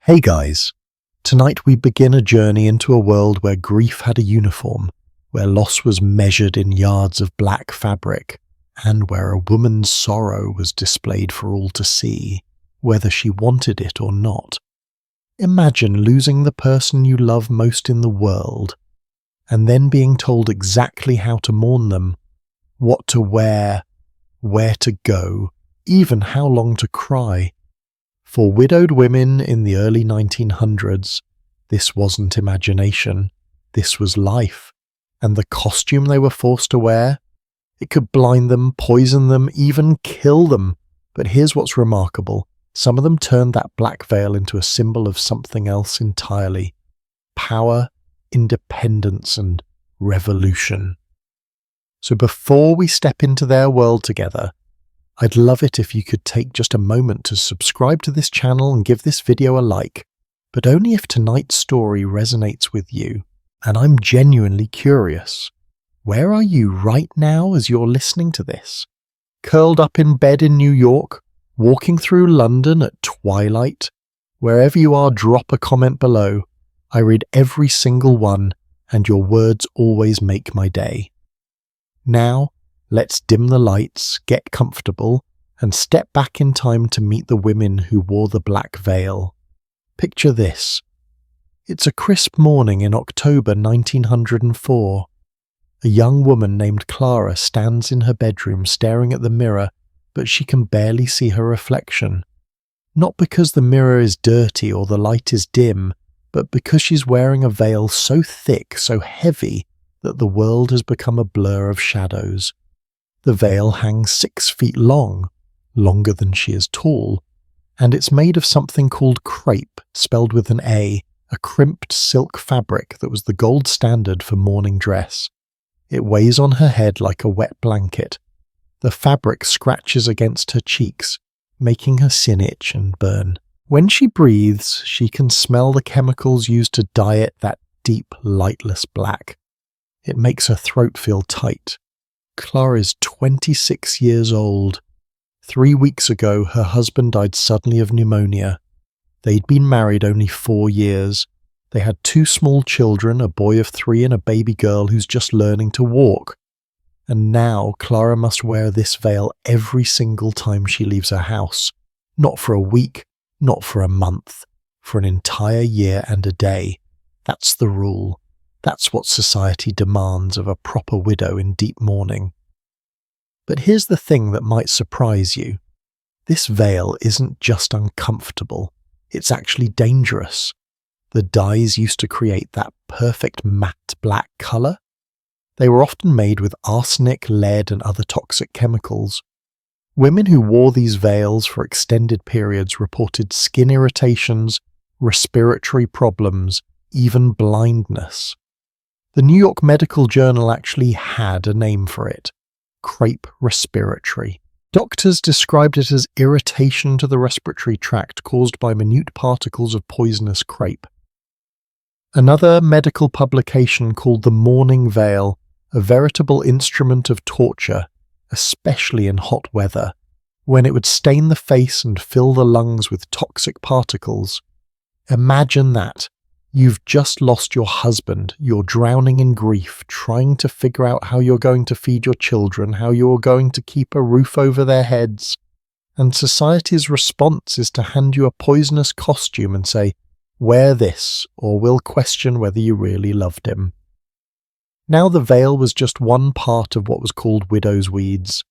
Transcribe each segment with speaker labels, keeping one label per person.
Speaker 1: Hey guys, tonight we begin a journey into a world where grief had a uniform, where loss was measured in yards of black fabric, and where a woman's sorrow was displayed for all to see, whether she wanted it or not. Imagine losing the person you love most in the world, and then being told exactly how to mourn them, what to wear, where to go, even how long to cry. For widowed women in the early 1900s, this wasn't imagination, this was life, and the costume they were forced to wear, it could blind them, poison them, even kill them. But here's what's remarkable, some of them turned that black veil into a symbol of something else entirely: power, independence, and revolution. So before we step into their world together, I'd love it if you could take just a moment to subscribe to this channel and give this video a like, but only if tonight's story resonates with you. And I'm genuinely curious. Where are you right now as you're listening to this? Curled up in bed in New York? Walking through London at twilight? Wherever you are, drop a comment below. I read every single one, and your words always make my day. Now, let's dim the lights, get comfortable, and step back in time to meet the women who wore the black veil. Picture this. It's a crisp morning in October 1904. A young woman named Clara stands in her bedroom staring at the mirror, but she can barely see her reflection. Not because the mirror is dirty or the light is dim, but because she's wearing a veil so thick, so heavy, that the world has become a blur of shadows. The veil hangs 6 feet long, longer than she is tall, and it's made of something called crepe, spelled with an A, a crimped silk fabric that was the gold standard for mourning dress. It weighs on her head like a wet blanket. The fabric scratches against her cheeks, making her skin itch and burn. When she breathes, she can smell the chemicals used to dye it that deep, lightless black. It makes her throat feel tight. Clara is 26 years old. 3 weeks ago, her husband died suddenly of pneumonia. They'd been married only 4 years. They had 2 small children, a boy of 3 and a baby girl who's just learning to walk. And now Clara must wear this veil every single time she leaves her house. Not for a week, not for a month, for an entire year and a day. That's the rule. That's what society demands of a proper widow in deep mourning. But here's the thing that might surprise you. This veil isn't just uncomfortable, it's actually dangerous. The dyes used to create that perfect matte black colour. They were often made with arsenic, lead, and other toxic chemicals. Women who wore these veils for extended periods reported skin irritations, respiratory problems, even blindness. The New York Medical Journal actually had a name for it: crepe respiratory. Doctors described it as irritation to the respiratory tract caused by minute particles of poisonous crepe. Another medical publication called the Mourning veil a veritable instrument of torture, especially in hot weather, when it would stain the face and fill the lungs with toxic particles. Imagine that. You've just lost your husband, you're drowning in grief, trying to figure out how you're going to feed your children, how you're going to keep a roof over their heads, and society's response is to hand you a poisonous costume and say, wear this, or we'll question whether you really loved him. Now the veil was just one part of what was called widow's weeds.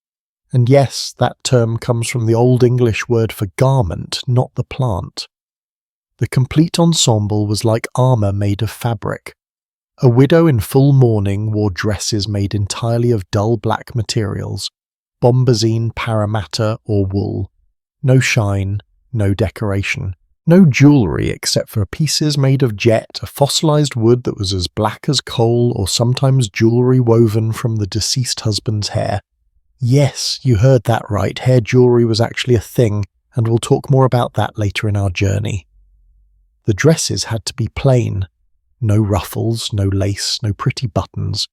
Speaker 1: And yes, that term comes from the Old English word for garment, not the plant. The complete ensemble was like armour made of fabric. A widow in full mourning wore dresses made entirely of dull black materials, bombazine, parramatta, or wool. No shine, no decoration. No jewellery except for pieces made of jet, a fossilised wood that was as black as coal, or sometimes jewellery woven from the deceased husband's hair. Yes, you heard that right, hair jewellery was actually a thing, and we'll talk more about that later in our journey. The dresses had to be plain. No ruffles, no lace, no pretty buttons.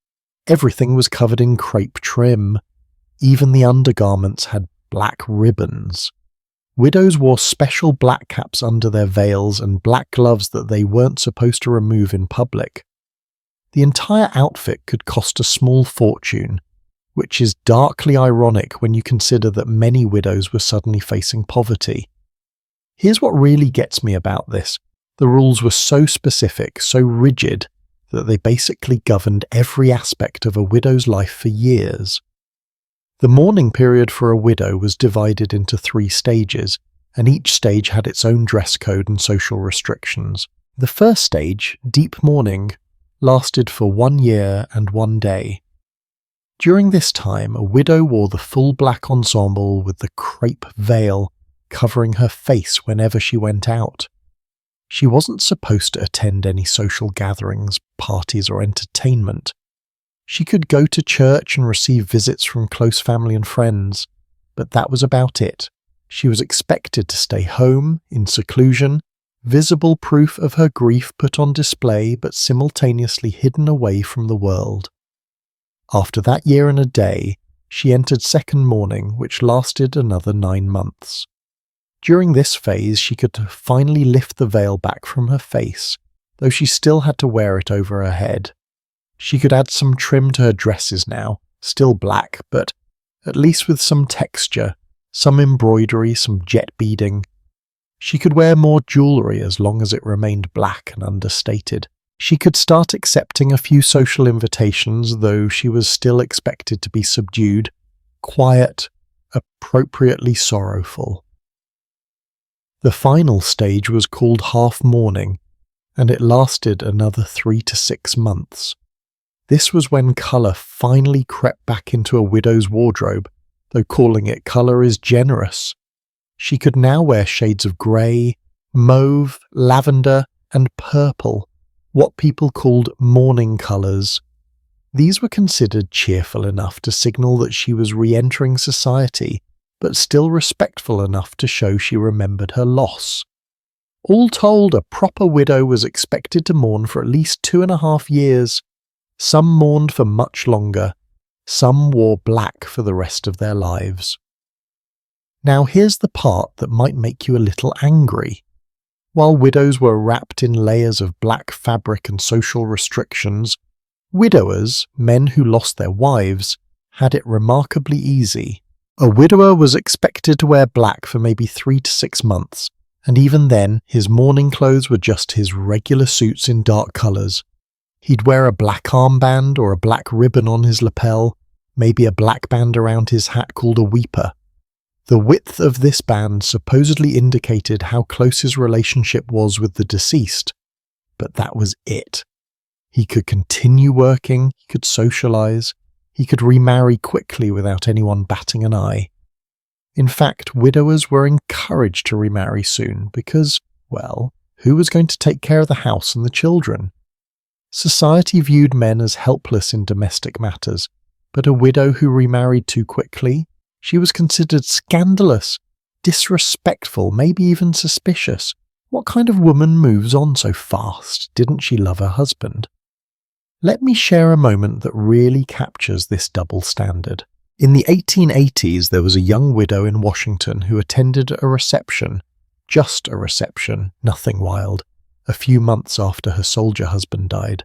Speaker 1: Everything was covered in crepe trim. Even the undergarments had black ribbons. Widows wore special black caps under their veils and black gloves that they weren't supposed to remove in public. The entire outfit could cost a small fortune, which is darkly ironic when you consider that many widows were suddenly facing poverty. Here's what really gets me about this. The rules were so specific, so rigid, that they basically governed every aspect of a widow's life for years. The mourning period for a widow was divided into 3 stages, and each stage had its own dress code and social restrictions. The first stage, deep mourning, lasted for 1 year and 1 day. During this time, a widow wore the full black ensemble with the crepe veil covering her face whenever she went out. She wasn't supposed to attend any social gatherings, parties, or entertainment. She could go to church and receive visits from close family and friends, but that was about it. She was expected to stay home, in seclusion, visible proof of her grief put on display but simultaneously hidden away from the world. After that year and a day, she entered second mourning, which lasted another 9 months. During this phase, she could finally lift the veil back from her face, though she still had to wear it over her head. She could add some trim to her dresses now, still black, but at least with some texture, some embroidery, some jet beading. She could wear more jewellery as long as it remained black and understated. She could start accepting a few social invitations, though she was still expected to be subdued, quiet, appropriately sorrowful. The final stage was called half mourning, and it lasted another 3 to 6 months. This was when colour finally crept back into a widow's wardrobe, though calling it colour is generous. She could now wear shades of grey, mauve, lavender, and purple, what people called mourning colours. These were considered cheerful enough to signal that she was re-entering society, but still respectful enough to show she remembered her loss. All told, a proper widow was expected to mourn for at least 2.5 years. Some mourned for much longer. Some wore black for the rest of their lives. Now here's the part that might make you a little angry. While widows were wrapped in layers of black fabric and social restrictions, widowers, men who lost their wives, had it remarkably easy. A widower was expected to wear black for maybe 3 to 6 months, and even then his mourning clothes were just his regular suits in dark colours. He'd wear a black armband or a black ribbon on his lapel, maybe a black band around his hat called a weeper. The width of this band supposedly indicated how close his relationship was with the deceased, but that was it. He could continue working, he could socialise, he could remarry quickly without anyone batting an eye. In fact, widowers were encouraged to remarry soon because, well, who was going to take care of the house and the children? Society viewed men as helpless in domestic matters, but a widow who remarried too quickly, she was considered scandalous, disrespectful, maybe even suspicious. What kind of woman moves on so fast? Didn't she love her husband? Let me share a moment that really captures this double standard. In the 1880s, there was a young widow in Washington who attended a reception, just a reception, nothing wild, a few months after her soldier husband died.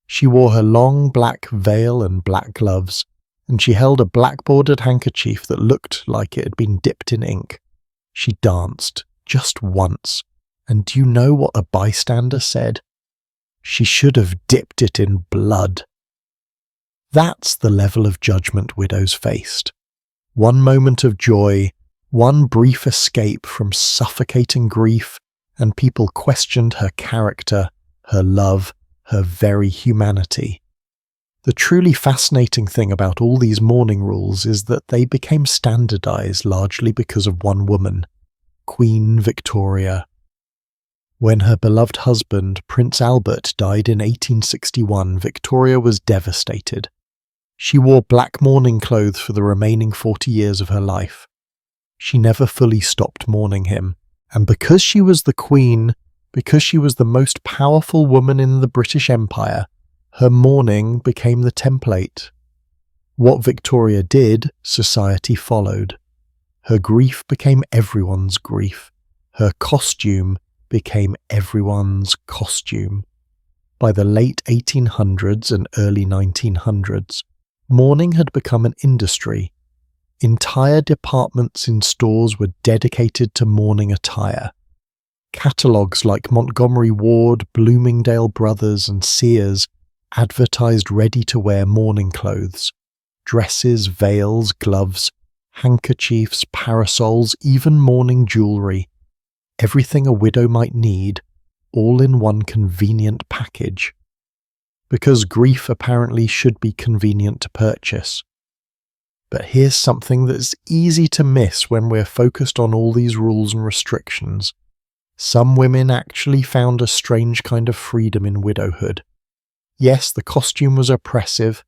Speaker 1: She wore her long black veil and black gloves, and she held a black bordered handkerchief that looked like it had been dipped in ink. She danced, just once, and do you know what a bystander said? She should have dipped it in blood. That's the level of judgment widows faced. One moment of joy, one brief escape from suffocating grief, and people questioned her character, her love, her very humanity. The truly fascinating thing about all these mourning rules is that they became standardized largely because of one woman, Queen Victoria. When her beloved husband, Prince Albert, died in 1861, Victoria was devastated. She wore black mourning clothes for the remaining 40 years of her life. She never fully stopped mourning him, and because she was the Queen, because she was the most powerful woman in the British Empire, her mourning became the template. What Victoria did, society followed. Her grief became everyone's grief. Her costume became everyone's costume. By the late 1800s and early 1900s, mourning had become an industry. Entire departments in stores were dedicated to mourning attire. Catalogues like Montgomery Ward, Bloomingdale Brothers, and Sears advertised ready-to-wear mourning clothes. Dresses, veils, gloves, handkerchiefs, parasols, even mourning jewellery. Everything a widow might need, all in one convenient package. Because grief apparently should be convenient to purchase. But here's something that's easy to miss when we're focused on all these rules and restrictions. Some women actually found a strange kind of freedom in widowhood. Yes, the costume was oppressive.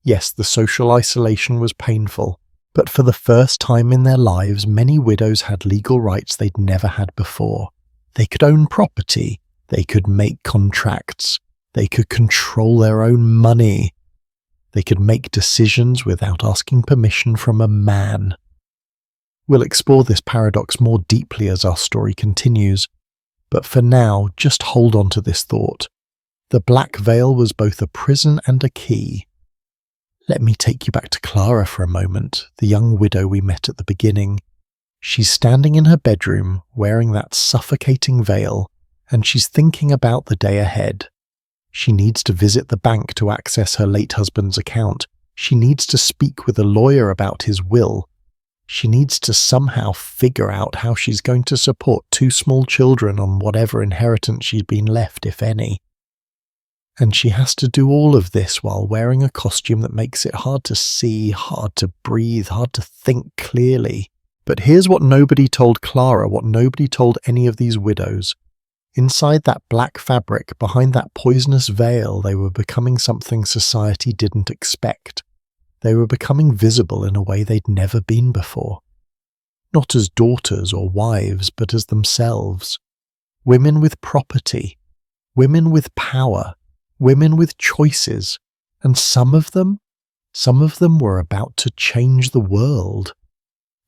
Speaker 1: Yes, the social isolation was painful. But for the first time in their lives, many widows had legal rights they'd never had before. They could own property. They could make contracts. They could control their own money. They could make decisions without asking permission from a man. We'll explore this paradox more deeply as our story continues, but for now, just hold on to this thought. The black veil was both a prison and a key. Let me take you back to Clara for a moment, the young widow we met at the beginning. She's standing in her bedroom, wearing that suffocating veil, and she's thinking about the day ahead. She needs to visit the bank to access her late husband's account. She needs to speak with a lawyer about his will. She needs to somehow figure out how she's going to support 2 small children on whatever inheritance she'd been left, if any. And she has to do all of this while wearing a costume that makes it hard to see, hard to breathe, hard to think clearly. But here's what nobody told Clara, what nobody told any of these widows. Inside that black fabric, behind that poisonous veil, they were becoming something society didn't expect. They were becoming visible in a way they'd never been before. Not as daughters or wives, but as themselves. Women with property. Women with power. Women with choices. And some of them were about to change the world.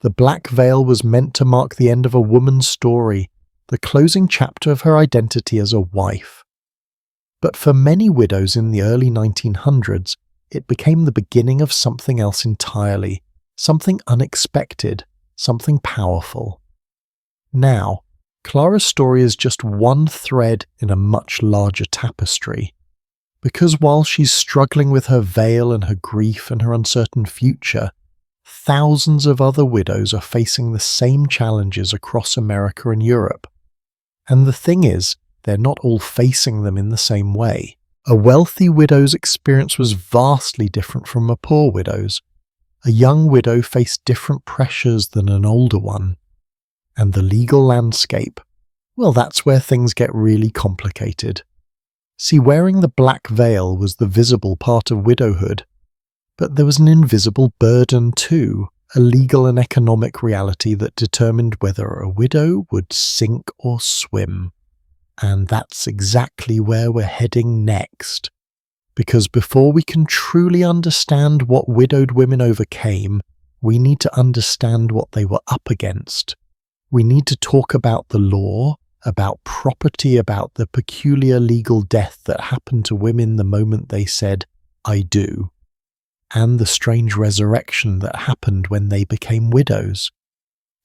Speaker 1: The black veil was meant to mark the end of a woman's story, the closing chapter of her identity as a wife. But for many widows in the early 1900s, it became the beginning of something else entirely, something unexpected, something powerful. Now, Clara's story is just one thread in a much larger tapestry. Because while she's struggling with her veil and her grief and her uncertain future, thousands of other widows are facing the same challenges across America and Europe. And the thing is, they're not all facing them in the same way. A wealthy widow's experience was vastly different from a poor widow's. A young widow faced different pressures than an older one. And the legal landscape, well, that's where things get really complicated. See, wearing the black veil was the visible part of widowhood, but there was an invisible burden too, a legal and economic reality that determined whether a widow would sink or swim. And that's exactly where we're heading next. Because before we can truly understand what widowed women overcame, we need to understand what they were up against. We need to talk about the law, about property, about the peculiar legal death that happened to women the moment they said, "I do," and the strange resurrection that happened when they became widows.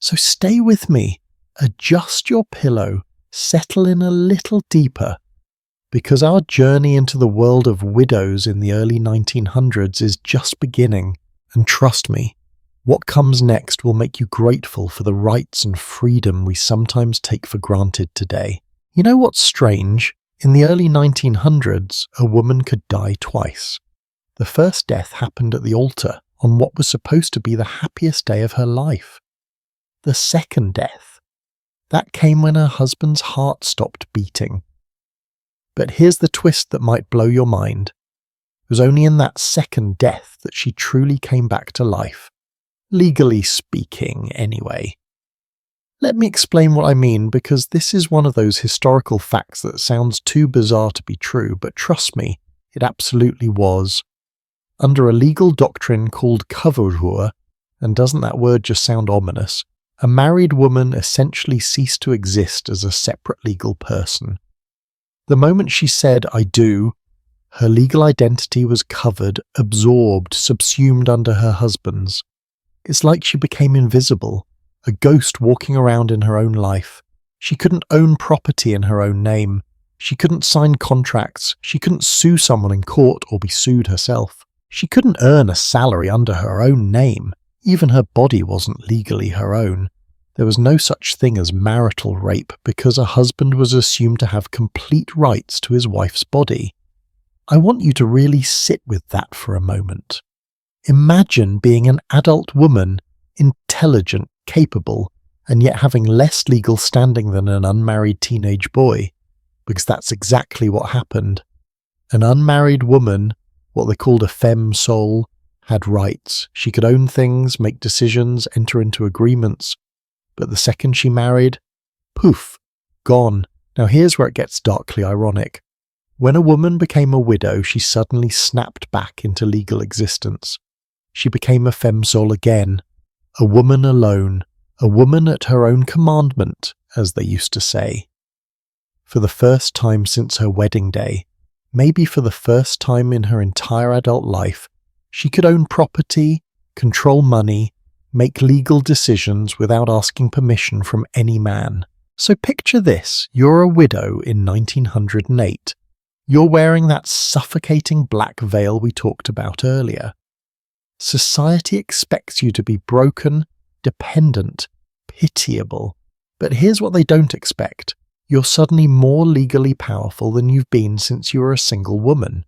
Speaker 1: So stay with me, adjust your pillow, settle in a little deeper, because our journey into the world of widows in the early 1900s is just beginning, and trust me, what comes next will make you grateful for the rights and freedom we sometimes take for granted today. You know what's strange? In the early 1900s, a woman could die twice. The first death happened at the altar on what was supposed to be the happiest day of her life. The second death, that came when her husband's heart stopped beating. But here's the twist that might blow your mind. It was only in that second death that she truly came back to life. Legally speaking, anyway. Let me explain what I mean, because this is one of those historical facts that sounds too bizarre to be true, but trust me, it absolutely was. Under a legal doctrine called coverure, and doesn't that word just sound ominous? A married woman essentially ceased to exist as a separate legal person. The moment she said, "I do," her legal identity was covered, absorbed, subsumed under her husband's. It's like she became invisible, a ghost walking around in her own life. She couldn't own property in her own name. She couldn't sign contracts. She couldn't sue someone in court or be sued herself. She couldn't earn a salary under her own name. Even her body wasn't legally her own. There was no such thing as marital rape because a husband was assumed to have complete rights to his wife's body. I want you to really sit with that for a moment. Imagine being an adult woman, intelligent, capable, and yet having less legal standing than an unmarried teenage boy, because that's exactly what happened. An unmarried woman, what they called a femme sole, had rights. She could own things, make decisions, enter into agreements. But the second she married, poof, gone. Now here's where it gets darkly ironic. When a woman became a widow, she suddenly snapped back into legal existence. She became a femme sole again, a woman alone, a woman at her own commandment, as they used to say. For the first time since her wedding day, maybe for the first time in her entire adult life, she could own property, control money, make legal decisions without asking permission from any man. So picture this, you're a widow in 1908. You're wearing that suffocating black veil we talked about earlier. Society expects you to be broken, dependent, pitiable. But here's what they don't expect. You're suddenly more legally powerful than you've been since you were a single woman.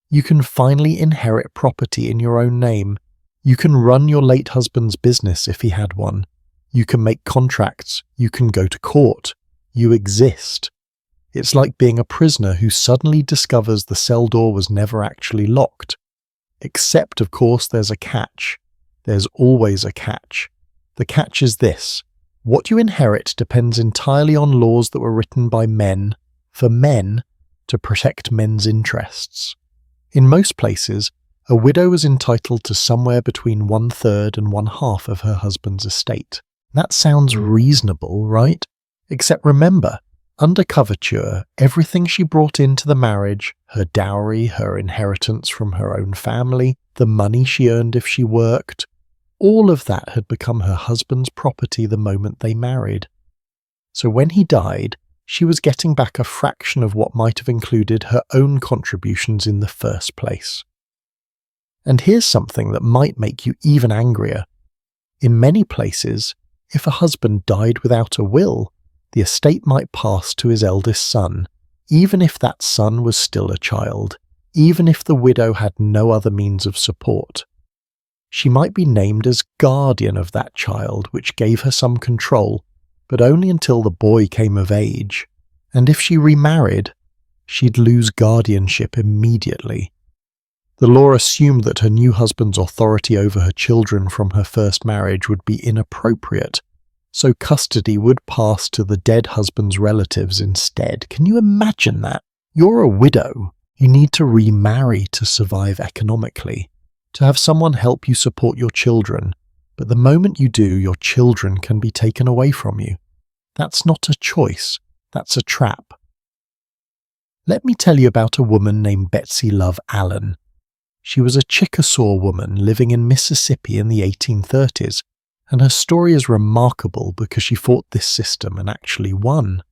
Speaker 1: You can finally inherit property in your own name. You can run your late husband's business if he had one. You can make contracts. You can go to court. You exist. It's like being a prisoner who suddenly discovers the cell door was never actually locked. Except, of course, there's a catch. There's always a catch. The catch is this. What you inherit depends entirely on laws that were written by men, for men, to protect men's interests. In most places, a widow was entitled to somewhere between 1/3 and 1/2 of her husband's estate. That sounds reasonable, right? Except remember, under coverture, everything she brought into the marriage, her dowry, her inheritance from her own family, the money she earned if she worked, all of that had become her husband's property the moment they married. So when he died, she was getting back a fraction of what might have included her own contributions in the first place. And here's something that might make you even angrier. In many places, if a husband died without a will, the estate might pass to his eldest son, even if that son was still a child, even if the widow had no other means of support. She might be named as guardian of that child, which gave her some control, but only until the boy came of age. And if she remarried, she'd lose guardianship immediately. The law assumed that her new husband's authority over her children from her first marriage would be inappropriate, so custody would pass to the dead husband's relatives instead. Can you imagine that? You're a widow. You need to remarry to survive economically, to have someone help you support your children, but the moment you do, your children can be taken away from you. That's not a choice, that's a trap. Let me tell you about a woman named Betsy Love Allen. She was a Chickasaw woman living in Mississippi in the 1830s, and her story is remarkable because she fought this system and actually won.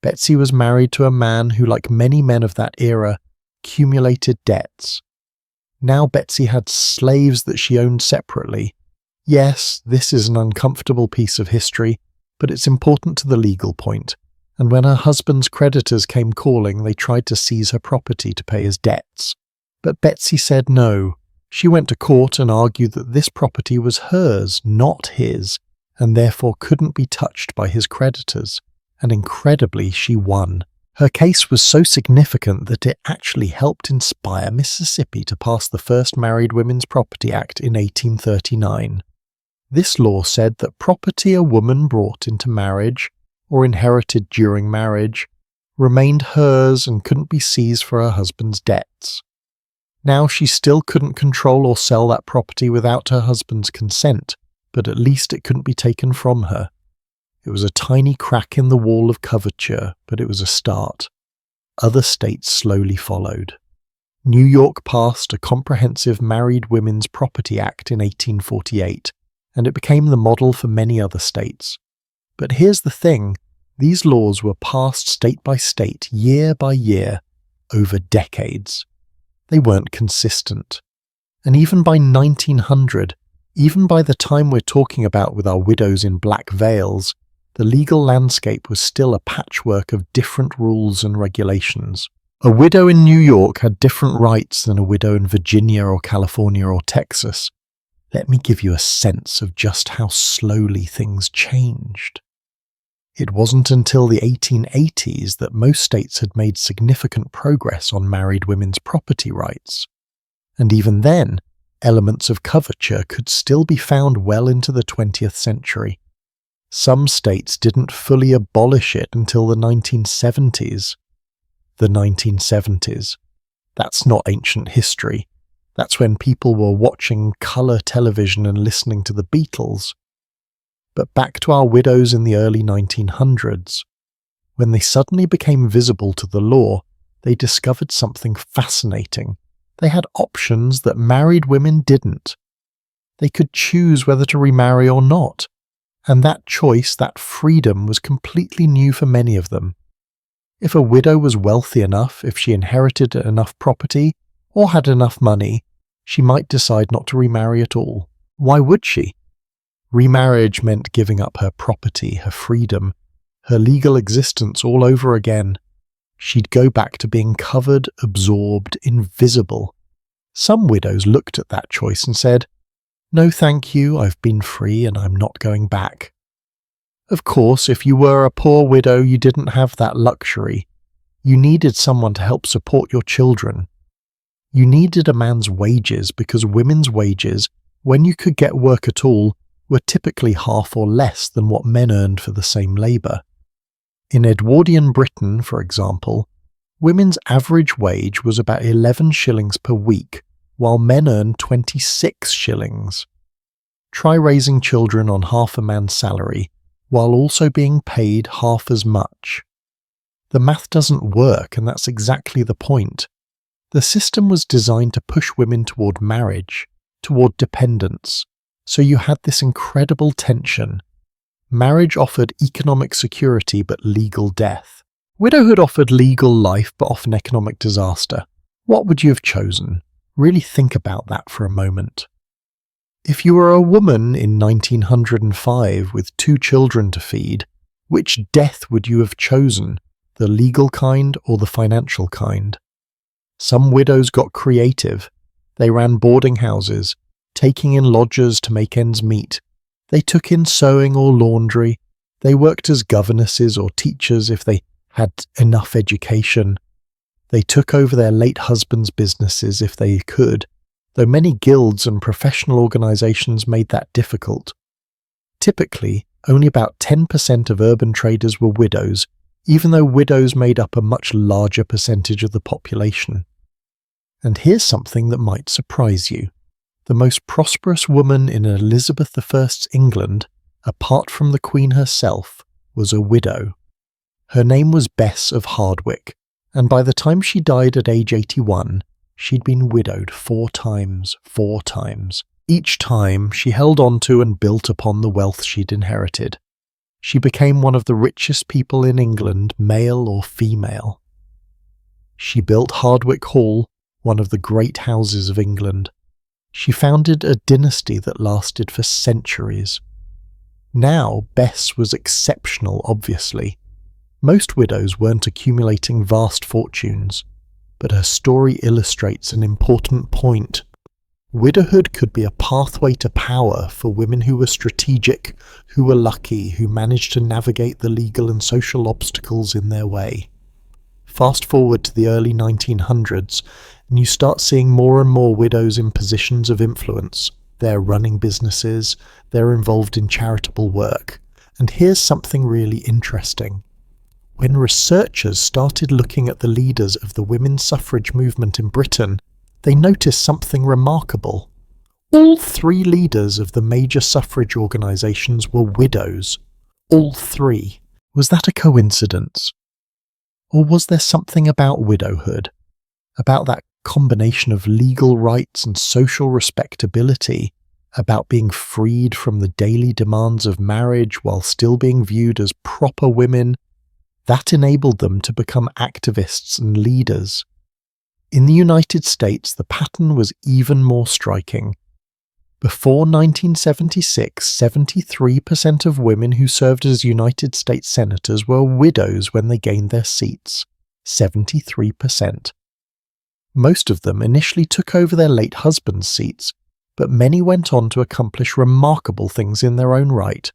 Speaker 1: Betsy was married to a man who, like many men of that era, accumulated debts. Now Betsy had slaves that she owned separately. Yes, this is an uncomfortable piece of history, but it's important to the legal point, and when her husband's creditors came calling, they tried to seize her property to pay his debts. But Betsy said no. She went to court and argued that this property was hers, not his, and therefore couldn't be touched by his creditors. And incredibly, she won. Her case was so significant that it actually helped inspire Mississippi to pass the first Married Women's Property Act in 1839. This law said that property a woman brought into marriage, or inherited during marriage, remained hers and couldn't be seized for her husband's debts. Now she still couldn't control or sell that property without her husband's consent, but at least it couldn't be taken from her. It was a tiny crack in the wall of coverture, but it was a start. Other states slowly followed. New York passed a comprehensive Married Women's Property Act in 1848, and it became the model for many other states. But here's the thing, these laws were passed state by state, year by year, over decades. They weren't consistent. And even by 1900, even by the time we're talking about with our widows in black veils, the legal landscape was still a patchwork of different rules and regulations. A widow in New York had different rights than a widow in Virginia or California or Texas. Let me give you a sense of just how slowly things changed. It wasn't until the 1880s that most states had made significant progress on married women's property rights. And even then, elements of coverture could still be found well into the 20th century. Some states didn't fully abolish it until the 1970s. The 1970s. That's not ancient history. That's when people were watching colour television and listening to the Beatles. But back to our widows in the early 1900s. When they suddenly became visible to the law, they discovered something fascinating. They had options that married women didn't. They could choose whether to remarry or not. And that choice, that freedom, was completely new for many of them. If a widow was wealthy enough, if she inherited enough property, or had enough money, she might decide not to remarry at all. Why would she? Remarriage meant giving up her property, her freedom, her legal existence all over again. She'd go back to being covered, absorbed, invisible. Some widows looked at that choice and said, "No thank you, I've been free and I'm not going back." Of course, if you were a poor widow, you didn't have that luxury. You needed someone to help support your children. You needed a man's wages because women's wages, when you could get work at all, were typically half or less than what men earned for the same labour. In Edwardian Britain, for example, women's average wage was about 11 shillings per week, while men earned 26 shillings. Try raising children on half a man's salary, while also being paid half as much. The math doesn't work, and that's exactly the point. The system was designed to push women toward marriage, toward dependence, so you had this incredible tension. Marriage offered economic security but legal death. Widowhood offered legal life but often economic disaster. What would you have chosen? Really think about that for a moment. If you were a woman in 1905 with 2 children to feed, which death would you have chosen, the legal kind or the financial kind? Some widows got creative. They ran boarding houses, taking in lodgers to make ends meet. They took in sewing or laundry. They worked as governesses or teachers if they had enough education. They took over their late husband's businesses if they could, though many guilds and professional organisations made that difficult. Typically, only about 10% of urban traders were widows, even though widows made up a much larger percentage of the population. And here's something that might surprise you. The most prosperous woman in Elizabeth I's England, apart from the Queen herself, was a widow. Her name was Bess of Hardwicke, and by the time she died at age 81, she'd been widowed 4 times. Each time, she held on to and built upon the wealth she'd inherited. She became one of the richest people in England, male or female. She built Hardwicke Hall, one of the great houses of England. She founded a dynasty that lasted for centuries. Now, Bess was exceptional, obviously. Most widows weren't accumulating vast fortunes, but her story illustrates an important point. Widowhood could be a pathway to power for women who were strategic, who were lucky, who managed to navigate the legal and social obstacles in their way. Fast forward to the early 1900s, and you start seeing more and more widows in positions of influence. They're running businesses, they're involved in charitable work. And here's something really interesting. When researchers started looking at the leaders of the women's suffrage movement in Britain, they noticed something remarkable. All 3 leaders of the major suffrage organisations were widows. All 3. Was that a coincidence? Or was there something about widowhood, about that combination of legal rights and social respectability, about being freed from the daily demands of marriage while still being viewed as proper women, that enabled them to become activists and leaders? In the United States, the pattern was even more striking. Before 1976, 73% of women who served as United States senators were widows when they gained their seats. 73%. Most of them initially took over their late husbands' seats, but many went on to accomplish remarkable things in their own right.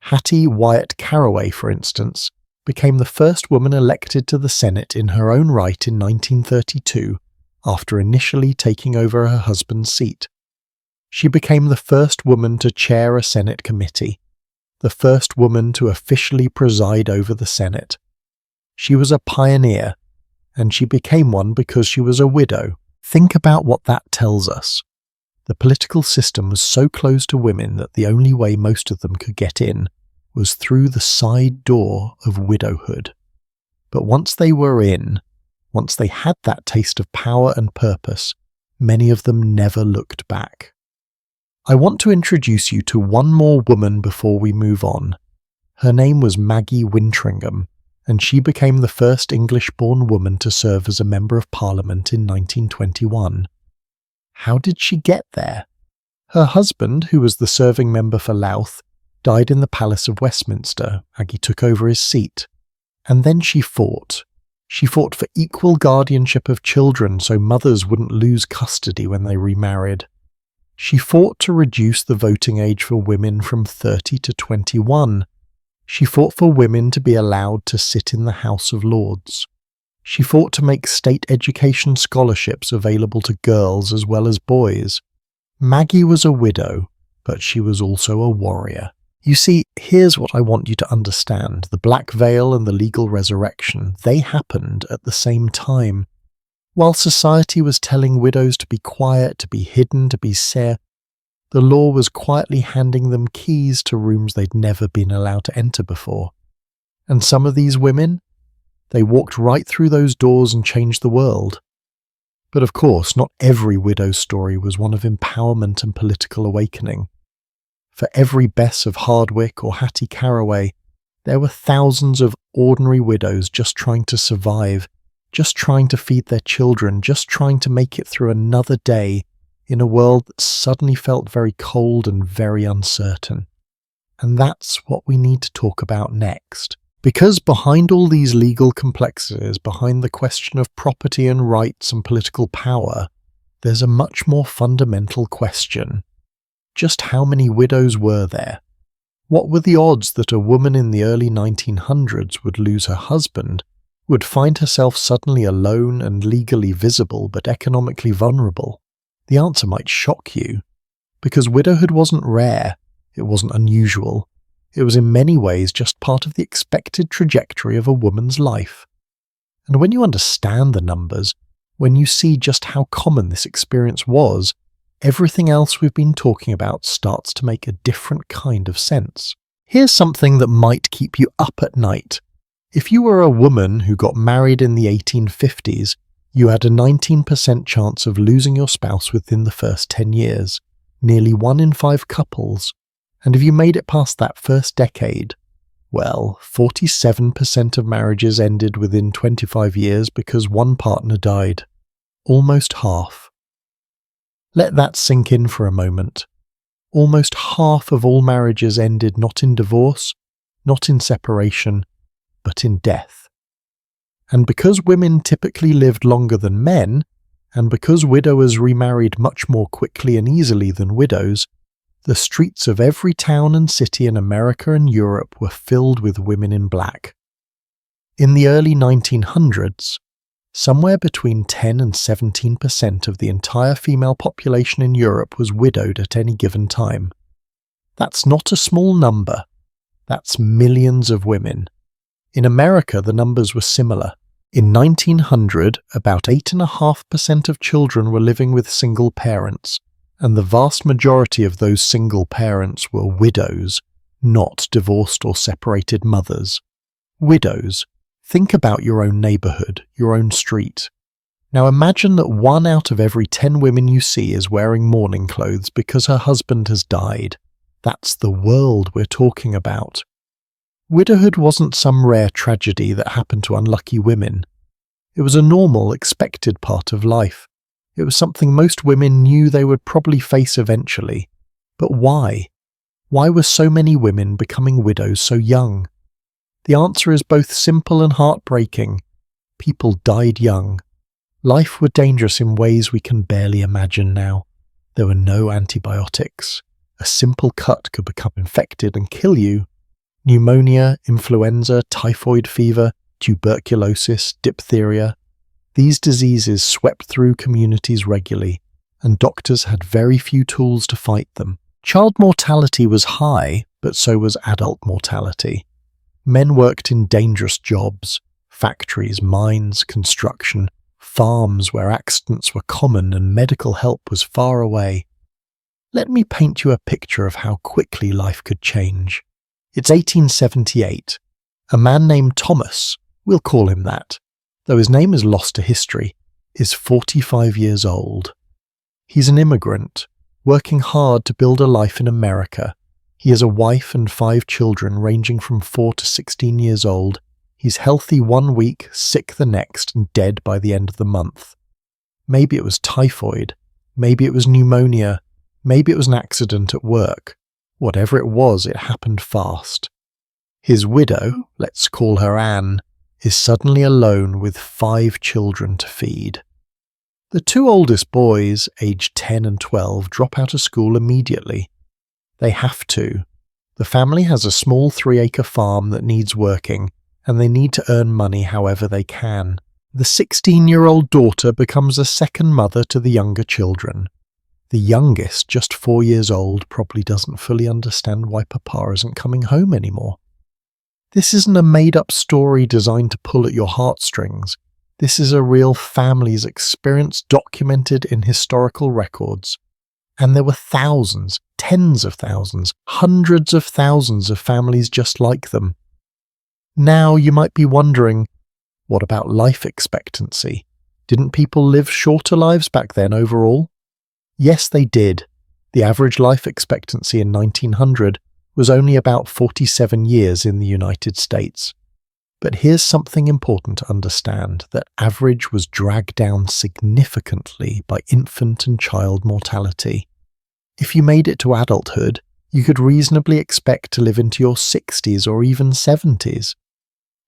Speaker 1: Hattie Wyatt Caraway, for instance, became the first woman elected to the Senate in her own right in 1932, after initially taking over her husband's seat. She became the first woman to chair a Senate committee, the first woman to officially preside over the Senate. She was a pioneer, and she became one because she was a widow. Think about what that tells us. The political system was so closed to women that the only way most of them could get in was through the side door of widowhood. But once they were in, once they had that taste of power and purpose, many of them never looked back. I want to introduce you to one more woman before we move on. Her name was Maggie Wintringham, and she became the first English-born woman to serve as a Member of Parliament in 1921. How did she get there? Her husband, who was the serving member for Louth, died in the Palace of Westminster. Aggie took over his seat. And then she fought. She fought for equal guardianship of children so mothers wouldn't lose custody when they remarried. She fought to reduce the voting age for women from 30 to 21. She fought for women to be allowed to sit in the House of Lords. She fought to make state education scholarships available to girls as well as boys. Maggie was a widow, but she was also a warrior. You see, here's what I want you to understand. The Black Veil and the legal resurrection, they happened at the same time. While society was telling widows to be quiet, to be hidden, to be safe, the law was quietly handing them keys to rooms they'd never been allowed to enter before. And some of these women, they walked right through those doors and changed the world. But of course, not every widow's story was one of empowerment and political awakening. For every Bess of Hardwick or Hattie Caraway, there were thousands of ordinary widows just trying to survive, just trying to feed their children, just trying to make it through another day in a world that suddenly felt very cold and very uncertain. And that's what we need to talk about next. Because behind all these legal complexities, behind the question of property and rights and political power, there's a much more fundamental question. Just how many widows were there? What were the odds that a woman in the early 1900s would lose her husband, would find herself suddenly alone and legally visible but economically vulnerable? The answer might shock you, because widowhood wasn't rare, it wasn't unusual, it was in many ways just part of the expected trajectory of a woman's life. And when you understand the numbers, when you see just how common this experience was, everything else we've been talking about starts to make a different kind of sense. Here's something that might keep you up at night. If you were a woman who got married in the 1850s, you had a 19% chance of losing your spouse within the first 10 years, nearly 1 in 5 couples. And if you made it past that first decade, well, 47% of marriages ended within 25 years because one partner died. Almost half. Let that sink in for a moment. Almost half of all marriages ended not in divorce, not in separation, but in death. And because women typically lived longer than men, and because widowers remarried much more quickly and easily than widows, the streets of every town and city in America and Europe were filled with women in black. In the early 1900s, somewhere between 10 and 17% of the entire female population in Europe was widowed at any given time. That's not a small number. That's millions of women. In America, the numbers were similar. In 1900, about 8.5% of children were living with single parents, and the vast majority of those single parents were widows, not divorced or separated mothers. Widows. Think about your own neighbourhood, your own street. Now imagine that 1 out of every 10 women you see is wearing mourning clothes because her husband has died. That's the world we're talking about. Widowhood wasn't some rare tragedy that happened to unlucky women. It was a normal, expected part of life. It was something most women knew they would probably face eventually. But why? Why were so many women becoming widows so young? The answer is both simple and heartbreaking. People died young. Life was dangerous in ways we can barely imagine now. There were no antibiotics. A simple cut could become infected and kill you. Pneumonia, influenza, typhoid fever, tuberculosis, diphtheria. These diseases swept through communities regularly, and doctors had very few tools to fight them. Child mortality was high, but so was adult mortality. Men worked in dangerous jobs, factories, mines, construction, farms where accidents were common and medical help was far away. Let me paint you a picture of how quickly life could change. It's 1878. A man named Thomas, we'll call him that, though his name is lost to history, is 45 years old. He's an immigrant, working hard to build a life in America. He has a wife and 5 children ranging from 4 to 16 years old. He's healthy 1 week, sick the next, and dead by the end of the month. Maybe it was typhoid. Maybe it was pneumonia. Maybe it was an accident at work. Whatever it was, it happened fast. His widow, let's call her Anne, is suddenly alone with 5 children to feed. The 2 oldest boys, aged 10 and 12, drop out of school immediately. They have to. The family has a small 3-acre farm that needs working, and they need to earn money however they can. The 16-year-old daughter becomes a second mother to the younger children. The youngest, just 4 years old, probably doesn't fully understand why Papa isn't coming home anymore. This isn't a made-up story designed to pull at your heartstrings. This is a real family's experience documented in historical records. And there were thousands, tens of thousands, hundreds of thousands of families just like them. Now you might be wondering, what about life expectancy? Didn't people live shorter lives back then overall? Yes, they did. The average life expectancy in 1900 was only about 47 years in the United States. But here's something important to understand, that average was dragged down significantly by infant and child mortality. If you made it to adulthood, you could reasonably expect to live into your 60s or even 70s.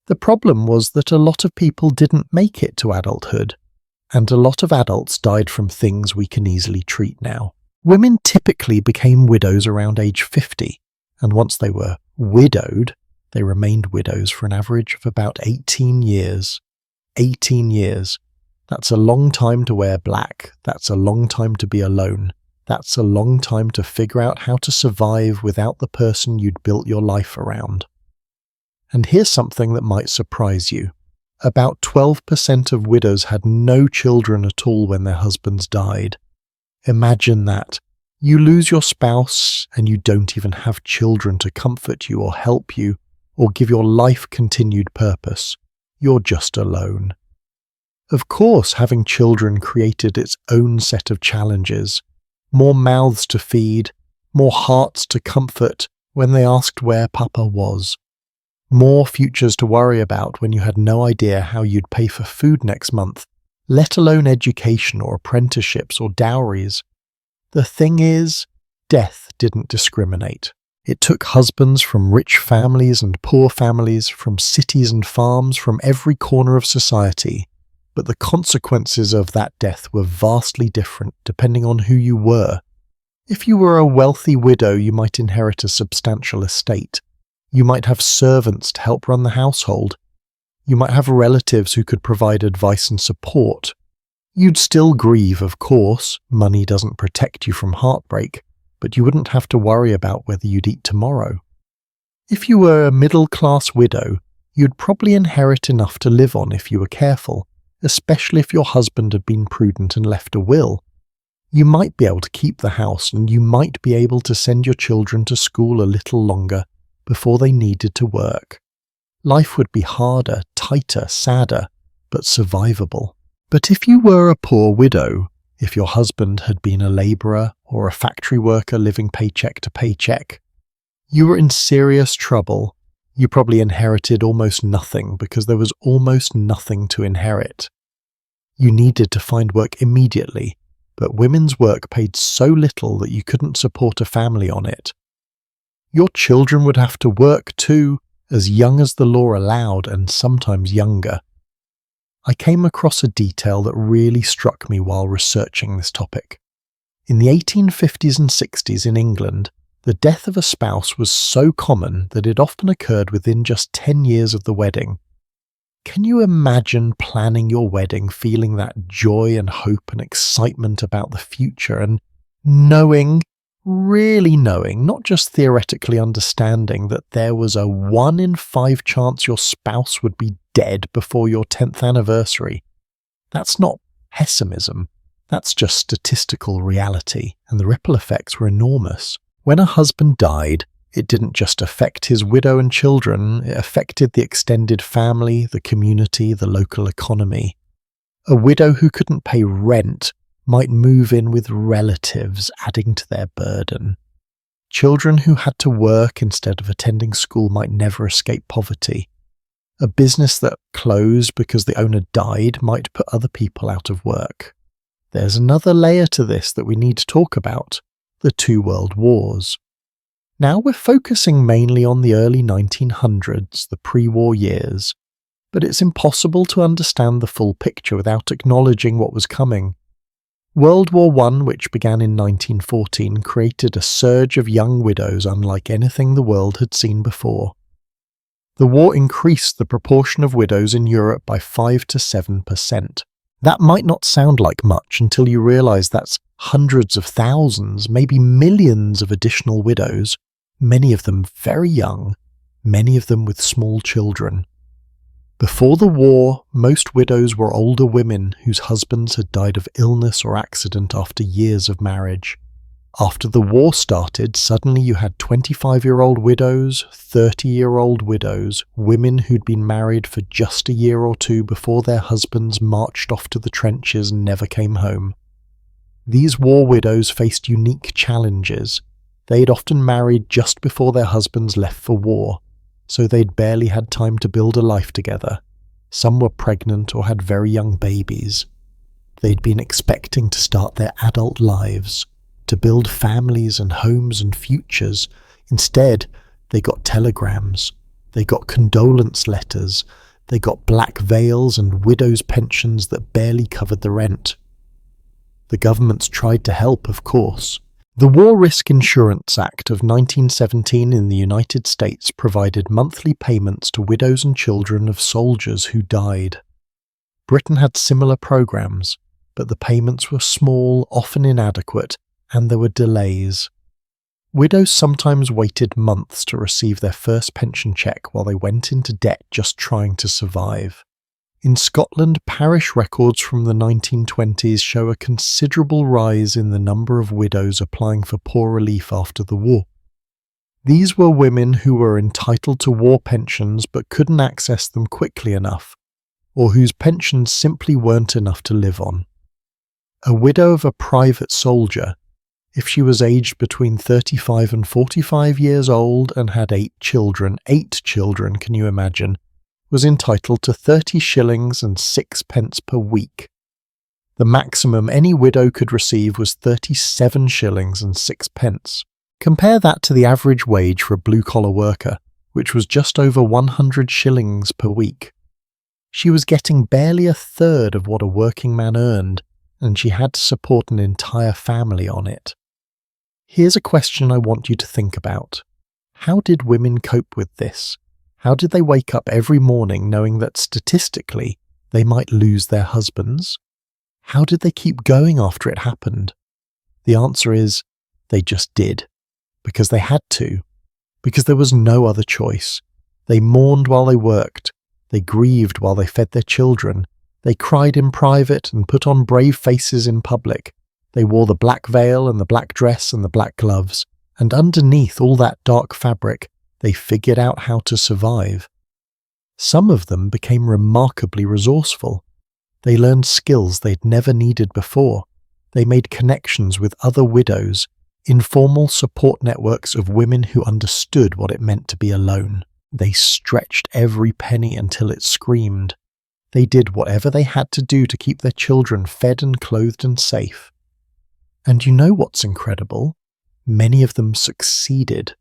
Speaker 1: The problem was that a lot of people didn't make it to adulthood, and a lot of adults died from things we can easily treat now. Women typically became widows around age 50, and once they were widowed, they remained widows for an average of about 18 years. 18 years. That's a long time to wear black. That's a long time to be alone. That's a long time to figure out how to survive without the person you'd built your life around. And here's something that might surprise you. About 12% of widows had no children at all when their husbands died. Imagine that. You lose your spouse and you don't even have children to comfort you or help you or give your life continued purpose. You're just alone. Of course, having children created its own set of challenges. More mouths to feed, more hearts to comfort when they asked where Papa was. More futures to worry about when you had no idea how you'd pay for food next month, let alone education or apprenticeships or dowries. The thing is, death didn't discriminate. It took husbands from rich families and poor families, from cities and farms, from every corner of society. But the consequences of that death were vastly different depending on who you were. If you were a wealthy widow, you might inherit a substantial estate. You might have servants to help run the household. You might have relatives who could provide advice and support. You'd still grieve, of course. Money doesn't protect you from heartbreak, but you wouldn't have to worry about whether you'd eat tomorrow. If you were a middle-class widow, You'd probably inherit enough to live on if you were careful, especially if your husband had been prudent and left a will. You might be able to keep the house, and you might be able to send your children to school a little longer before they needed to work. Life would be harder, tighter, sadder, but survivable. But if you were a poor widow, if your husband had been a labourer or a factory worker living paycheck to paycheck, you were in serious trouble. You probably inherited almost nothing because there was almost nothing to inherit. You needed to find work immediately, but women's work paid so little that you couldn't support a family on it. Your children would have to work too, as young as the law allowed and sometimes younger. I came across a detail that really struck me while researching this topic. In the 1850s and 60s in England, the death of a spouse was so common that it often occurred within just 10 years of the wedding. Can you imagine planning your wedding, feeling that joy and hope and excitement about the future, and really knowing, not just theoretically understanding, that there was a 1 in 5 chance your spouse would be dead before your 10th anniversary? That's not pessimism. That's just statistical reality, and the ripple effects were enormous. When a husband died, it didn't just affect his widow and children, it affected the extended family, the community, the local economy. A widow who couldn't pay rent might move in with relatives, adding to their burden. Children who had to work instead of attending school might never escape poverty. A business that closed because the owner died might put other people out of work. There's another layer to this that we need to talk about: the 2 world wars. Now we're focusing mainly on the early 1900s, the pre-war years, but it's impossible to understand the full picture without acknowledging what was coming. World War I, which began in 1914, created a surge of young widows unlike anything the world had seen before. The war increased the proportion of widows in Europe by 5 to 7%. That might not sound like much until you realise that's hundreds of thousands, maybe millions of additional widows, many of them very young, many of them with small children. Before the war, most widows were older women whose husbands had died of illness or accident after years of marriage. After the war started, suddenly you had 25-year-old widows, 30-year-old widows, women who'd been married for just a year or two before their husbands marched off to the trenches and never came home. These war widows faced unique challenges. They'd often married just before their husbands left for war, so they'd barely had time to build a life together. Some were pregnant or had very young babies. They'd been expecting to start their adult lives, to build families and homes and futures. Instead, they got telegrams, they got condolence letters, they got black veils and widows' pensions that barely covered the rent. The governments tried to help, of course. The War Risk Insurance Act of 1917 in the United States provided monthly payments to widows and children of soldiers who died. Britain had similar programs, but the payments were small, often inadequate, and there were delays. Widows sometimes waited months to receive their first pension cheque while they went into debt just trying to survive. In Scotland, parish records from the 1920s show a considerable rise in the number of widows applying for poor relief after the war. These were women who were entitled to war pensions but couldn't access them quickly enough, or whose pensions simply weren't enough to live on. A widow of a private soldier, if she was aged between 35 and 45 years old and had 8 children, can you imagine, was entitled to 30 shillings and 6 pence per week. The maximum any widow could receive was 37 shillings and 6 pence. Compare that to the average wage for a blue-collar worker, which was just over 100 shillings per week. She was getting barely a third of what a working man earned, and she had to support an entire family on it. Here's a question I want you to think about. How did women cope with this? How did they wake up every morning knowing that statistically they might lose their husbands? How did they keep going after it happened? The answer is, they just did. Because they had to. Because there was no other choice. They mourned while they worked. They grieved while they fed their children. They cried in private and put on brave faces in public. They wore the black veil and the black dress and the black gloves. And underneath all that dark fabric, they figured out how to survive. Some of them became remarkably resourceful. They learned skills they'd never needed before. They made connections with other widows, informal support networks of women who understood what it meant to be alone. They stretched every penny until it screamed. They did whatever they had to do to keep their children fed and clothed and safe. And you know what's incredible? Many of them succeeded.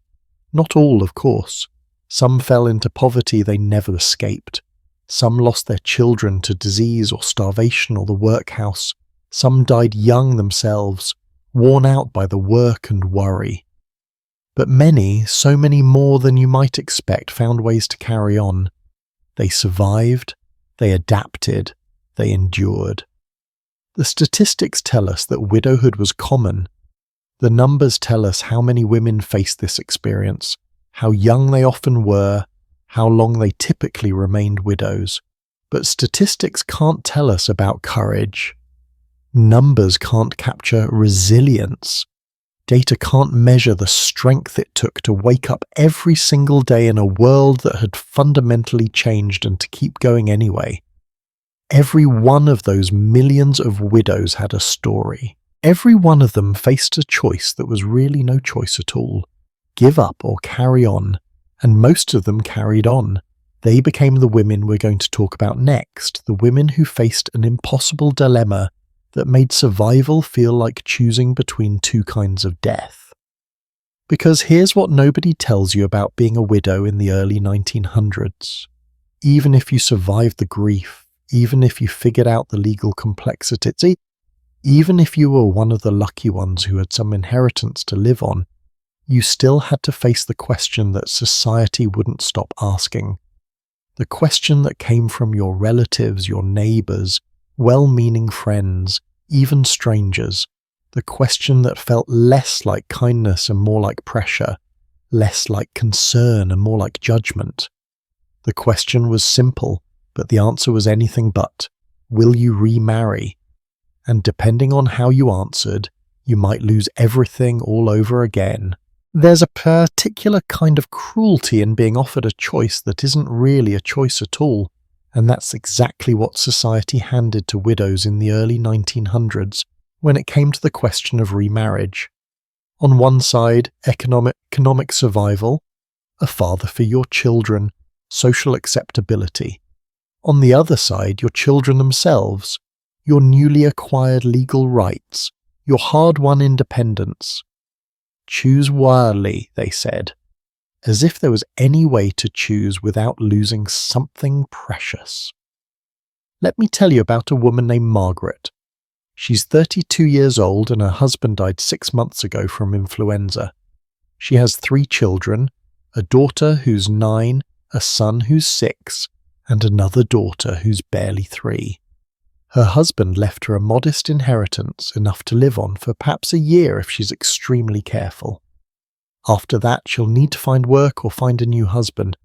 Speaker 1: Not all, of course. Some fell into poverty they never escaped. Some lost their children to disease or starvation or the workhouse. Some died young themselves, worn out by the work and worry. But many, so many more than you might expect, found ways to carry on. They survived, they adapted, they endured. The statistics tell us that widowhood was common. The numbers tell us how many women faced this experience, how young they often were, how long they typically remained widows. But statistics can't tell us about courage. Numbers can't capture resilience. Data can't measure the strength it took to wake up every single day in a world that had fundamentally changed and to keep going anyway. Every one of those millions of widows had a story. Every one of them faced a choice that was really no choice at all. Give up or carry on. And most of them carried on. They became the women we're going to talk about next, the women who faced an impossible dilemma that made survival feel like choosing between two kinds of death. Because here's what nobody tells you about being a widow in the early 1900s. Even if you survived the grief, even if you figured out the legal complexities, even if you were one of the lucky ones who had some inheritance to live on, you still had to face the question that society wouldn't stop asking. The question that came from your relatives, your neighbours, well-meaning friends, even strangers. The question that felt less like kindness and more like pressure, less like concern and more like judgment. The question was simple, but the answer was anything but. Will you remarry? And depending on how you answered, you might lose everything all over again. There's a particular kind of cruelty in being offered a choice that isn't really a choice at all, and that's exactly what society handed to widows in the early 1900s when it came to the question of remarriage. On one side, economic survival, a father for your children, social acceptability. On the other side, your children themselves, your newly acquired legal rights, your hard-won independence. Choose wisely, they said, as if there was any way to choose without losing something precious. Let me tell you about a woman named Margaret. She's 32 years old and her husband died 6 months ago from influenza. She has 3 children, a daughter who's 9, a son who's 6, and another daughter who's barely 3. Her husband left her a modest inheritance, enough to live on for perhaps a year if she's extremely careful. After that, she'll need to find work or find a new husband.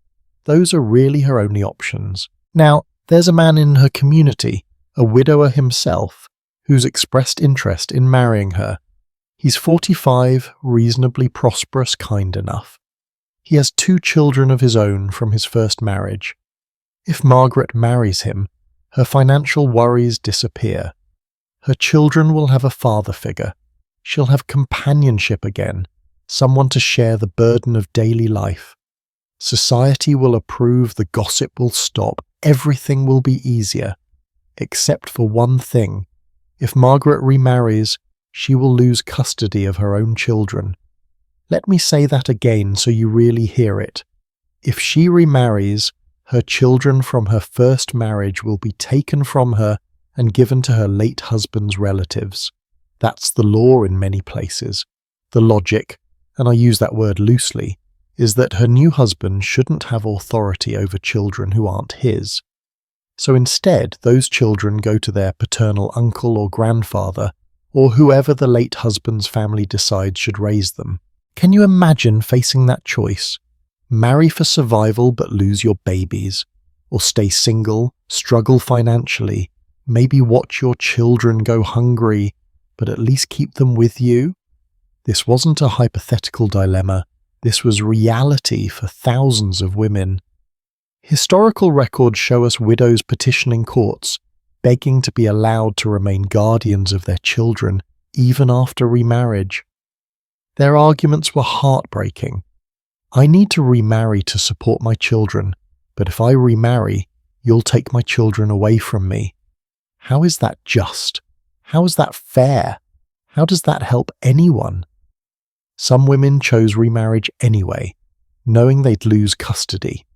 Speaker 1: Those are really her only options. Now, there's a man in her community, a widower himself, who's expressed interest in marrying her. He's 45, reasonably prosperous, kind enough. He has 2 children of his own from his first marriage. If Margaret marries him, her financial worries disappear. Her children will have a father figure. She'll have companionship again, someone to share the burden of daily life. Society will approve, the gossip will stop, everything will be easier. Except for one thing. If Margaret remarries, she will lose custody of her own children. Let me say that again so you really hear it. If she remarries, her children from her first marriage will be taken from her and given to her late husband's relatives. That's the law in many places. The logic, and I use that word loosely, is that her new husband shouldn't have authority over children who aren't his. So instead, those children go to their paternal uncle or grandfather, or whoever the late husband's family decides should raise them. Can you imagine facing that choice? Marry for survival but lose your babies. Or stay single, struggle financially, maybe watch your children go hungry, but at least keep them with you? This wasn't a hypothetical dilemma. This was reality for thousands of women. Historical records show us widows petitioning courts, begging to be allowed to remain guardians of their children even after remarriage. Their arguments were heartbreaking. I need to remarry to support my children, but if I remarry, you'll take my children away from me. How is that just? How is that fair? How does that help anyone? Some women chose remarriage anyway, knowing they'd lose custody.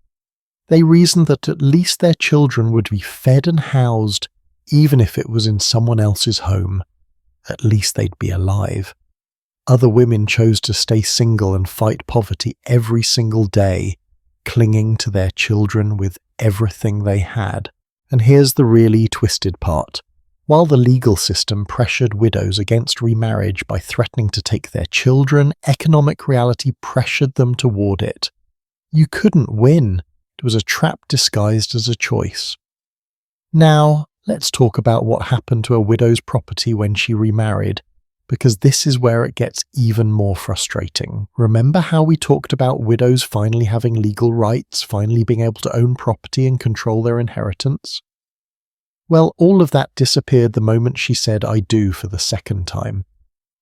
Speaker 1: They reasoned that at least their children would be fed and housed, even if it was in someone else's home. At least they'd be alive. Other women chose to stay single and fight poverty every single day, clinging to their children with everything they had. And here's the really twisted part. While the legal system pressured widows against remarriage by threatening to take their children, economic reality pressured them toward it. You couldn't win. It was a trap disguised as a choice. Now, let's talk about what happened to a widow's property when she remarried, because this is where it gets even more frustrating. Remember how we talked about widows finally having legal rights, finally being able to own property and control their inheritance? Well, all of that disappeared the moment she said "I do" for the second time.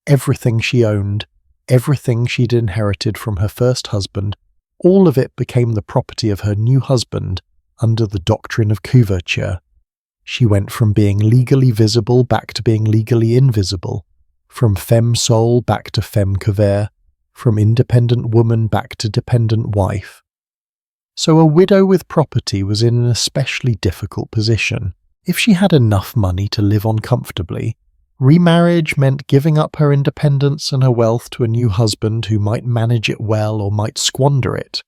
Speaker 1: Everything she owned, everything she'd inherited from her first husband, all of it became the property of her new husband under the doctrine of couverture. She went from being legally visible back to being legally invisible, from femme sole back to femme couvert, from independent woman back to dependent wife. So a widow with property was in an especially difficult position. If she had enough money to live on comfortably, remarriage meant giving up her independence and her wealth to a new husband who might manage it well or might squander it.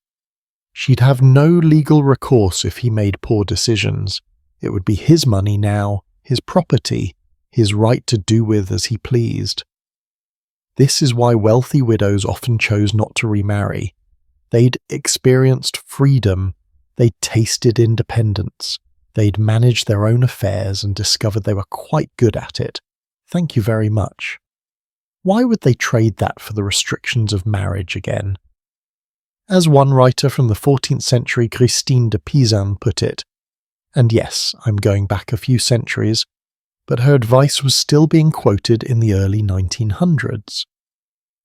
Speaker 1: She'd have no legal recourse if he made poor decisions. It would be his money now, his property, his right to do with as he pleased. This is why wealthy widows often chose not to remarry. They'd experienced freedom, they'd tasted independence, they'd managed their own affairs and discovered they were quite good at it. Thank you very much. Why would they trade that for the restrictions of marriage again? As one writer from the 14th century, Christine de Pizan, put it, and yes, I'm going back a few centuries, but her advice was still being quoted in the early 1900s.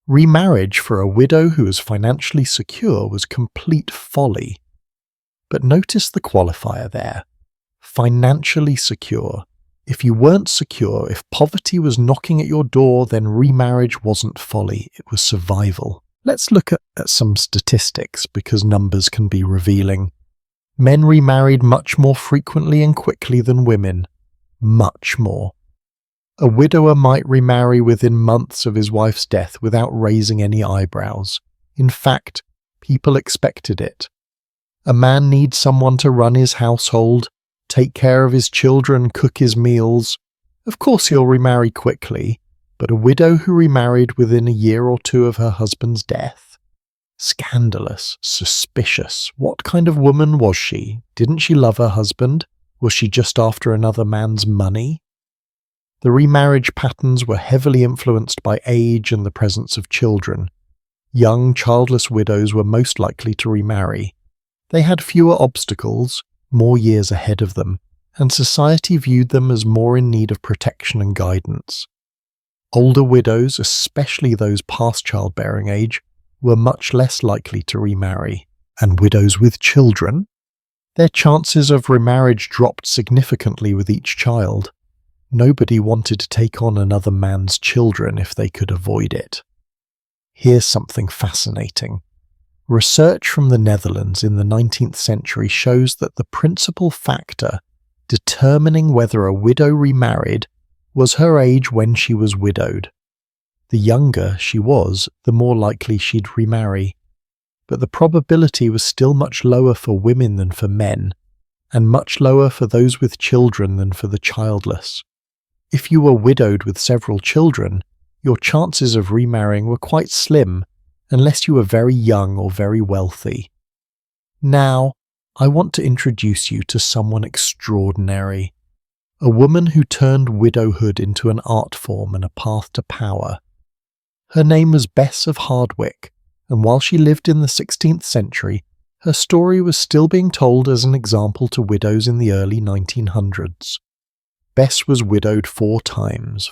Speaker 1: Remarriage for a widow who was financially secure was complete folly. But notice the qualifier there. Financially secure. If you weren't secure, if poverty was knocking at your door, then remarriage wasn't folly, it was survival. Let's look at some statistics, because numbers can be revealing. Men remarried much more frequently and quickly than women. Much more. A widower might remarry within months of his wife's death without raising any eyebrows. In fact, people expected it. A man needs someone to run his household, take care of his children, cook his meals. Of course he'll remarry quickly, but a widow who remarried within a year or two of her husband's death? Scandalous, suspicious. What kind of woman was she? Didn't she love her husband? Was she just after another man's money? The remarriage patterns were heavily influenced by age and the presence of children. Young, childless widows were most likely to remarry. They had fewer obstacles, more years ahead of them, and society viewed them as more in need of protection and guidance. Older widows, especially those past childbearing age, were much less likely to remarry. And widows with children? Their chances of remarriage dropped significantly with each child. Nobody wanted to take on another man's children if they could avoid it. Here's something fascinating. Research from the Netherlands in the 19th century shows that the principal factor determining whether a widow remarried was her age when she was widowed. The younger she was, the more likely she'd remarry. But the probability was still much lower for women than for men, and much lower for those with children than for the childless. If you were widowed with several children, your chances of remarrying were quite slim, unless you were very young or very wealthy. Now, I want to introduce you to someone extraordinary, a woman who turned widowhood into an art form and a path to power. Her name was Bess of Hardwick, and while she lived in the 16th century, her story was still being told as an example to widows in the early 1900s. Bess was widowed 4 times,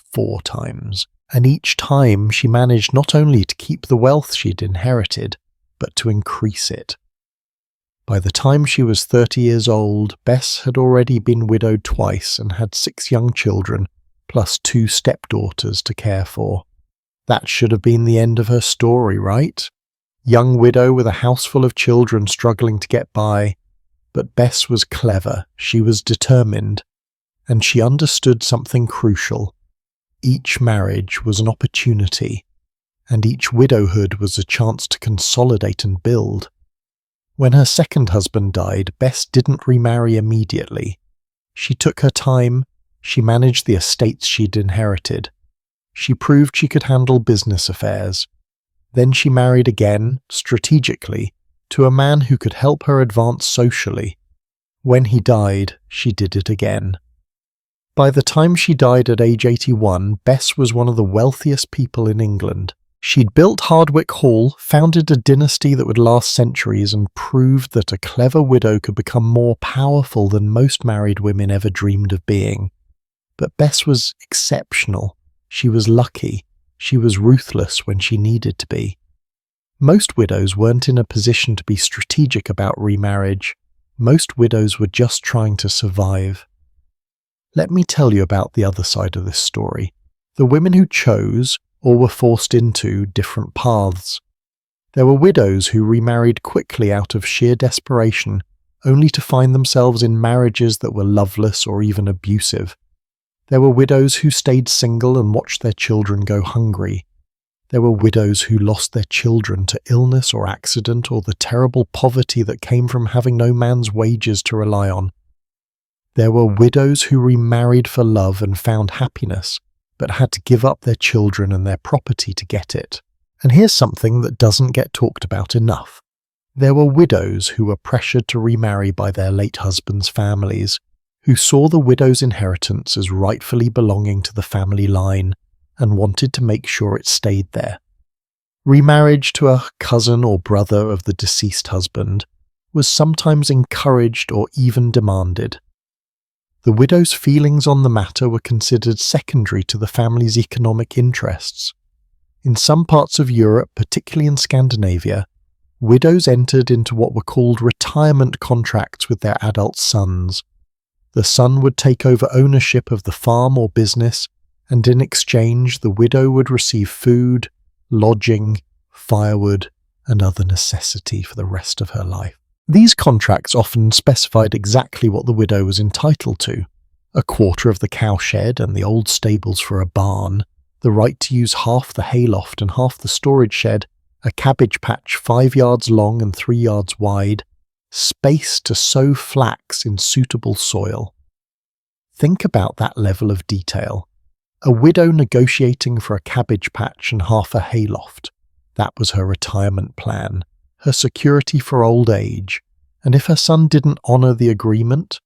Speaker 1: and each time she managed not only to keep the wealth she'd inherited, but to increase it. By the time she was 30 years old, Bess had already been widowed twice and had 6 young children, plus 2 stepdaughters to care for. That should have been the end of her story, right? Young widow with a house full of children struggling to get by. But Bess was clever, she was determined, and she understood something crucial. Each marriage was an opportunity, and each widowhood was a chance to consolidate and build. When her second husband died, Bess didn't remarry immediately. She took her time, she managed the estates she'd inherited. She proved she could handle business affairs. Then she married again, strategically, to a man who could help her advance socially. When he died, she did it again. By the time she died at age 81, Bess was one of the wealthiest people in England. She'd built Hardwick Hall, founded a dynasty that would last centuries, and proved that a clever widow could become more powerful than most married women ever dreamed of being. But Bess was exceptional. She was lucky. She was ruthless when she needed to be. Most widows weren't in a position to be strategic about remarriage. Most widows were just trying to survive. Let me tell you about the other side of this story. The women who chose, or were forced into, different paths. There were widows who remarried quickly out of sheer desperation, only to find themselves in marriages that were loveless or even abusive. There were widows who stayed single and watched their children go hungry. There were widows who lost their children to illness or accident or the terrible poverty that came from having no man's wages to rely on. There were widows who remarried for love and found happiness, but had to give up their children and their property to get it. And here's something that doesn't get talked about enough. There were widows who were pressured to remarry by their late husbands' families, who saw the widow's inheritance as rightfully belonging to the family line and wanted to make sure it stayed there. Remarriage to a cousin or brother of the deceased husband was sometimes encouraged or even demanded. The widow's feelings on the matter were considered secondary to the family's economic interests. In some parts of Europe, particularly in Scandinavia, widows entered into what were called retirement contracts with their adult sons. The son would take over ownership of the farm or business, and in exchange the widow would receive food, lodging, firewood, and other necessity for the rest of her life. These contracts often specified exactly what the widow was entitled to: a quarter of the cowshed and the old stables for a barn, the right to use half the hayloft and half the storage shed, a cabbage patch 5 yards long and 3 yards wide, space to sow flax in suitable soil. Think about that level of detail. A widow negotiating for a cabbage patch and half a hayloft. That was her retirement plan, her security for old age, and if her son didn't honour the agreement,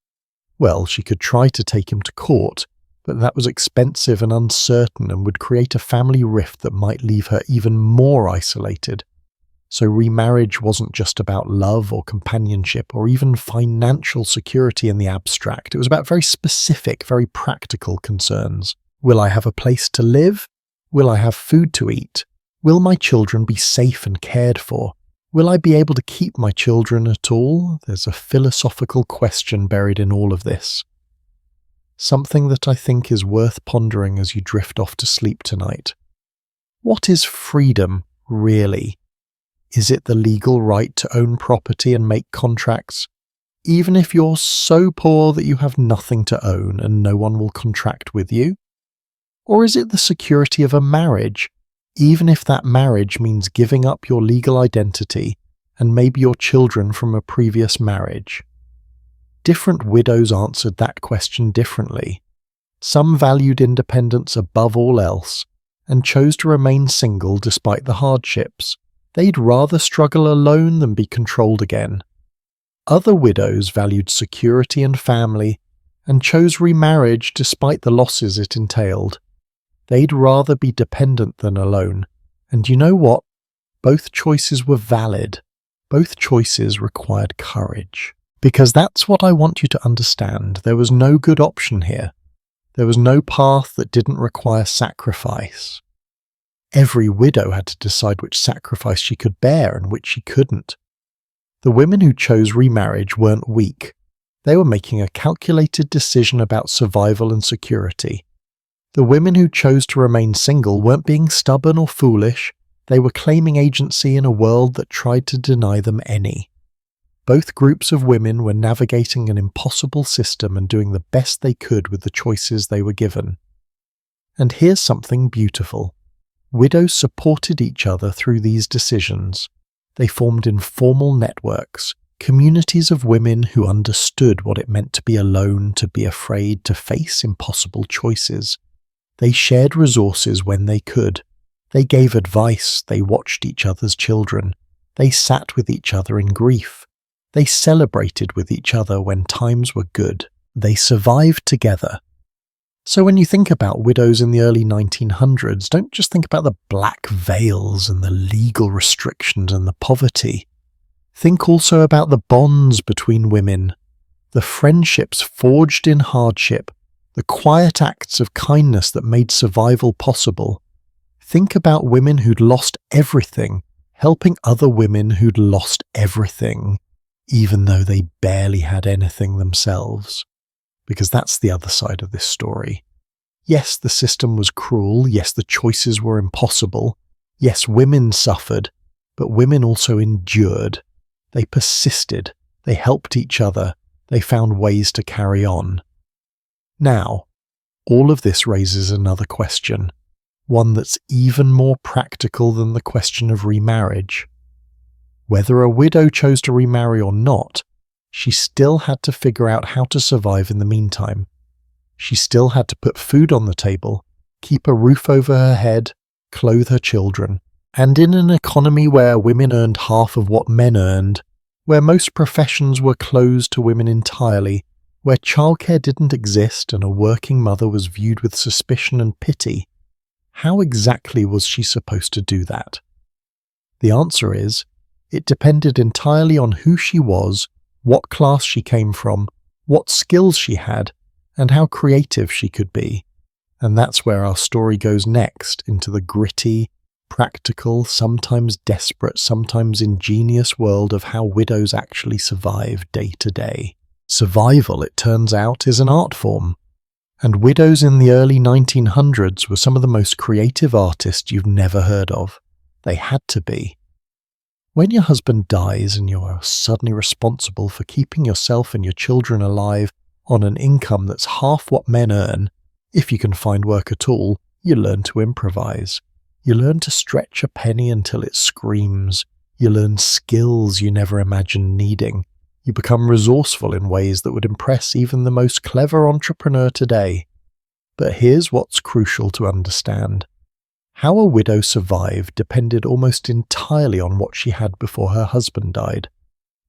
Speaker 1: well, she could try to take him to court, but that was expensive and uncertain and would create a family rift that might leave her even more isolated. So remarriage wasn't just about love or companionship or even financial security in the abstract. It was about very specific, very practical concerns. Will I have a place to live? Will I have food to eat? Will my children be safe and cared for? Will I be able to keep my children at all? There's a philosophical question buried in all of this. Something that I think is worth pondering as you drift off to sleep tonight. What is freedom, really? Is it the legal right to own property and make contracts, even if you're so poor that you have nothing to own and no one will contract with you? Or is it the security of a marriage, even if that marriage means giving up your legal identity and maybe your children from a previous marriage? Different widows answered that question differently. Some valued independence above all else and chose to remain single despite the hardships. They'd rather struggle alone than be controlled again. Other widows valued security and family and chose remarriage despite the losses it entailed. They'd rather be dependent than alone. And you know what? Both choices were valid. Both choices required courage. Because that's what I want you to understand. There was no good option here. There was no path that didn't require sacrifice. Every widow had to decide which sacrifice she could bear and which she couldn't. The women who chose remarriage weren't weak. They were making a calculated decision about survival and security. The women who chose to remain single weren't being stubborn or foolish. They were claiming agency in a world that tried to deny them any. Both groups of women were navigating an impossible system and doing the best they could with the choices they were given. And here's something beautiful. Widows supported each other through these decisions. They formed informal networks, communities of women who understood what it meant to be alone, to be afraid, to face impossible choices. They shared resources when they could. They gave advice, they watched each other's children. They sat with each other in grief. They celebrated with each other when times were good. They survived together. So when you think about widows in the early 1900s, don't just think about the black veils and the legal restrictions and the poverty. Think also about the bonds between women, the friendships forged in hardship, the quiet acts of kindness that made survival possible. Think about women who'd lost everything, helping other women who'd lost everything, even though they barely had anything themselves. Because that's the other side of this story. Yes, the system was cruel. Yes, the choices were impossible. Yes, women suffered, but women also endured. They persisted. They helped each other. They found ways to carry on. Now, all of this raises another question, one that's even more practical than the question of remarriage. Whether a widow chose to remarry or not, she still had to figure out how to survive in the meantime. She still had to put food on the table, keep a roof over her head, clothe her children. And in an economy where women earned half of what men earned, where most professions were closed to women entirely, where childcare didn't exist and a working mother was viewed with suspicion and pity, how exactly was she supposed to do that? The answer is, it depended entirely on who she was, what class she came from, what skills she had, and how creative she could be. And that's where our story goes next, into the gritty, practical, sometimes desperate, sometimes ingenious world of how widows actually survive day to day. Survival, it turns out, is an art form. And widows in the early 1900s were some of the most creative artists you've never heard of. They had to be. When your husband dies and you're suddenly responsible for keeping yourself and your children alive on an income that's half what men earn, if you can find work at all, you learn to improvise. You learn to stretch a penny until it screams. You learn skills you never imagined needing. You become resourceful in ways that would impress even the most clever entrepreneur today. But here's what's crucial to understand. How a widow survived depended almost entirely on what she had before her husband died.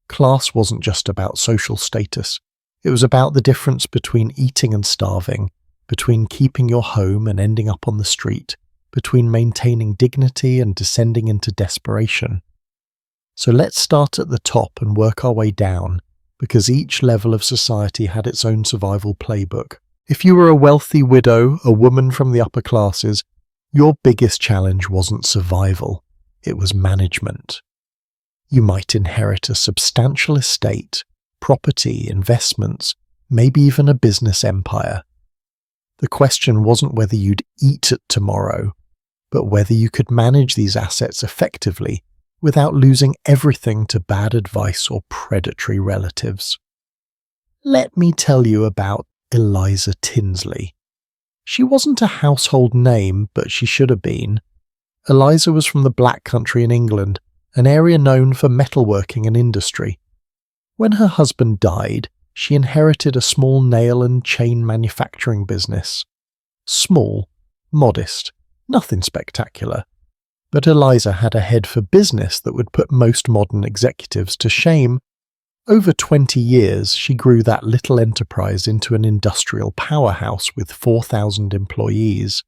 Speaker 1: Class wasn't just about social status. It was about the difference between eating and starving, between keeping your home and ending up on the street, between maintaining dignity and descending into desperation. So let's start at the top and work our way down, because each level of society had its own survival playbook. If you were a wealthy widow, a woman from the upper classes, your biggest challenge wasn't survival, it was management. You might inherit a substantial estate, property, investments, maybe even a business empire. The question wasn't whether you'd eat it tomorrow, but whether you could manage these assets effectively without losing everything to bad advice or predatory relatives. Let me tell you about Eliza Tinsley. She wasn't a household name, but she should have been. Eliza was from the Black Country in England, an area known for metalworking and industry. When her husband died, she inherited a small nail and chain manufacturing business. Small, modest, nothing spectacular. But Eliza had a head for business that would put most modern executives to shame, Over 20 years, she grew that little enterprise into an industrial powerhouse with 4,000 employees.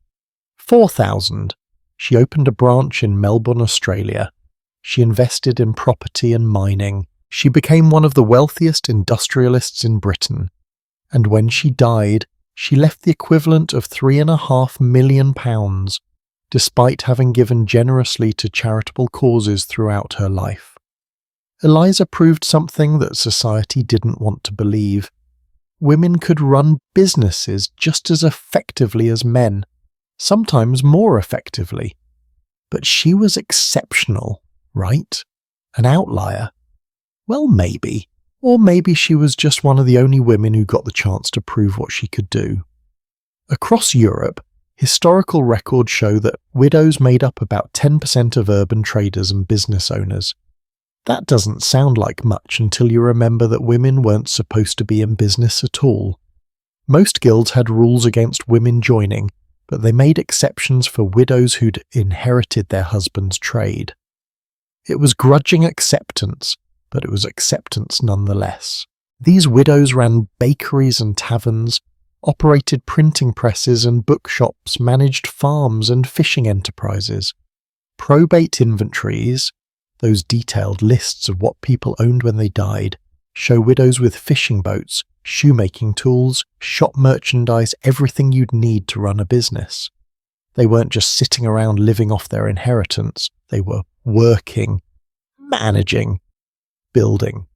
Speaker 1: 4,000! She opened a branch in Melbourne, Australia. She invested in property and mining. She became one of the wealthiest industrialists in Britain. And when she died, she left the equivalent of £3.5 million, despite having given generously to charitable causes throughout her life. Eliza proved something that society didn't want to believe. Women could run businesses just as effectively as men, sometimes more effectively. But she was exceptional, right? An outlier? Well, maybe. Or maybe she was just one of the only women who got the chance to prove what she could do. Across Europe, historical records show that widows made up about 10% of urban traders and business owners. That doesn't sound like much until you remember that women weren't supposed to be in business at all. Most guilds had rules against women joining, but they made exceptions for widows who'd inherited their husband's trade. It was grudging acceptance, but it was acceptance nonetheless. These widows ran bakeries and taverns, operated printing presses and bookshops, managed farms and fishing enterprises. Probate inventories, those detailed lists of what people owned when they died, show widows with fishing boats, shoemaking tools, shop merchandise, everything you'd need to run a business. They weren't just sitting around living off their inheritance, they were working, managing, building.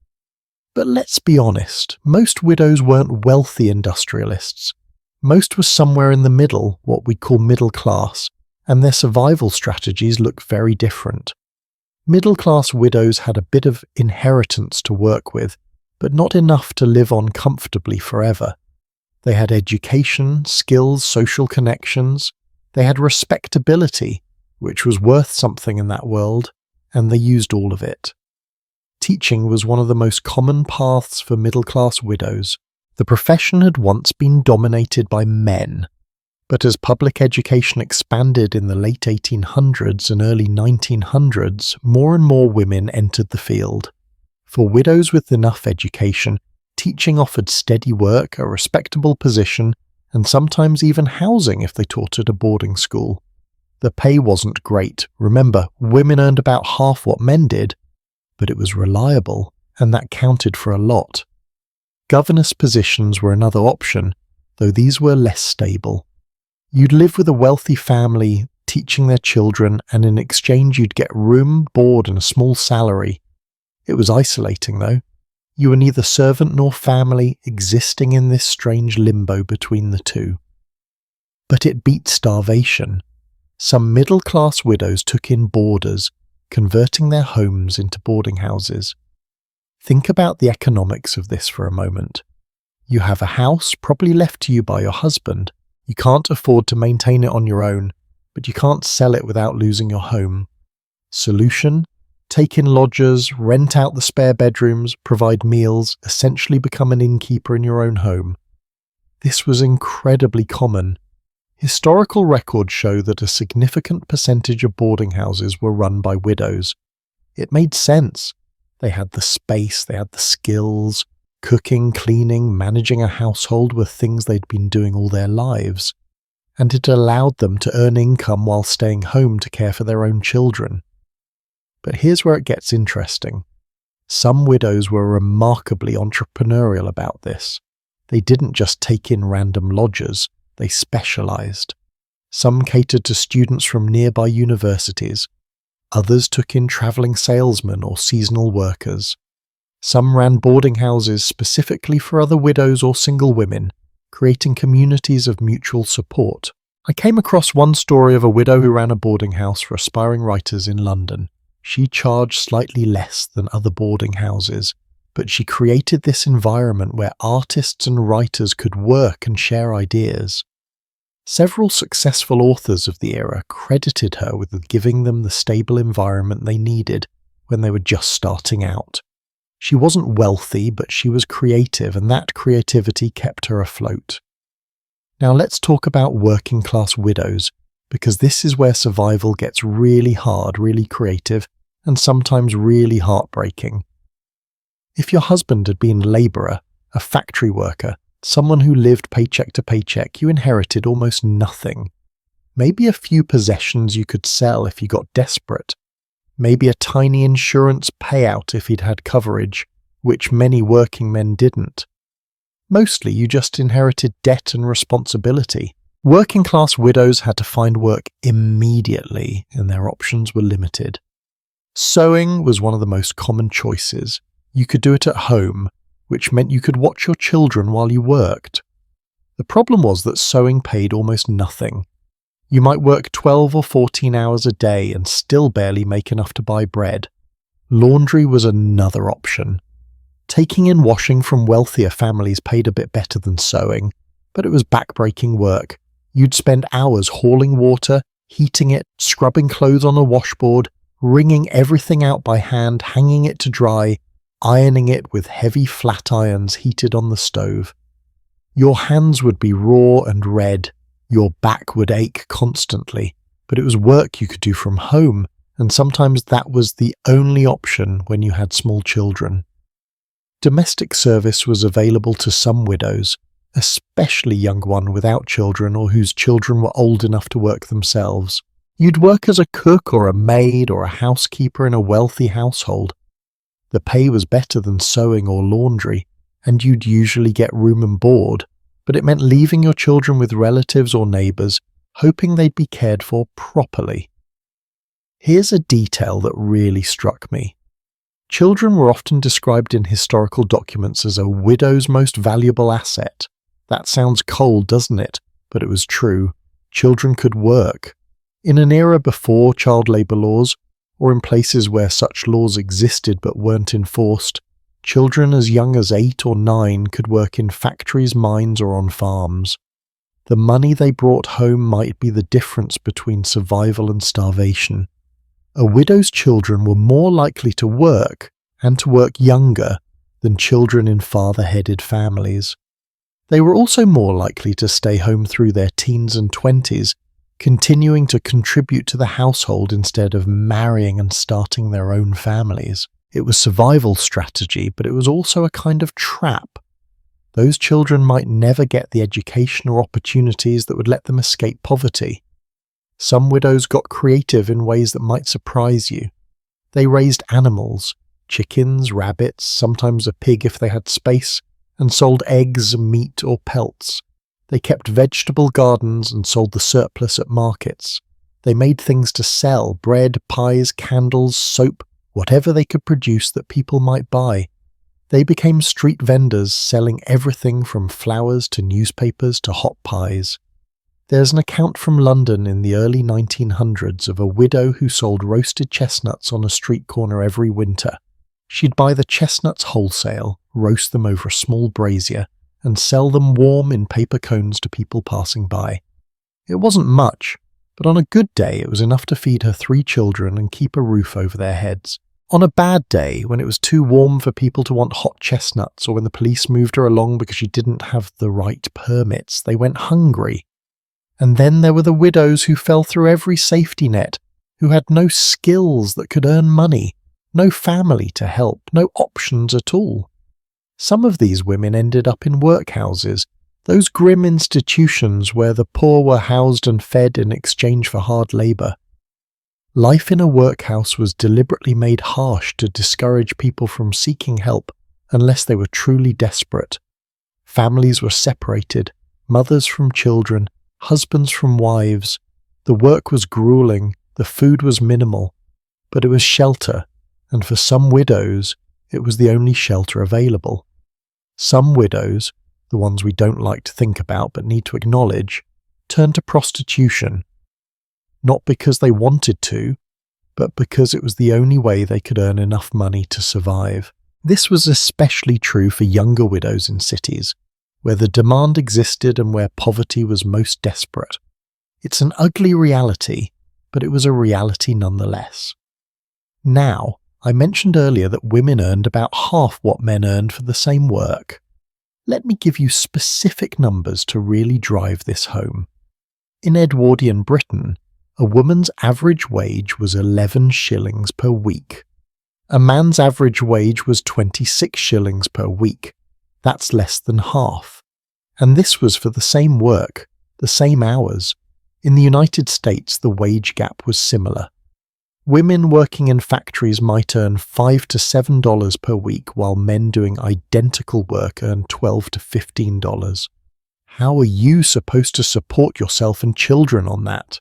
Speaker 1: But let's be honest, most widows weren't wealthy industrialists. Most were somewhere in the middle, what we call middle class, and their survival strategies look very different. Middle-class widows had a bit of inheritance to work with, but not enough to live on comfortably forever. They had education, skills, social connections. They had respectability, which was worth something in that world, and they used all of it. Teaching was one of the most common paths for middle-class widows. The profession had once been dominated by men, but as public education expanded in the late 1800s and early 1900s, more and more women entered the field. For widows with enough education, teaching offered steady work, a respectable position, and sometimes even housing if they taught at a boarding school. The pay wasn't great. Remember, women earned about half what men did, but it was reliable, and that counted for a lot. Governess positions were another option, though these were less stable. You'd live with a wealthy family, teaching their children, and in exchange you'd get room, board, and a small salary. It was isolating, though. You were neither servant nor family, existing in this strange limbo between the two. But it beat starvation. Some middle-class widows took in boarders, converting their homes into boarding houses. Think about the economics of this for a moment. You have a house, probably left to you by your husband. You can't afford to maintain it on your own, but you can't sell it without losing your home. Solution? Take in lodgers, rent out the spare bedrooms, provide meals, essentially become an innkeeper in your own home. This was incredibly common. Historical records show that a significant percentage of boarding houses were run by widows. It made sense. They had the space, they had the skills. Cooking, cleaning, managing a household were things they'd been doing all their lives, and it allowed them to earn income while staying home to care for their own children. But here's where it gets interesting. Some widows were remarkably entrepreneurial about this. They didn't just take in random lodgers, they specialized. Some catered to students from nearby universities. Others took in traveling salesmen or seasonal workers. Some ran boarding houses specifically for other widows or single women, creating communities of mutual support. I came across one story of a widow who ran a boarding house for aspiring writers in London. She charged slightly less than other boarding houses, but she created this environment where artists and writers could work and share ideas. Several successful authors of the era credited her with giving them the stable environment they needed when they were just starting out. She wasn't wealthy, but she was creative, and that creativity kept her afloat. Now let's talk about working-class widows, because this is where survival gets really hard, really creative, and sometimes really heartbreaking. If your husband had been a labourer, a factory worker, someone who lived paycheck to paycheck, you inherited almost nothing. Maybe a few possessions you could sell if you got desperate. Maybe a tiny insurance payout if he'd had coverage, which many working men didn't. Mostly you just inherited debt and responsibility. Working-class widows had to find work immediately, and their options were limited. Sewing was one of the most common choices. You could do it at home, which meant you could watch your children while you worked. The problem was that sewing paid almost nothing. You might work 12 or 14 hours a day and still barely make enough to buy bread. Laundry was another option. Taking in washing from wealthier families paid a bit better than sewing, but it was backbreaking work. You'd spend hours hauling water, heating it, scrubbing clothes on a washboard, wringing everything out by hand, hanging it to dry, ironing it with heavy flat irons heated on the stove. Your hands would be raw and red, your back would ache constantly, but it was work you could do from home, and sometimes that was the only option when you had small children. Domestic service was available to some widows, especially young ones without children or whose children were old enough to work themselves. You'd work as a cook or a maid or a housekeeper in a wealthy household. The pay was better than sewing or laundry, and you'd usually get room and board, but it meant leaving your children with relatives or neighbours, hoping they'd be cared for properly. Here's a detail that really struck me. Children were often described in historical documents as a widow's most valuable asset. That sounds cold, doesn't it? But it was true. Children could work. In an era before child labour laws, or in places where such laws existed but weren't enforced, children as young as 8 or 9 could work in factories, mines, or on farms. The money they brought home might be the difference between survival and starvation. A widow's children were more likely to work, and to work younger, than children in father-headed families. They were also more likely to stay home through their teens and 20s, continuing to contribute to the household instead of marrying and starting their own families. It was survival strategy, but it was also a kind of trap. Those children might never get the education or opportunities that would let them escape poverty. Some widows got creative in ways that might surprise you. They raised animals, chickens, rabbits, sometimes a pig if they had space, and sold eggs, meat, or pelts. They kept vegetable gardens and sold the surplus at markets. They made things to sell: bread, pies, candles, soap, whatever they could produce that people might buy. They became street vendors, selling everything from flowers to newspapers to hot pies. There's an account from London in the early 1900s of a widow who sold roasted chestnuts on a street corner every winter. She'd buy the chestnuts wholesale, roast them over a small brazier, and sell them warm in paper cones to people passing by. It wasn't much, but on a good day it was enough to feed her 3 children and keep a roof over their heads. On a bad day, when it was too warm for people to want hot chestnuts, or when the police moved her along because she didn't have the right permits, they went hungry. And then there were the widows who fell through every safety net, who had no skills that could earn money, no family to help, no options at all. Some of these women ended up in workhouses, those grim institutions where the poor were housed and fed in exchange for hard labour. Life in a workhouse was deliberately made harsh to discourage people from seeking help unless they were truly desperate. Families were separated, mothers from children, husbands from wives. The work was grueling, the food was minimal, but it was shelter, and for some widows, it was the only shelter available. Some widows, the ones we don't like to think about but need to acknowledge, turned to prostitution. Not because they wanted to, but because it was the only way they could earn enough money to survive. This was especially true for younger widows in cities, where the demand existed and where poverty was most desperate. It's an ugly reality, but it was a reality nonetheless. Now, I mentioned earlier that women earned about half what men earned for the same work. Let me give you specific numbers to really drive this home. In Edwardian Britain, a woman's average wage was 11 shillings per week. A man's average wage was 26 shillings per week. That's less than half. And this was for the same work, the same hours. In the United States, the wage gap was similar. Women working in factories might earn $5 to $7 per week, while men doing identical work earn $12 to $15. How are you supposed to support yourself and children on that?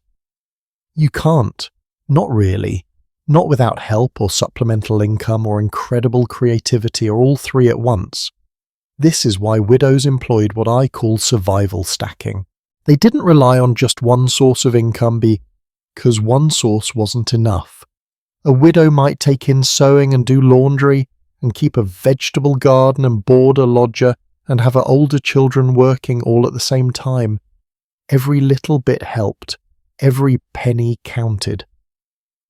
Speaker 1: You can't. Not really. Not without help or supplemental income or incredible creativity or all three at once. This is why widows employed what I call survival stacking. They didn't rely on just one source of income because one source wasn't enough. A widow might take in sewing and do laundry and keep a vegetable garden and board a lodger and have her older children working all at the same time. Every little bit helped. Every penny counted.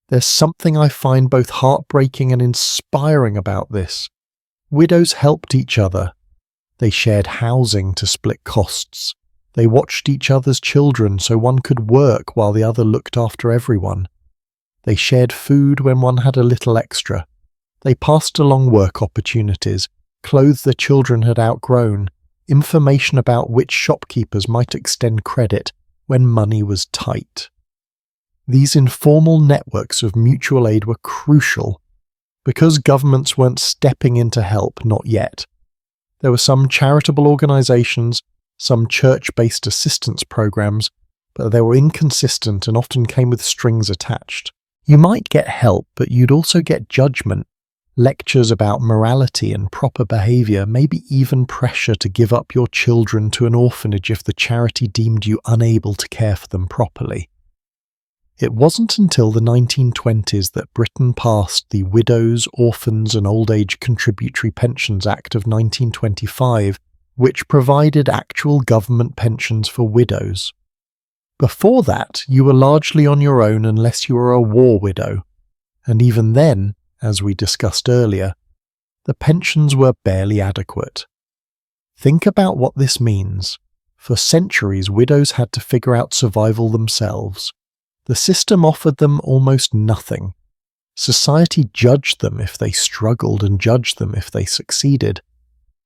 Speaker 1: There's something I find both heartbreaking and inspiring about this. Widows helped each other. They shared housing to split costs. They watched each other's children so one could work while the other looked after everyone. They shared food when one had a little extra. They passed along work opportunities, clothes their children had outgrown, information about which shopkeepers might extend credit when money was tight. These informal networks of mutual aid were crucial. Because governments weren't stepping in to help, not yet. There were some charitable organizations, some church-based assistance programs, but they were inconsistent and often came with strings attached. You might get help, but you'd also get judgment, lectures about morality and proper behavior, maybe even pressure to give up your children to an orphanage if the charity deemed you unable to care for them properly. It wasn't until the 1920s that Britain passed the Widows, Orphans and Old Age Contributory Pensions Act of 1925, which provided actual government pensions for widows. Before that, you were largely on your own unless you were a war widow, and even then, as we discussed earlier, the pensions were barely adequate. Think about what this means. For centuries, widows had to figure out survival themselves. The system offered them almost nothing. Society judged them if they struggled and judged them if they succeeded.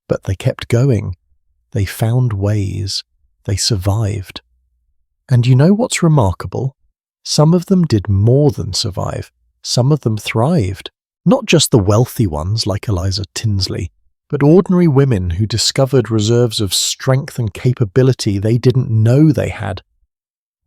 Speaker 1: But they kept going. They found ways. They survived. And you know what's remarkable? Some of them did more than survive. Some of them thrived. Not just the wealthy ones like Eliza Tinsley, but ordinary women who discovered reserves of strength and capability they didn't know they had.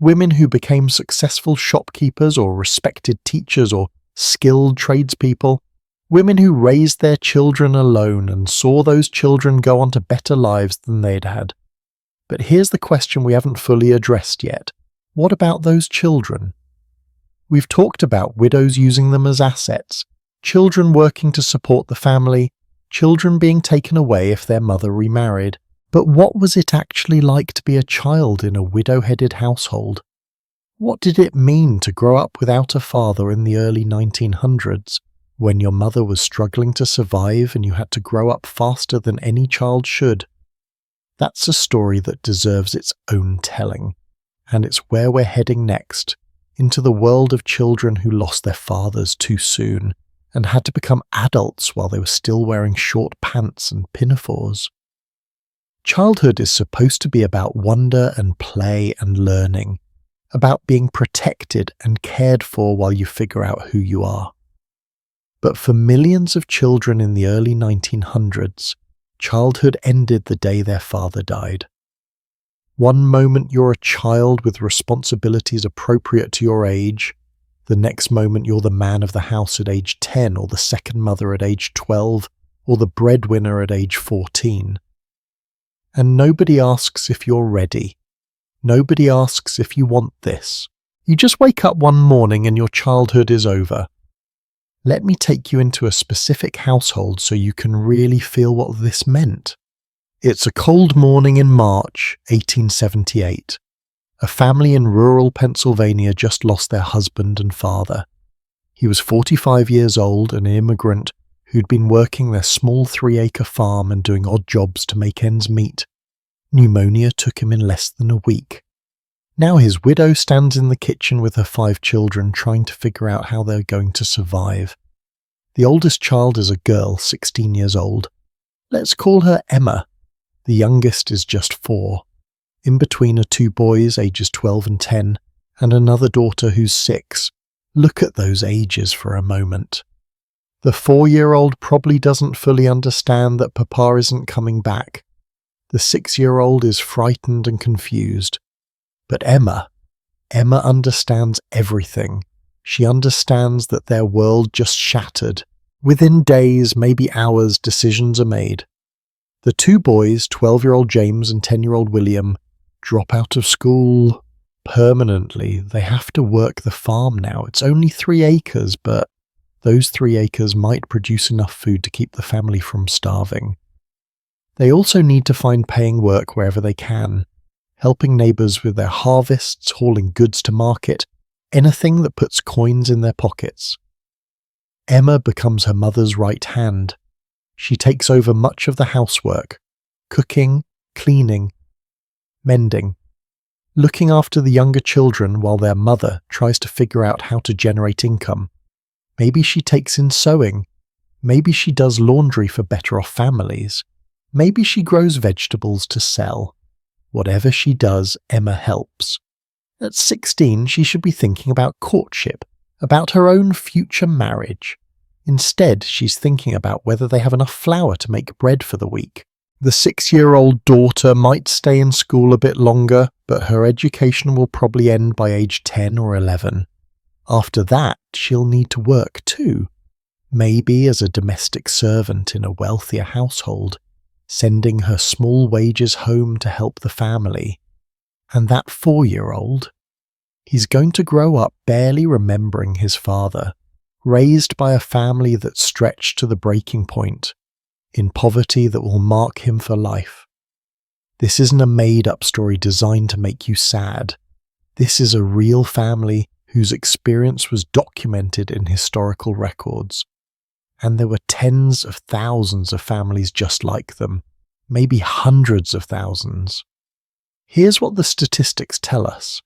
Speaker 1: Women who became successful shopkeepers or respected teachers or skilled tradespeople. Women who raised their children alone and saw those children go on to better lives than they'd had. But here's the question we haven't fully addressed yet. What about those children? We've talked about widows using them as assets, children working to support the family, children being taken away if their mother remarried. But what was it actually like to be a child in a widow-headed household? What did it mean to grow up without a father in the early 1900s, when your mother was struggling to survive and you had to grow up faster than any child should? That's a story that deserves its own telling, and it's where we're heading next, into the world of children who lost their fathers too soon and had to become adults while they were still wearing short pants and pinafores. Childhood is supposed to be about wonder and play and learning, about being protected and cared for while you figure out who you are. But for millions of children in the early 1900s, childhood ended the day their father died. One moment you're a child with responsibilities appropriate to your age, the next moment you're the man of the house at age 10 or the second mother at age 12 or the breadwinner at age 14. And nobody asks if you're ready. Nobody asks if you want this. You just wake up one morning and your childhood is over. Let me take you into a specific household so you can really feel what this meant. It's a cold morning in March 1878. A family in rural Pennsylvania just lost their husband and father. He was 45 years old, an immigrant who'd been working their small 3-acre farm and doing odd jobs to make ends meet. Pneumonia took him in less than a week. Now his widow stands in the kitchen with her 5 children trying to figure out how they're going to survive. The oldest child is a girl, 16 years old. Let's call her Emma. The youngest is just 4. In between are 2 boys, ages 12 and 10, and another daughter who's 6. Look at those ages for a moment. The 4-year-old probably doesn't fully understand that Papa isn't coming back. The 6-year-old is frightened and confused. But Emma understands everything. She understands that their world just shattered. Within days, maybe hours, decisions are made. The 2 boys, 12-year-old James and 10-year-old William, drop out of school permanently. They have to work the farm now. It's only 3 acres, but those 3 acres might produce enough food to keep the family from starving. They also need to find paying work wherever they can, helping neighbours with their harvests, hauling goods to market, anything that puts coins in their pockets. Emma becomes her mother's right hand. She takes over much of the housework, cooking, cleaning, mending, looking after the younger children while their mother tries to figure out how to generate income. Maybe she takes in sewing. Maybe she does laundry for better-off families. Maybe she grows vegetables to sell. Whatever she does, Emma helps. At 16, she should be thinking about courtship, about her own future marriage. Instead, she's thinking about whether they have enough flour to make bread for the week. The 6-year-old daughter might stay in school a bit longer, but her education will probably end by age 10 or 11. After that, she'll need to work too. Maybe as a domestic servant in a wealthier household, sending her small wages home to help the family. And that 4-year-old, he's going to grow up barely remembering his father, raised by a family that stretched to the breaking point, in poverty that will mark him for life. This isn't a made-up story designed to make you sad. This is a real family whose experience was documented in historical records. And there were tens of thousands of families just like them, maybe hundreds of thousands. Here's what the statistics tell us.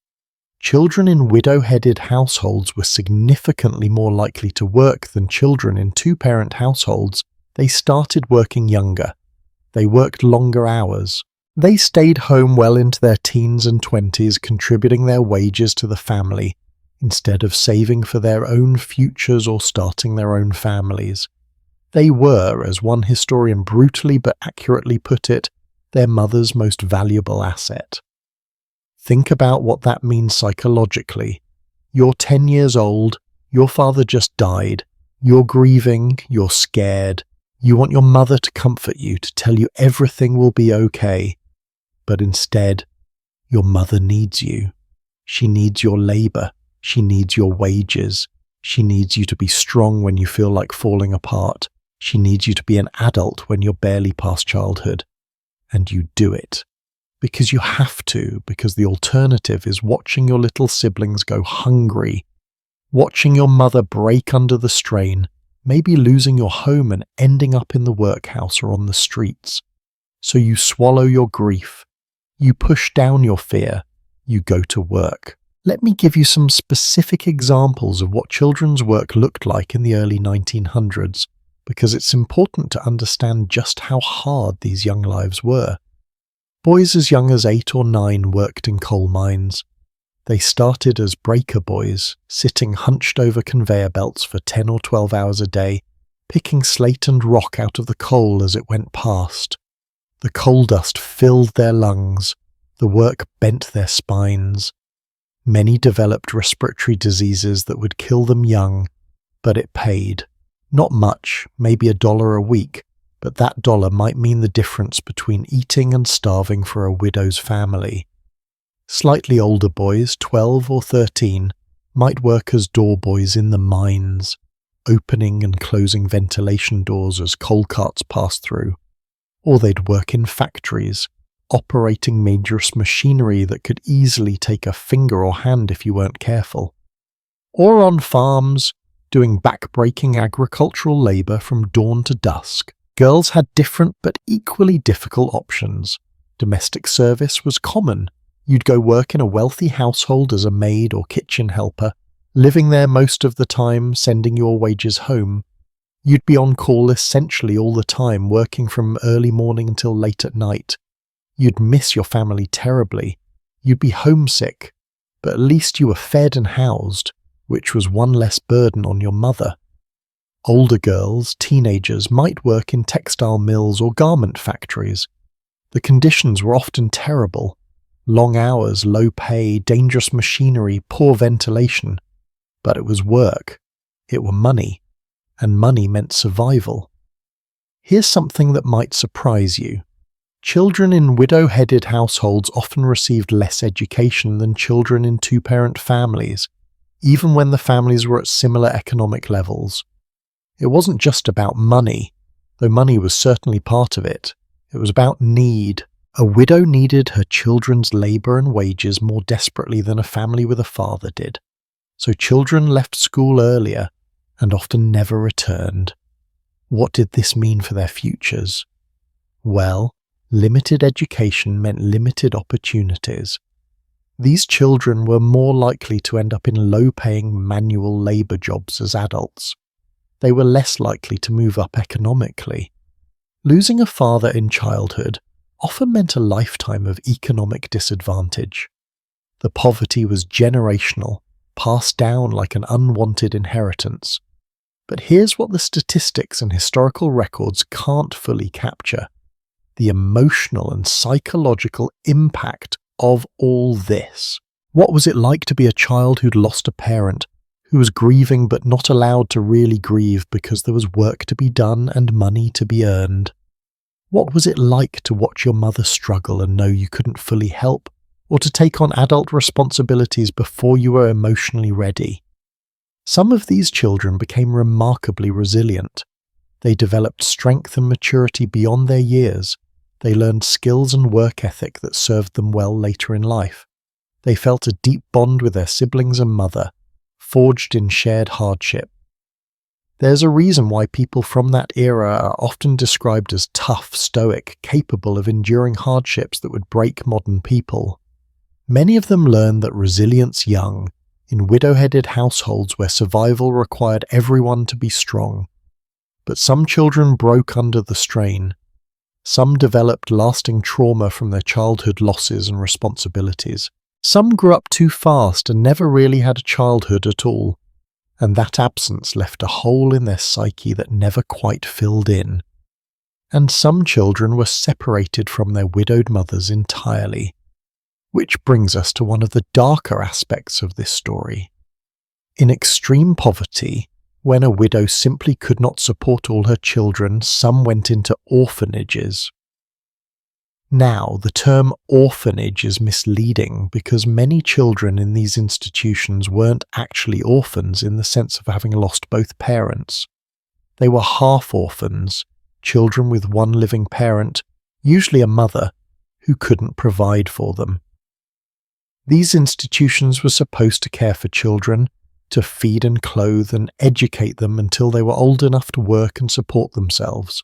Speaker 1: Children in widow-headed households were significantly more likely to work than children in 2-parent households. They started working younger. They worked longer hours. They stayed home well into their teens and 20s, contributing their wages to the family, instead of saving for their own futures or starting their own families. They were, as one historian brutally but accurately put it, their mother's most valuable asset. Think about what that means psychologically. You're 10 years old, your father just died, you're grieving, you're scared, you want your mother to comfort you, to tell you everything will be okay. But instead, your mother needs you. She needs your labour. She needs your wages. She needs you to be strong when you feel like falling apart. She needs you to be an adult when you're barely past childhood. And you do it. Because you have to, because the alternative is watching your little siblings go hungry, watching your mother break under the strain, maybe losing your home and ending up in the workhouse or on the streets. So you swallow your grief. You push down your fear. You go to work. Let me give you some specific examples of what children's work looked like in the early 1900s, because it's important to understand just how hard these young lives were. Boys as young as 8 or 9 worked in coal mines. They started as breaker boys, sitting hunched over conveyor belts for 10 or 12 hours a day, picking slate and rock out of the coal as it went past. The coal dust filled their lungs. The work bent their spines. Many developed respiratory diseases that would kill them young, but it paid. Not much, maybe $1 a week, but that dollar might mean the difference between eating and starving for a widow's family. Slightly older boys, 12 or 13, might work as door boys in the mines, opening and closing ventilation doors as coal carts passed through. Or they'd work in factories, operating dangerous machinery that could easily take a finger or hand if you weren't careful. Or on farms, doing back-breaking agricultural labour from dawn to dusk. Girls had different but equally difficult options. Domestic service was common. You'd go work in a wealthy household as a maid or kitchen helper, living there most of the time, sending your wages home. You'd be on call essentially all the time, working from early morning until late at night. You'd miss your family terribly. You'd be homesick, but at least you were fed and housed, which was one less burden on your mother. Older girls, teenagers, might work in textile mills or garment factories. The conditions were often terrible. Long hours, low pay, dangerous machinery, poor ventilation. But it was work. It were money. And money meant survival. Here's something that might surprise you. Children in widow-headed households often received less education than children in two-parent families, even when the families were at similar economic levels. It wasn't just about money, though money was certainly part of it. It was about need. A widow needed her children's labour and wages more desperately than a family with a father did. So children left school earlier and often never returned. What did this mean for their futures? Well, limited education meant limited opportunities. These children were more likely to end up in low-paying manual labour jobs as adults. They were less likely to move up economically. Losing a father in childhood often meant a lifetime of economic disadvantage. The poverty was generational, passed down like an unwanted inheritance. But here's what the statistics and historical records can't fully capture: the emotional and psychological impact of all this. What was it like to be a child who'd lost a parent, who was grieving but not allowed to really grieve because there was work to be done and money to be earned? What was it like to watch your mother struggle and know you couldn't fully help, or to take on adult responsibilities before you were emotionally ready? Some of these children became remarkably resilient. They developed strength and maturity beyond their years. They learned skills and work ethic that served them well later in life. They felt a deep bond with their siblings and mother, forged in shared hardship. There's a reason why people from that era are often described as tough, stoic, capable of enduring hardships that would break modern people. Many of them learned that resilience young, in widow-headed households where survival required everyone to be strong. But some children broke under the strain. Some developed lasting trauma from their childhood losses and responsibilities. Some grew up too fast and never really had a childhood at all, and that absence left a hole in their psyche that never quite filled in. And some children were separated from their widowed mothers entirely. Which brings us to one of the darker aspects of this story. In extreme poverty, when a widow simply could not support all her children, some went into orphanages. Now, the term orphanage is misleading because many children in these institutions weren't actually orphans in the sense of having lost both parents. They were half-orphans, children with one living parent, usually a mother, who couldn't provide for them. These institutions were supposed to care for children, to feed and clothe and educate them until they were old enough to work and support themselves.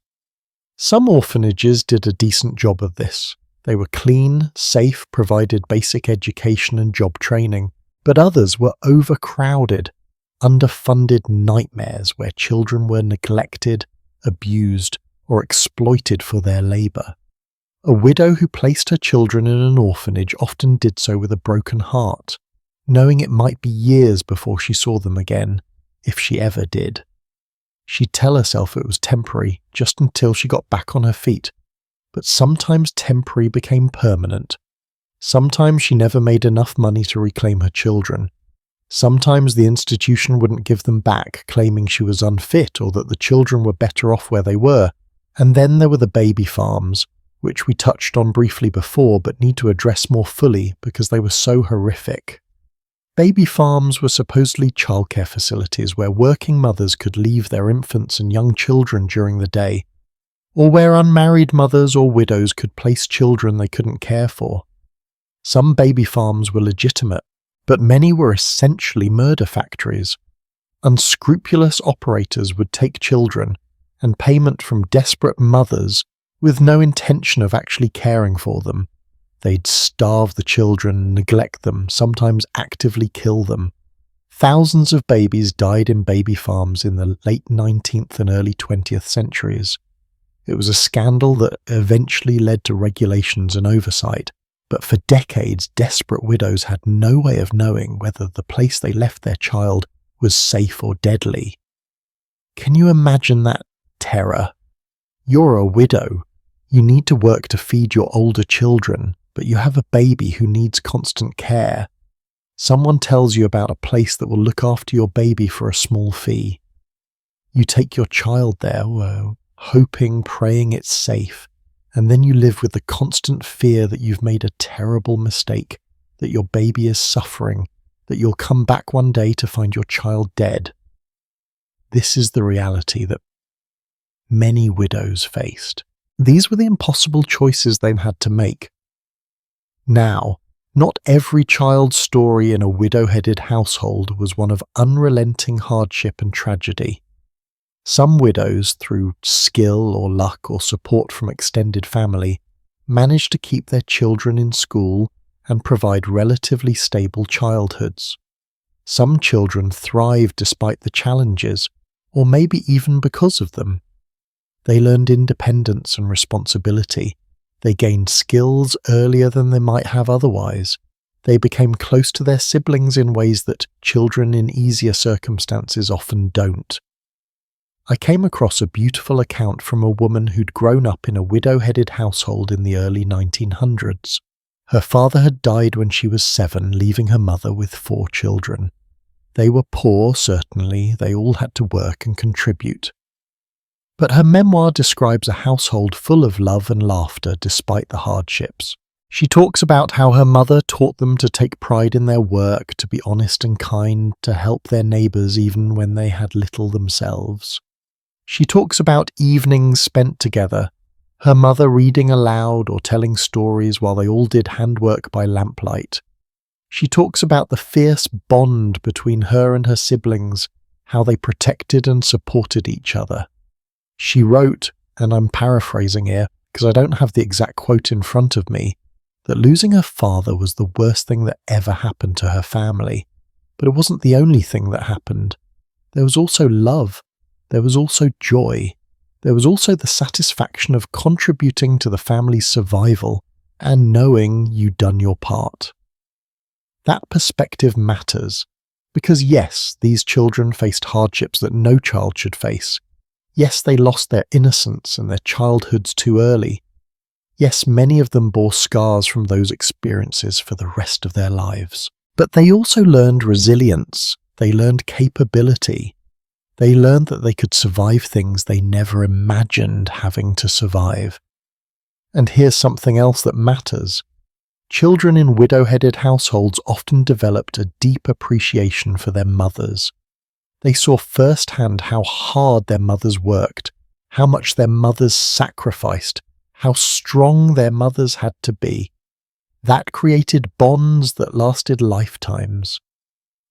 Speaker 1: Some orphanages did a decent job of this. They were clean, safe, provided basic education and job training, but others were overcrowded, underfunded nightmares where children were neglected, abused, or exploited for their labour. A widow who placed her children in an orphanage often did so with a broken heart, knowing it might be years before she saw them again, if she ever did. She'd tell herself it was temporary, just until she got back on her feet, but sometimes temporary became permanent. Sometimes she never made enough money to reclaim her children. Sometimes the institution wouldn't give them back, claiming she was unfit or that the children were better off where they were. And then there were the baby farms, which we touched on briefly before but need to address more fully because they were so horrific. Baby farms were supposedly childcare facilities where working mothers could leave their infants and young children during the day, or where unmarried mothers or widows could place children they couldn't care for. Some baby farms were legitimate, but many were essentially murder factories. Unscrupulous operators would take children, and payment from desperate mothers with no intention of actually caring for them. They'd starve the children, neglect them, sometimes actively kill them. Thousands of babies died in baby farms in the late 19th and early 20th centuries. It was a scandal that eventually led to regulations and oversight, but for decades desperate widows had no way of knowing whether the place they left their child was safe or deadly. Can you imagine that terror? You're a widow. You need to work to feed your older children, but you have a baby who needs constant care. Someone tells you about a place that will look after your baby for a small fee. You take your child there, hoping, praying it's safe, and then you live with the constant fear that you've made a terrible mistake, that your baby is suffering, that you'll come back one day to find your child dead. This is the reality that many widows faced. These were the impossible choices they've had to make. Now, not every child's story in a widow-headed household was one of unrelenting hardship and tragedy. Some widows, through skill or luck or support from extended family, managed to keep their children in school and provide relatively stable childhoods. Some children thrived despite the challenges, or maybe even because of them. They learned independence and responsibility. They gained skills earlier than they might have otherwise. They became close to their siblings in ways that children in easier circumstances often don't. I came across a beautiful account from a woman who'd grown up in a widow-headed household in the early 1900s. Her father had died when she was 7, leaving her mother with 4 children. They were poor, certainly. They all had to work and contribute. But her memoir describes a household full of love and laughter despite the hardships. She talks about how her mother taught them to take pride in their work, to be honest and kind, to help their neighbours even when they had little themselves. She talks about evenings spent together, her mother reading aloud or telling stories while they all did handwork by lamplight. She talks about the fierce bond between her and her siblings, how they protected and supported each other. She wrote, and I'm paraphrasing here because I don't have the exact quote in front of me, that losing her father was the worst thing that ever happened to her family. But it wasn't the only thing that happened. There was also love. There was also joy. There was also the satisfaction of contributing to the family's survival and knowing you'd done your part. That perspective matters, because yes, these children faced hardships that no child should face. Yes, they lost their innocence and their childhoods too early. Yes, many of them bore scars from those experiences for the rest of their lives. But they also learned resilience. They learned capability. They learned that they could survive things they never imagined having to survive. And here's something else that matters. Children in widow-headed households often developed a deep appreciation for their mothers. They saw firsthand how hard their mothers worked, how much their mothers sacrificed, how strong their mothers had to be. That created bonds that lasted lifetimes.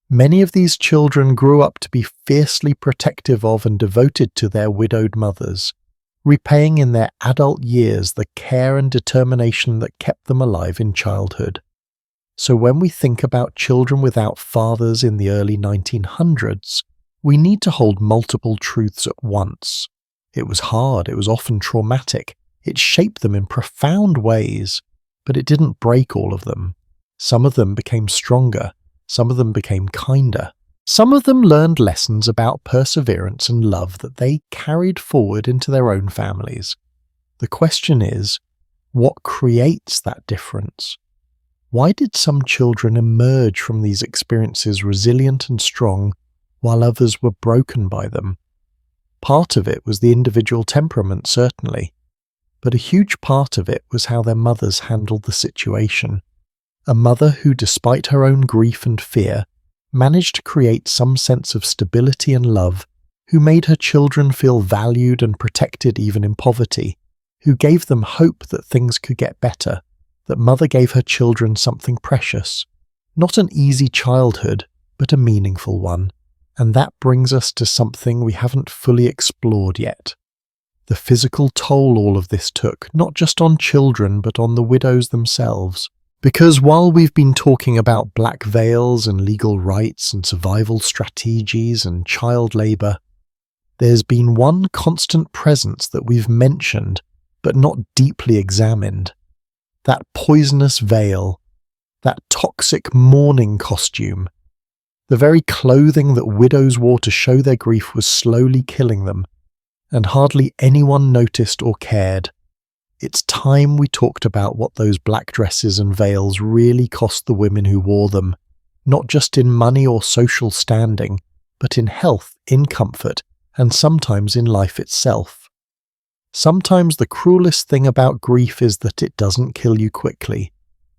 Speaker 1: Many of these children grew up to be fiercely protective of and devoted to their widowed mothers, repaying in their adult years the care and determination that kept them alive in childhood. So when we think about children without fathers in the early 1900s, we need to hold multiple truths at once. It was hard, it was often traumatic, it shaped them in profound ways, but it didn't break all of them. Some of them became stronger, some of them became kinder. Some of them learned lessons about perseverance and love that they carried forward into their own families. The question is, what creates that difference? Why did some children emerge from these experiences resilient and strong, while others were broken by them? Part of it was the individual temperament, certainly, but a huge part of it was how their mothers handled the situation. A mother who, despite her own grief and fear, managed to create some sense of stability and love, who made her children feel valued and protected even in poverty, who gave them hope that things could get better, that mother gave her children something precious. Not an easy childhood, but a meaningful one. And that brings us to something we haven't fully explored yet. The physical toll all of this took, not just on children, but on the widows themselves. Because while we've been talking about black veils and legal rights and survival strategies and child labour, there's been one constant presence that we've mentioned but not deeply examined. That poisonous veil, that toxic mourning costume, the very clothing that widows wore to show their grief was slowly killing them, and hardly anyone noticed or cared. It's time we talked about what those black dresses and veils really cost the women who wore them, not just in money or social standing, but in health, in comfort, and sometimes in life itself. Sometimes the cruelest thing about grief is that it doesn't kill you quickly.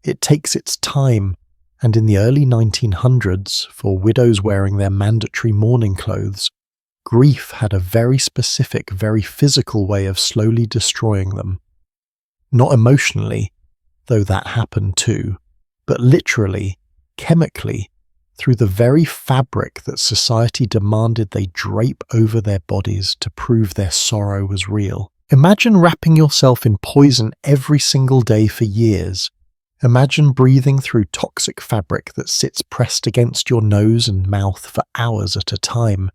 Speaker 1: It takes its time, and in the early 1900s, for widows wearing their mandatory mourning clothes, grief had a very specific, very physical way of slowly destroying them. Not emotionally, though that happened too, but literally, chemically, through the very fabric that society demanded they drape over their bodies to prove their sorrow was real. Imagine wrapping yourself in poison every single day for years. Imagine breathing through toxic fabric that sits pressed against your nose and mouth for hours at a time.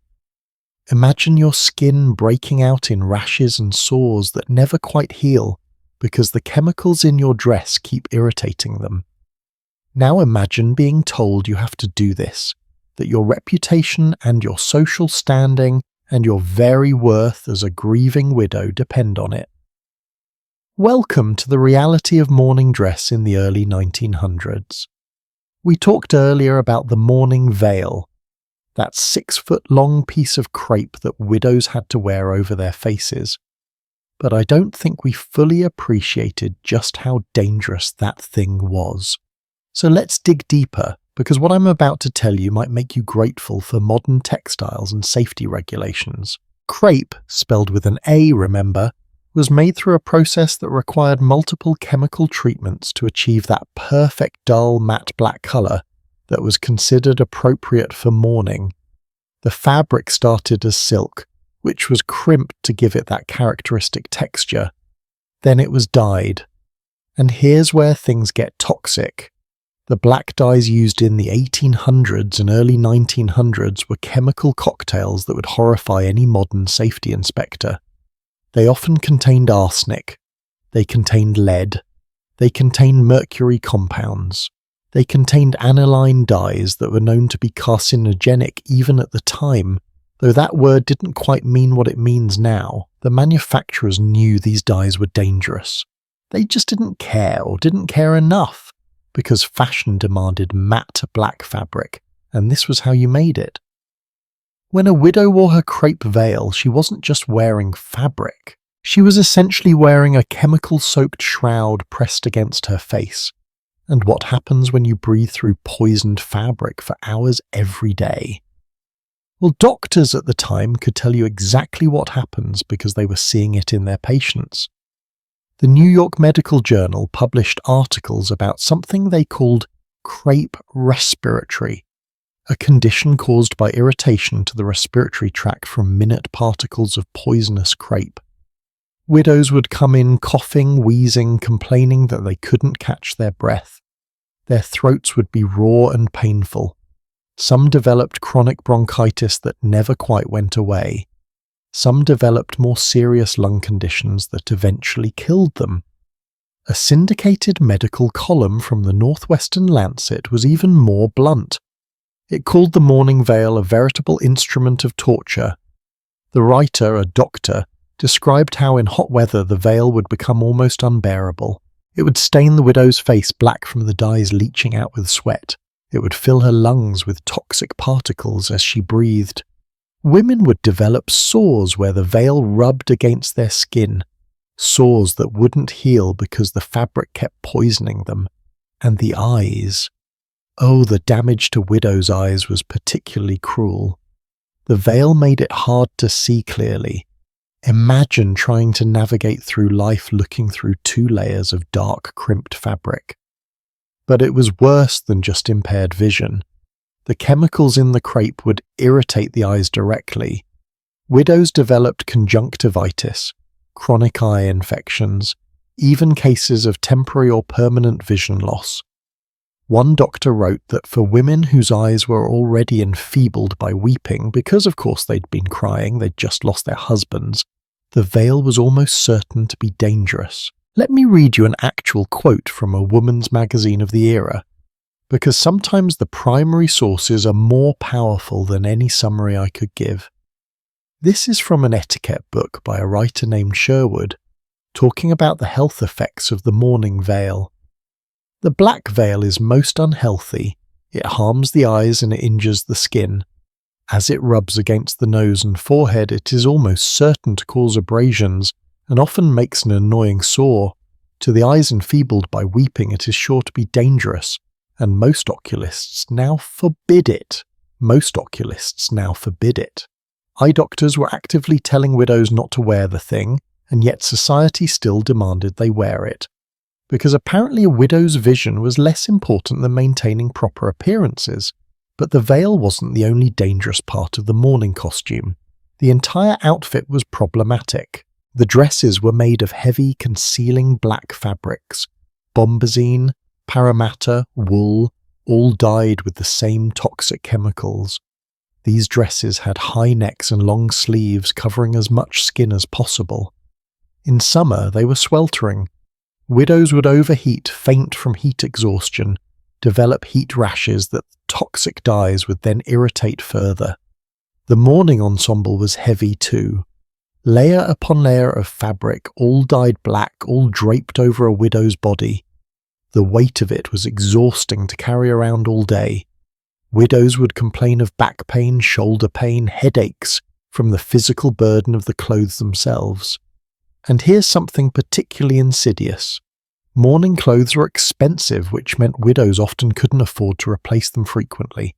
Speaker 1: Imagine your skin breaking out in rashes and sores that never quite heal because the chemicals in your dress keep irritating them. Now imagine being told you have to do this, that your reputation and your social standing and your very worth as a grieving widow depend on it. Welcome to the reality of mourning dress in the early 1900s. We talked earlier about the mourning veil, that 6-foot-long piece of crepe that widows had to wear over their faces. But I don't think we fully appreciated just how dangerous that thing was. So let's dig deeper, because what I'm about to tell you might make you grateful for modern textiles and safety regulations. Crepe, spelled with an A, remember, was made through a process that required multiple chemical treatments to achieve that perfect dull matte black colour that was considered appropriate for mourning. The fabric started as silk, which was crimped to give it that characteristic texture. Then it was dyed. And here's where things get toxic. The black dyes used in the 1800s and early 1900s were chemical cocktails that would horrify any modern safety inspector. They often contained arsenic. They contained lead. They contained mercury compounds. They contained aniline dyes that were known to be carcinogenic even at the time. Though that word didn't quite mean what it means now, the manufacturers knew these dyes were dangerous. They just didn't care, or didn't care enough, because fashion demanded matte black fabric, and this was how you made it. When a widow wore her crepe veil, she wasn't just wearing fabric. She was essentially wearing a chemical-soaked shroud pressed against her face. And what happens when you breathe through poisoned fabric for hours every day? Well, doctors at the time could tell you exactly what happens because they were seeing it in their patients. The New York Medical Journal published articles about something they called crepe respiratory, a condition caused by irritation to the respiratory tract from minute particles of poisonous crepe. Widows would come in coughing, wheezing, complaining that they couldn't catch their breath. Their throats would be raw and painful. Some developed chronic bronchitis that never quite went away. Some developed more serious lung conditions that eventually killed them. A syndicated medical column from the Northwestern Lancet was even more blunt. It called the mourning veil a veritable instrument of torture. The writer, a doctor, described how in hot weather the veil would become almost unbearable. It would stain the widow's face black from the dyes leaching out with sweat. It would fill her lungs with toxic particles as she breathed. Women would develop sores where the veil rubbed against their skin, sores that wouldn't heal because the fabric kept poisoning them. And the eyes. Oh, the damage to widows' eyes was particularly cruel. The veil made it hard to see clearly. Imagine trying to navigate through life looking through 2 layers of dark, crimped fabric. But it was worse than just impaired vision. The chemicals in the crepe would irritate the eyes directly. Widows developed conjunctivitis, chronic eye infections, even cases of temporary or permanent vision loss. One doctor wrote that for women whose eyes were already enfeebled by weeping, because of course they'd been crying, they'd just lost their husbands, the veil was almost certain to be dangerous. Let me read you an actual quote from a woman's magazine of the era, because sometimes the primary sources are more powerful than any summary I could give. This is from an etiquette book by a writer named Sherwood, talking about the health effects of the mourning veil. The black veil is most unhealthy. It harms the eyes and it injures the skin. As it rubs against the nose and forehead, it is almost certain to cause abrasions and often makes an annoying sore. To the eyes enfeebled by weeping, it is sure to be dangerous, and most oculists now forbid it. Eye doctors were actively telling widows not to wear the thing, and yet society still demanded they wear it, because apparently a widow's vision was less important than maintaining proper appearances. But the veil wasn't the only dangerous part of the mourning costume. The entire outfit was problematic. The dresses were made of heavy, concealing black fabrics. Bombazine, parramatta, wool, all dyed with the same toxic chemicals. These dresses had high necks and long sleeves covering as much skin as possible. In summer, they were sweltering. Widows would overheat, faint from heat exhaustion, develop heat rashes that toxic dyes would then irritate further. The mourning ensemble was heavy too. Layer upon layer of fabric, all dyed black, all draped over a widow's body. The weight of it was exhausting to carry around all day. Widows would complain of back pain, shoulder pain, headaches from the physical burden of the clothes themselves. And here's something particularly insidious. Mourning clothes were expensive, which meant widows often couldn't afford to replace them frequently.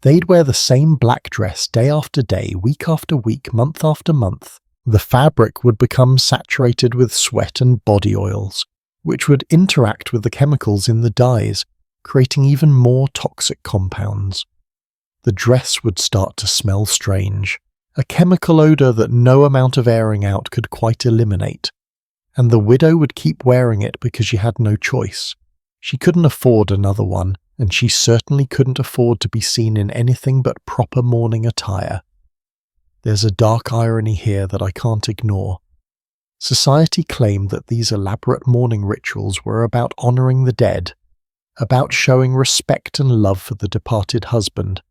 Speaker 1: They'd wear the same black dress day after day, week after week, month after month. The fabric would become saturated with sweat and body oils, which would interact with the chemicals in the dyes, creating even more toxic compounds. The dress would start to smell strange, a chemical odour that no amount of airing out could quite eliminate. And the widow would keep wearing it because she had no choice. She couldn't afford another one, and she certainly couldn't afford to be seen in anything but proper mourning attire. There's a dark irony here that I can't ignore. Society claimed that these elaborate mourning rituals were about honouring the dead, about showing respect and love for the departed husband.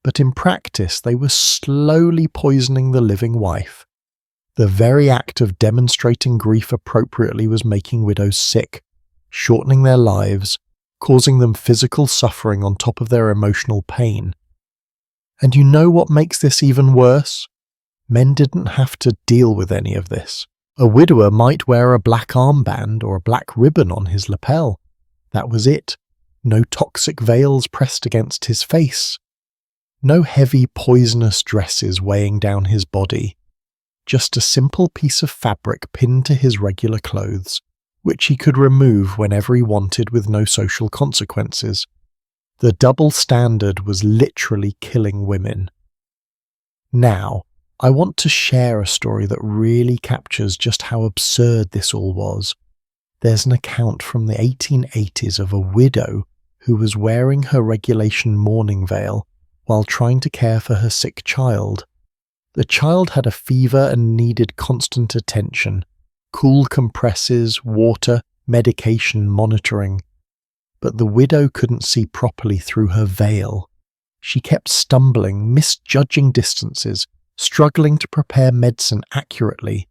Speaker 1: But in practice, they were slowly poisoning the living wife. The very act of demonstrating grief appropriately was making widows sick, shortening their lives, causing them physical suffering on top of their emotional pain. And you know what makes this even worse? Men didn't have to deal with any of this. A widower might wear a black armband or a black ribbon on his lapel. That was it. No toxic veils pressed against his face. No heavy poisonous dresses weighing down his body. Just a simple piece of fabric pinned to his regular clothes, which he could remove whenever he wanted with no social consequences. The double standard was literally killing women. Now, I want to share a story that really captures just how absurd this all was. There's an account from the 1880s of a widow who was wearing her regulation mourning veil while trying to care for her sick child. The child had a fever and needed constant attention, cool compresses, water, medication monitoring. But the widow couldn't see properly through her veil. She kept stumbling, misjudging distances, struggling to prepare medicine accurately.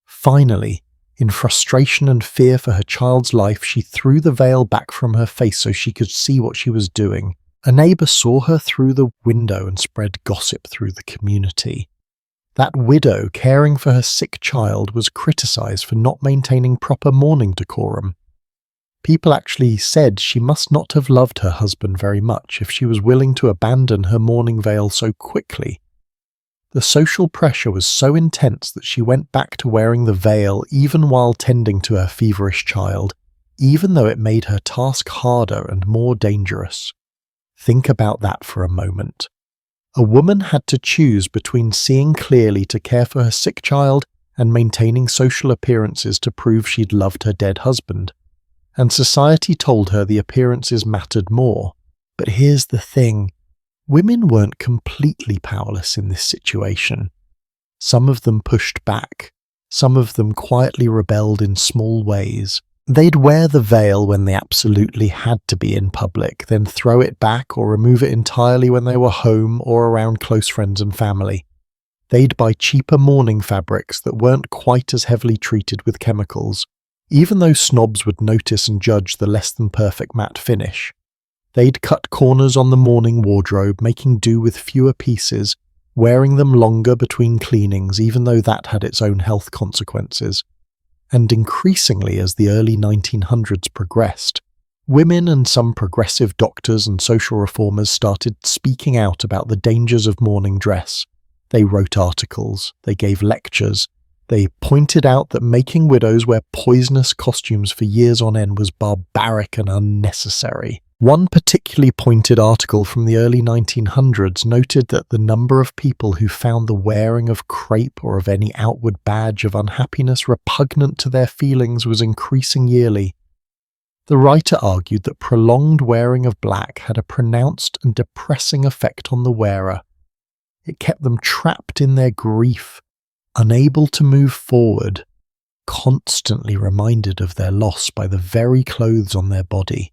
Speaker 1: Finally, in frustration and fear for her child's life, she threw the veil back from her face so she could see what she was doing. A neighbour saw her through the window and spread gossip through the community. That widow, caring for her sick child, was criticised for not maintaining proper mourning decorum. People actually said she must not have loved her husband very much if she was willing to abandon her mourning veil so quickly. The social pressure was so intense that she went back to wearing the veil even while tending to her feverish child, even though it made her task harder and more dangerous. Think about that for a moment. A woman had to choose between seeing clearly to care for her sick child and maintaining social appearances to prove she'd loved her dead husband. and society told her the appearances mattered more. But here's the thing. Women weren't completely powerless in this situation. Some of them pushed back. Some of them quietly rebelled in small ways. They'd wear the veil when they absolutely had to be in public, then throw it back or remove it entirely when they were home or around close friends and family. They'd buy cheaper mourning fabrics that weren't quite as heavily treated with chemicals, even though snobs would notice and judge the less than perfect matte finish. They'd cut corners on the mourning wardrobe, making do with fewer pieces, wearing them longer between cleanings even though that had its own health consequences. And increasingly as the early 1900s progressed, women and some progressive doctors and social reformers started speaking out about the dangers of mourning dress. They wrote articles, they gave lectures, they pointed out that making widows wear poisonous costumes for years on end was barbaric and unnecessary. One particularly pointed article from the early 1900s noted that the number of people who found the wearing of crepe or of any outward badge of unhappiness repugnant to their feelings was increasing yearly. The writer argued that prolonged wearing of black had a pronounced and depressing effect on the wearer. It kept them trapped in their grief, unable to move forward, constantly reminded of their loss by the very clothes on their body.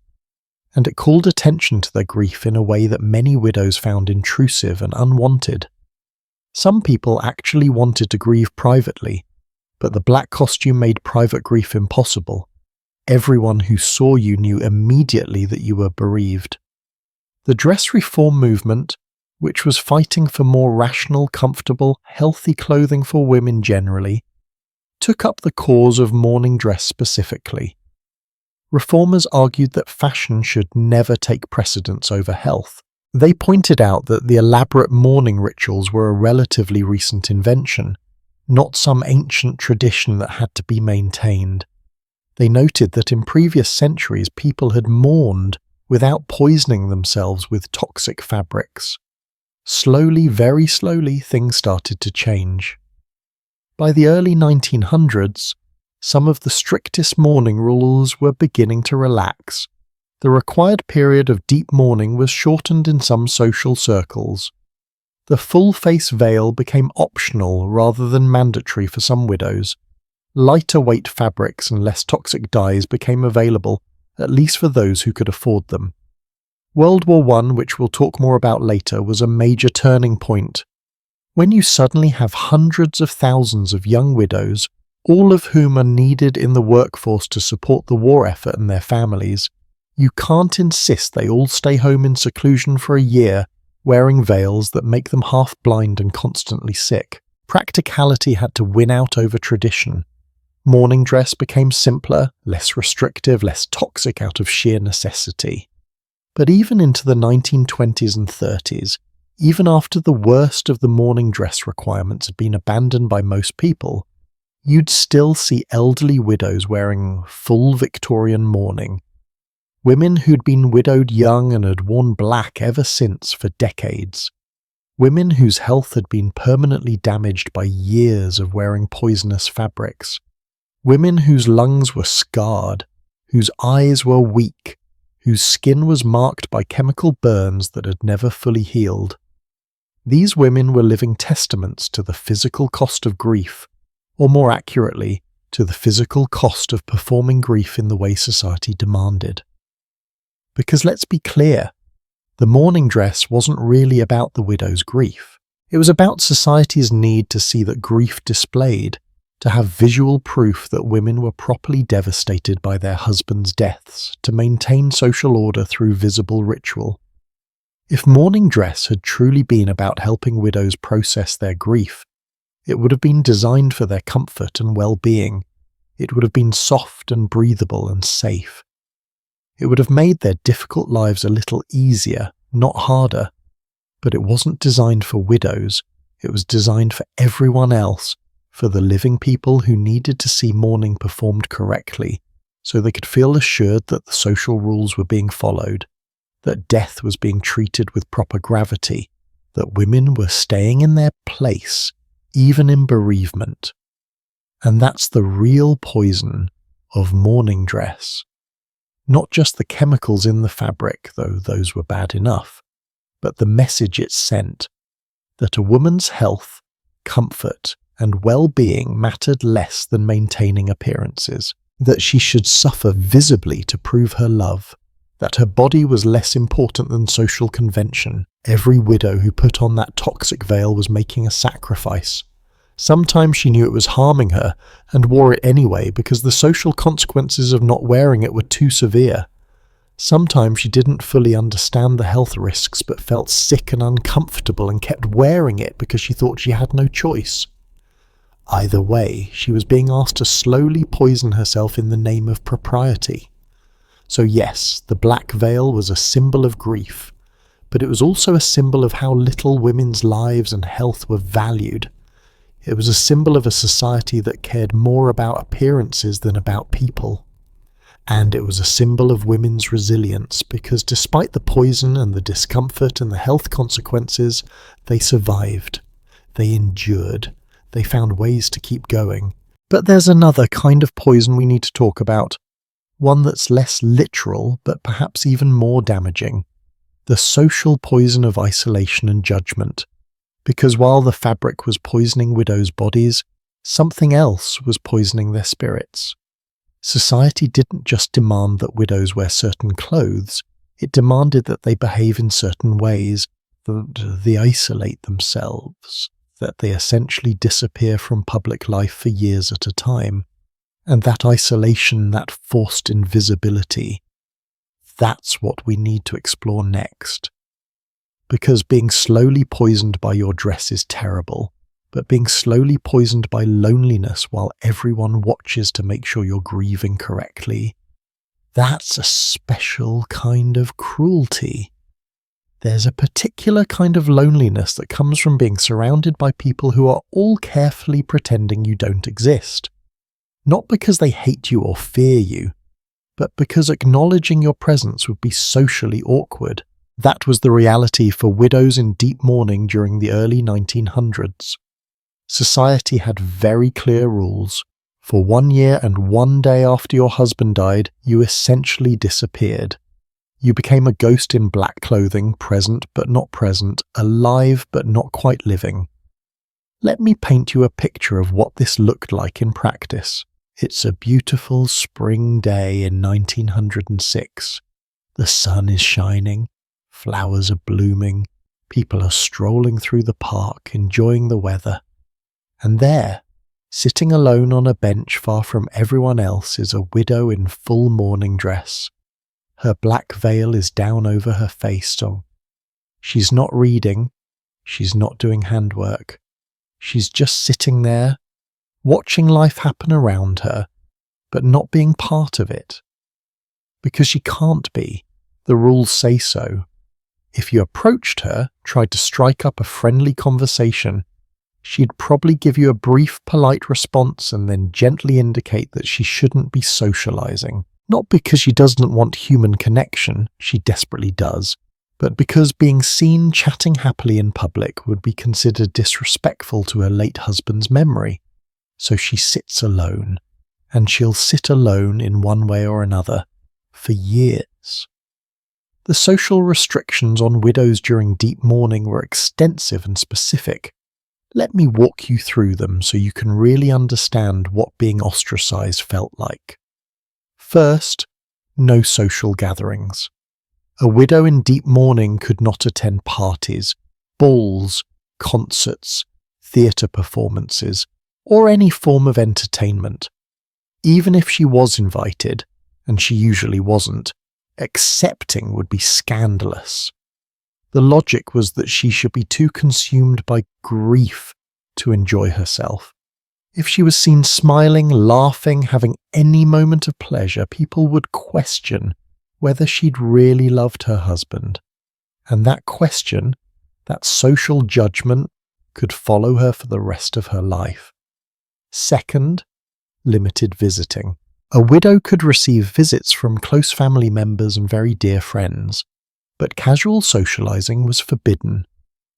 Speaker 1: And it called attention to their grief in a way that many widows found intrusive and unwanted. Some people actually wanted to grieve privately, but the black costume made private grief impossible. Everyone who saw you knew immediately that you were bereaved. The dress reform movement, which was fighting for more rational, comfortable, healthy clothing for women generally, took up the cause of mourning dress specifically. Reformers argued that fashion should never take precedence over health. They pointed out that the elaborate mourning rituals were a relatively recent invention, not some ancient tradition that had to be maintained. They noted that in previous centuries people had mourned without poisoning themselves with toxic fabrics. Slowly, very slowly, things started to change. By the early 1900s, some of the strictest mourning rules were beginning to relax. The required period of deep mourning was shortened in some social circles. The full-face veil became optional rather than mandatory for some widows. Lighter weight fabrics and less toxic dyes became available, at least for those who could afford them. World War I, which we'll talk more about later, was a major turning point. When you suddenly have hundreds of thousands of young widows, all of whom are needed in the workforce to support the war effort and their families, you can't insist they all stay home in seclusion for a year, wearing veils that make them half blind and constantly sick. Practicality had to win out over tradition. Mourning dress became simpler, less restrictive, less toxic out of sheer necessity. But even into the 1920s and 30s, even after the worst of the mourning dress requirements had been abandoned by most people, you'd still see elderly widows wearing full Victorian mourning. Women who'd been widowed young and had worn black ever since for decades. Women whose health had been permanently damaged by years of wearing poisonous fabrics. Women whose lungs were scarred, whose eyes were weak, whose skin was marked by chemical burns that had never fully healed. These women were living testaments to the physical cost of grief, or more accurately, to the physical cost of performing grief in the way society demanded. Because let's be clear, the mourning dress wasn't really about the widow's grief. It was about society's need to see that grief displayed, to have visual proof that women were properly devastated by their husbands' deaths, to maintain social order through visible ritual. If mourning dress had truly been about helping widows process their grief, it would have been designed for their comfort and well-being. It would have been soft and breathable and safe. It would have made their difficult lives a little easier, not harder. But it wasn't designed for widows. It was designed for everyone else, for the living people who needed to see mourning performed correctly, so they could feel assured that the social rules were being followed, that death was being treated with proper gravity, that women were staying in their place, even in bereavement. And that's the real poison of mourning dress. Not just the chemicals in the fabric, though those were bad enough, but the message it sent, that a woman's health, comfort, and well-being mattered less than maintaining appearances, that she should suffer visibly to prove her love, that her body was less important than social convention. Every widow who put on that toxic veil was making a sacrifice. Sometimes she knew it was harming her and wore it anyway because the social consequences of not wearing it were too severe. Sometimes she didn't fully understand the health risks but felt sick and uncomfortable and kept wearing it because she thought she had no choice. Either way, she was being asked to slowly poison herself in the name of propriety. So yes, the black veil was a symbol of grief, but it was also a symbol of how little women's lives and health were valued. It was a symbol of a society that cared more about appearances than about people. And it was a symbol of women's resilience because despite the poison and the discomfort and the health consequences, they survived. They endured. They found ways to keep going. But there's another kind of poison we need to talk about. One that's less literal, but perhaps even more damaging. The social poison of isolation and judgment. Because while the fabric was poisoning widows' bodies, something else was poisoning their spirits. Society didn't just demand that widows wear certain clothes, it demanded that they behave in certain ways, that they isolate themselves, that they essentially disappear from public life for years at a time. And that isolation, that forced invisibility, that's what we need to explore next. Because being slowly poisoned by your dress is terrible, but being slowly poisoned by loneliness while everyone watches to make sure you're grieving correctly, that's a special kind of cruelty. There's a particular kind of loneliness that comes from being surrounded by people who are all carefully pretending you don't exist. Not because they hate you or fear you, but because acknowledging your presence would be socially awkward. That was the reality for widows in deep mourning during the early 1900s. Society had very clear rules. For 1 year and 1 day after your husband died, you essentially disappeared. You became a ghost in black clothing, present but not present, alive but not quite living. Let me paint you a picture of what this looked like in practice. It's a beautiful spring day in 1906. The sun is shining, flowers are blooming, people are strolling through the park, enjoying the weather. And there, sitting alone on a bench far from everyone else, is a widow in full mourning dress. Her black veil is down over her face, so she's not reading, she's not doing handwork. She's just sitting there, watching life happen around her, but not being part of it. Because she can't be. The rules say so. If you approached her, tried to strike up a friendly conversation, she'd probably give you a brief, polite response and then gently indicate that she shouldn't be socializing. Not because she doesn't want human connection, she desperately does, but because being seen chatting happily in public would be considered disrespectful to her late husband's memory. So she sits alone, and she'll sit alone in one way or another, for years. The social restrictions on widows during deep mourning were extensive and specific. Let me walk you through them so you can really understand what being ostracized felt like. First, no social gatherings. A widow in deep mourning could not attend parties, balls, concerts, theatre performances, or any form of entertainment. Even if she was invited, and she usually wasn't, accepting would be scandalous. The logic was that she should be too consumed by grief to enjoy herself. If she was seen smiling, laughing, having any moment of pleasure, people would question whether she'd really loved her husband. And that question, that social judgment, could follow her for the rest of her life. Second, limited visiting. A widow could receive visits from close family members and very dear friends, but casual socializing was forbidden.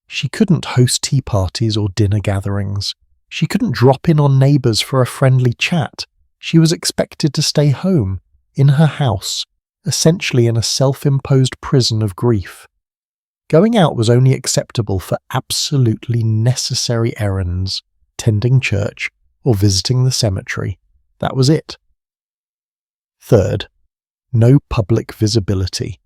Speaker 1: She couldn't host tea parties or dinner gatherings. She couldn't drop in on neighbors for a friendly chat. She was expected to stay home, in her house, essentially in a self-imposed prison of grief. Going out was only acceptable for absolutely necessary errands, tending church, or visiting the cemetery. That was it. Third, no public visibility.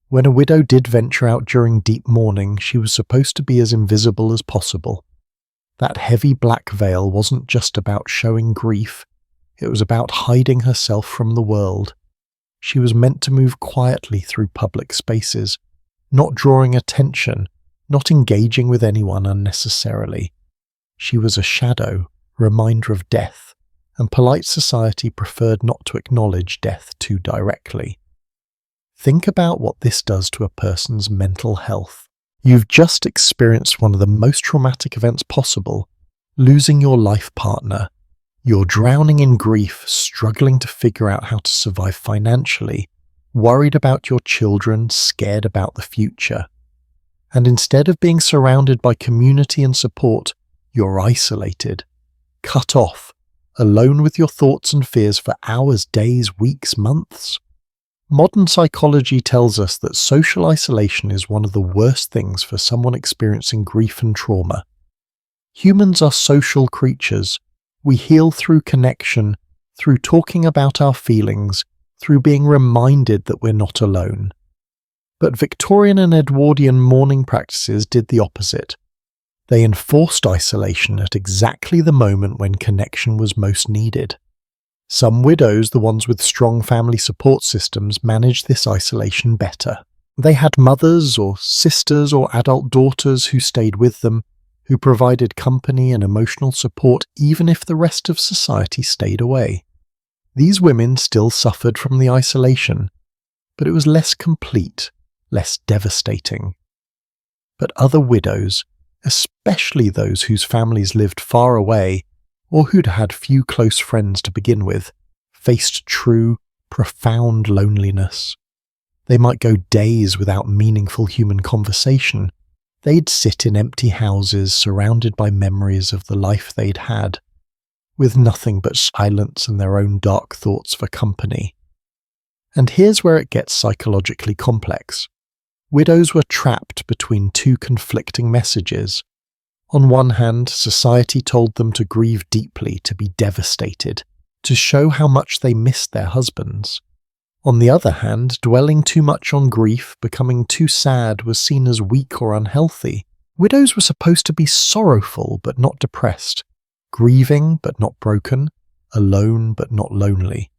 Speaker 1: When a widow did venture out during deep mourning, she was supposed to be as invisible as possible. That heavy black veil wasn't just about showing grief, it was about hiding herself from the world. She was meant to move quietly through public spaces, not drawing attention, not engaging with anyone unnecessarily. She was a shadow, reminder of death, and polite society preferred not to acknowledge death too directly. Think about what this does to a person's mental health. You've just experienced one of the most traumatic events possible, losing your life partner. You're drowning in grief, struggling to figure out how to survive financially, worried about your children, scared about the future. And instead of being surrounded by community and support, you're isolated, cut off, alone with your thoughts and fears for hours, days, weeks, months. Modern psychology tells us that social isolation is one of the worst things for someone experiencing grief and trauma. Humans are social creatures. We heal through connection, through talking about our feelings, through being reminded that we're not alone. But Victorian and Edwardian mourning practices did the opposite. They enforced isolation at exactly the moment when connection was most needed. Some widows, the ones with strong family support systems, managed this isolation better. They had mothers or sisters or adult daughters who stayed with them, who provided company and emotional support even if the rest of society stayed away. These women still suffered from the isolation, but it was less complete, less devastating. But other widows, especially those whose families lived far away, or who'd had few close friends to begin with, faced true, profound loneliness. They might go days without meaningful human conversation. They'd sit in empty houses surrounded by memories of the life they'd had, with nothing but silence and their own dark thoughts for company. And here's where it gets psychologically complex. Widows were trapped between two conflicting messages. On one hand, society told them to grieve deeply, to be devastated, to show how much they missed their husbands. On the other hand, dwelling too much on grief, becoming too sad, was seen as weak or unhealthy. Widows were supposed to be sorrowful but not depressed, grieving but not broken, alone but not lonely.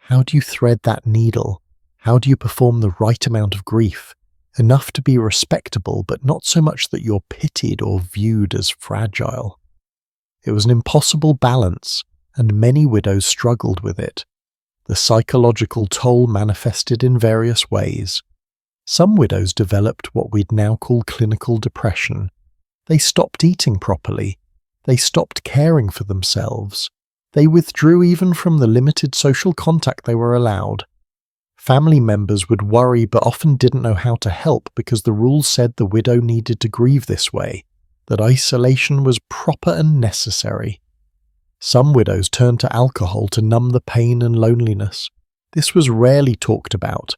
Speaker 1: How do you thread that needle? How do you perform the right amount of grief? Enough to be respectable, but not so much that you're pitied or viewed as fragile. It was an impossible balance, and many widows struggled with it. The psychological toll manifested in various ways. Some widows developed what we'd now call clinical depression. They stopped eating properly. They stopped caring for themselves. They withdrew even from the limited social contact they were allowed. Family members would worry but often didn't know how to help because the rules said the widow needed to grieve this way, that isolation was proper and necessary. Some widows turned to alcohol to numb the pain and loneliness. This was rarely talked about.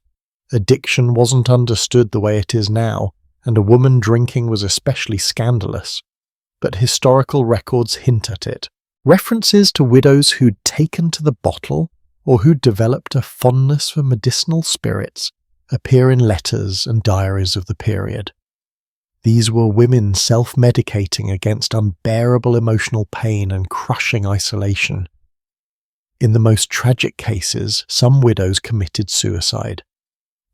Speaker 1: Addiction wasn't understood the way it is now, and a woman drinking was especially scandalous. But historical records hint at it. References to widows who'd taken to the bottle or who developed a fondness for medicinal spirits appear in letters and diaries of the period. These were women self-medicating against unbearable emotional pain and crushing isolation. In the most tragic cases, some widows committed suicide.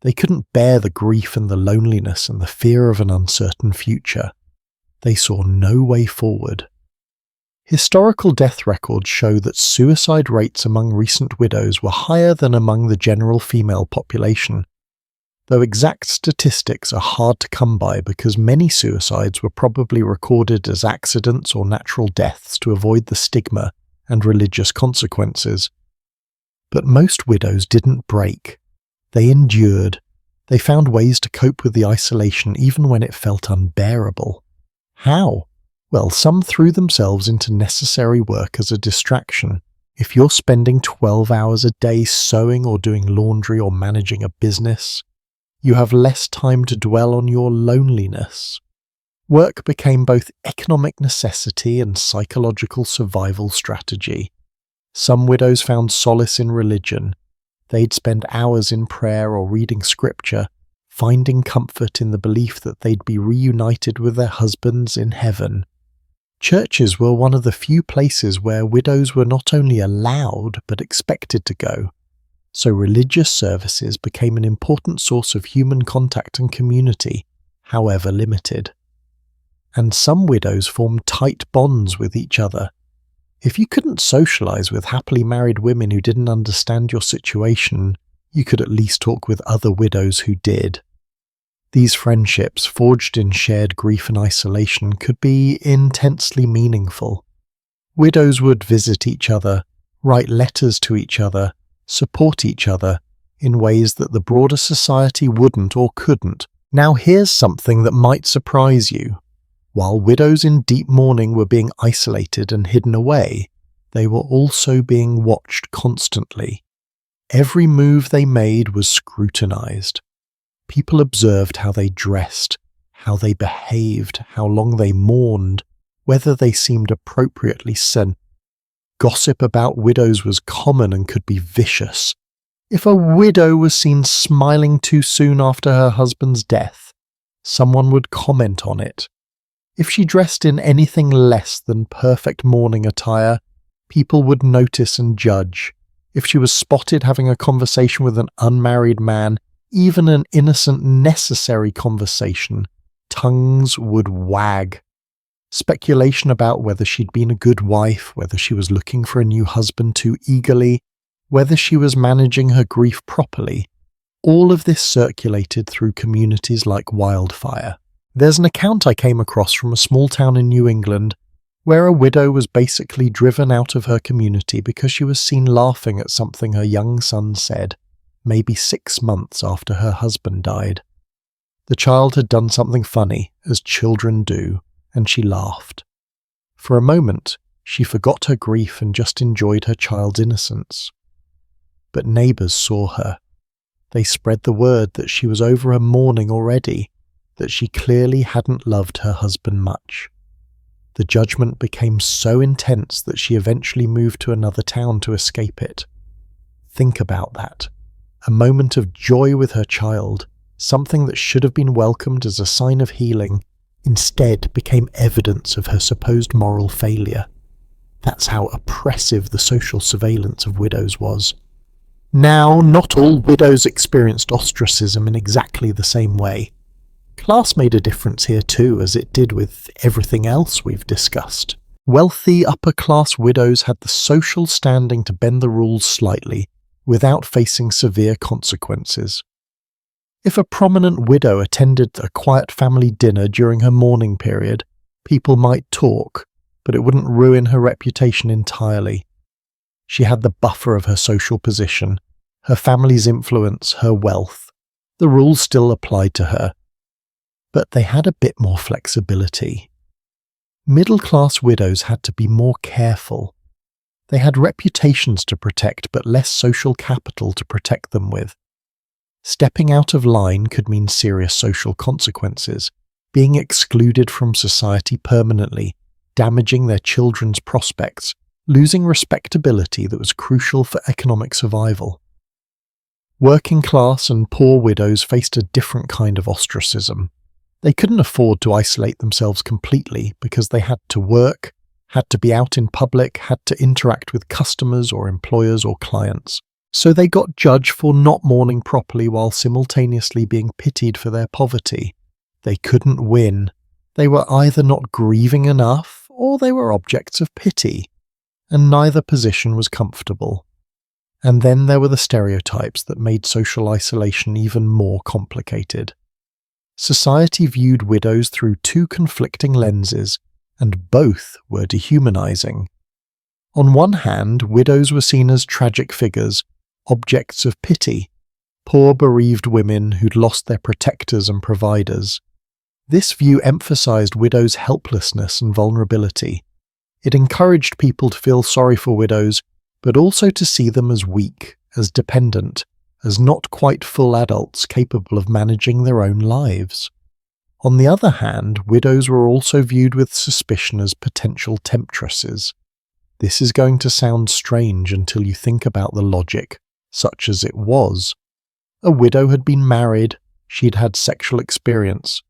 Speaker 1: They couldn't bear the grief and the loneliness and the fear of an uncertain future. They saw no way forward. Historical death records show that suicide rates among recent widows were higher than among the general female population, though exact statistics are hard to come by because many suicides were probably recorded as accidents or natural deaths to avoid the stigma and religious consequences. But most widows didn't break. They endured. They found ways to cope with the isolation even when it felt unbearable. How? Well, some threw themselves into necessary work as a distraction, If you're spending 12 hours a day sewing or doing laundry or managing a business, you have less time to dwell on your loneliness. Work became both economic necessity and psychological survival strategy. Some widows found solace in religion. They'd spend hours in prayer or reading scripture, finding comfort in the belief that they'd be reunited with their husbands in heaven. Churches were one of the few places where widows were not only allowed but expected to go, so religious services became an important source of human contact and community, however limited. And some widows formed tight bonds with each other. If you couldn't socialize with happily married women who didn't understand your situation, you could at least talk with other widows who did. These friendships, forged in shared grief and isolation, could be intensely meaningful. Widows would visit each other, write letters to each other, support each other in ways that the broader society wouldn't or couldn't. Now here's something that might surprise you. While widows in deep mourning were being isolated and hidden away, they were also being watched constantly. Every move they made was scrutinized. People observed how they dressed, how they behaved, how long they mourned, whether they seemed appropriately sent. Gossip about widows was common and could be vicious. If a widow was seen smiling too soon after her husband's death, someone would comment on it. If she dressed in anything less than perfect mourning attire, people would notice and judge. If she was spotted having a conversation with an unmarried man, even an innocent, necessary conversation, tongues would wag. Speculation about whether she'd been a good wife, whether she was looking for a new husband too eagerly, whether she was managing her grief properly, all of this circulated through communities like wildfire. There's an account I came across from a small town in New England where a widow was basically driven out of her community because she was seen laughing at something her young son said, maybe 6 months after her husband died. The child had done something funny, as children do, and she laughed. For a moment, she forgot her grief and just enjoyed her child's innocence. But neighbours saw her. They spread the word that she was over her mourning already, that she clearly hadn't loved her husband much. The judgment became so intense that she eventually moved to another town to escape it. Think about that. A moment of joy with her child, something that should have been welcomed as a sign of healing, instead became evidence of her supposed moral failure. That's how oppressive the social surveillance of widows was. Now, not all widows experienced ostracism in exactly the same way. Class made a difference here too, as it did with everything else we've discussed. Wealthy upper-class widows had the social standing to bend the rules slightly, without facing severe consequences. If a prominent widow attended a quiet family dinner during her mourning period, people might talk, but it wouldn't ruin her reputation entirely. She had the buffer of her social position, her family's influence, her wealth. The rules still applied to her, but they had a bit more flexibility. Middle-class widows had to be more careful. They had reputations to protect, but less social capital to protect them with. Stepping out of line could mean serious social consequences, being excluded from society permanently, damaging their children's prospects, losing respectability that was crucial for economic survival. Working class and poor widows faced a different kind of ostracism. They couldn't afford to isolate themselves completely because they had to work, had to be out in public, had to interact with customers or employers or clients. So they got judged for not mourning properly while simultaneously being pitied for their poverty. They couldn't win. They were either not grieving enough or they were objects of pity, and neither position was comfortable. And then there were the stereotypes that made social isolation even more complicated. Society viewed widows through two conflicting lenses, and both were dehumanizing. On one hand, widows were seen as tragic figures, objects of pity, poor bereaved women who'd lost their protectors and providers. This view emphasized widows' helplessness and vulnerability. It encouraged people to feel sorry for widows, but also to see them as weak, as dependent, as not quite full adults capable of managing their own lives. On the other hand, widows were also viewed with suspicion as potential temptresses. This is going to sound strange until you think about the logic, such as it was. A widow had been married, she'd had sexual experience,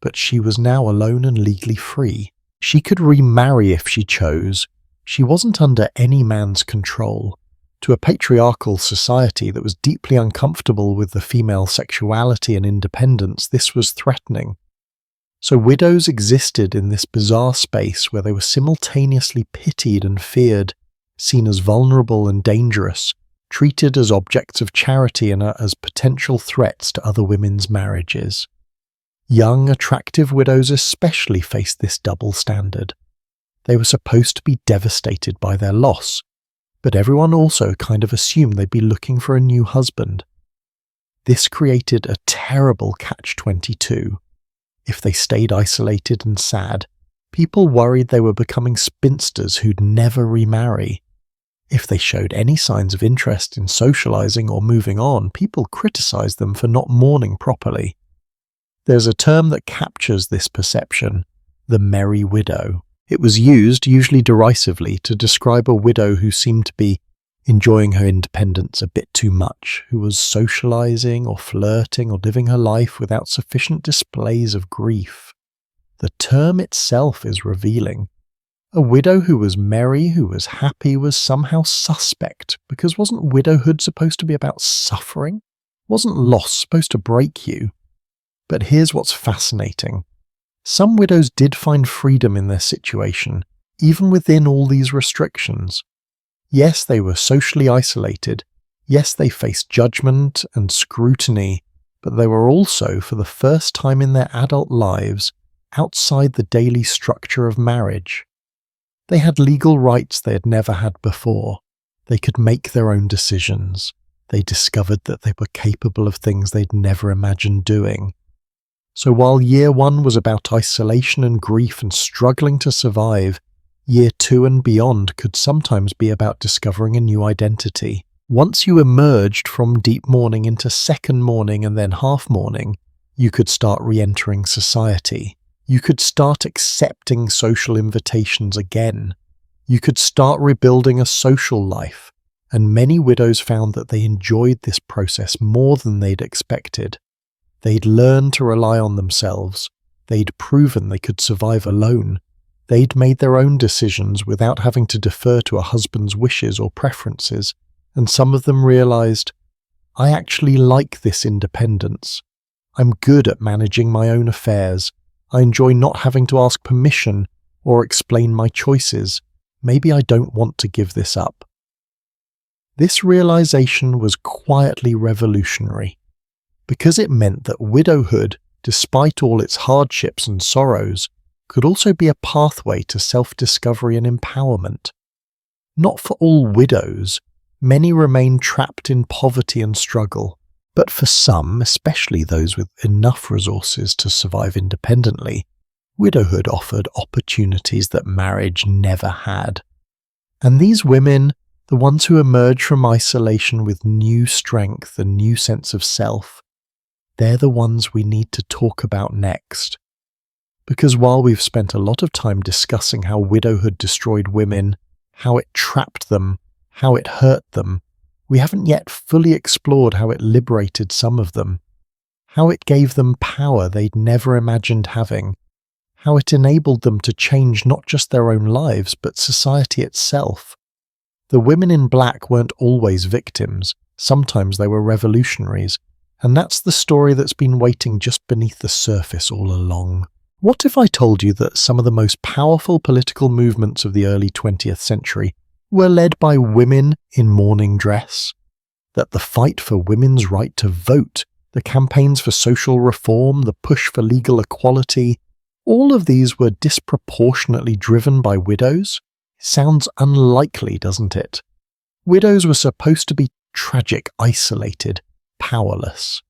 Speaker 1: but she was now alone and legally free. She could remarry if she chose. She wasn't under any man's control. To a patriarchal society that was deeply uncomfortable with the female sexuality and independence, this was threatening. So widows existed in this bizarre space where they were simultaneously pitied and feared, seen as vulnerable and dangerous, treated as objects of charity and as potential threats to other women's marriages. Young, attractive widows especially faced this double standard. They were supposed to be devastated by their loss, but everyone also kind of assumed they'd be looking for a new husband. This created a terrible catch-22. If they stayed isolated and sad, people worried they were becoming spinsters who'd never remarry. If they showed any signs of interest in socializing or moving on, people criticized them for not mourning properly. There's a term that captures this perception, the merry widow. It was used, usually derisively, to describe a widow who seemed to be enjoying her independence a bit too much, who was socializing or flirting or living her life without sufficient displays of grief. The term itself is revealing. A widow who was merry, who was happy, was somehow suspect, because wasn't widowhood supposed to be about suffering? Wasn't loss supposed to break you? But here's what's fascinating. Some widows did find freedom in their situation, even within all these restrictions. Yes, they were socially isolated. Yes, they faced judgment and scrutiny, but they were also, for the first time in their adult lives, outside the daily structure of marriage. They had legal rights they had never had before. They could make their own decisions. They discovered that they were capable of things they'd never imagined doing. So while year one was about isolation and grief and struggling to survive, year two and beyond could sometimes be about discovering a new identity. Once you emerged from deep mourning into second mourning and then half mourning, you could start re-entering society. You could start accepting social invitations again. You could start rebuilding a social life, and many widows found that they enjoyed this process more than they'd expected. They'd learned to rely on themselves. They'd proven they could survive alone. They'd made their own decisions without having to defer to a husband's wishes or preferences, and some of them realized, I actually like this independence. I'm good at managing my own affairs. I enjoy not having to ask permission or explain my choices. Maybe I don't want to give this up. This realization was quietly revolutionary, because it meant that widowhood, despite all its hardships and sorrows, could also be a pathway to self-discovery and empowerment. Not for all widows, many remain trapped in poverty and struggle, but for some, especially those with enough resources to survive independently, widowhood offered opportunities that marriage never had. And these women, the ones who emerge from isolation with new strength and new sense of self, they're the ones we need to talk about next. Because while we've spent a lot of time discussing how widowhood destroyed women, how it trapped them, how it hurt them, we haven't yet fully explored how it liberated some of them, how it gave them power they'd never imagined having, how it enabled them to change not just their own lives, but society itself. The women in black weren't always victims, sometimes they were revolutionaries, and that's the story that's been waiting just beneath the surface all along. What if I told you that some of the most powerful political movements of the early 20th century were led by women in mourning dress? That the fight for women's right to vote, the campaigns for social reform, the push for legal equality, all of these were disproportionately driven by widows? Sounds unlikely, doesn't it? Widows were supposed to be tragic, isolated, powerless.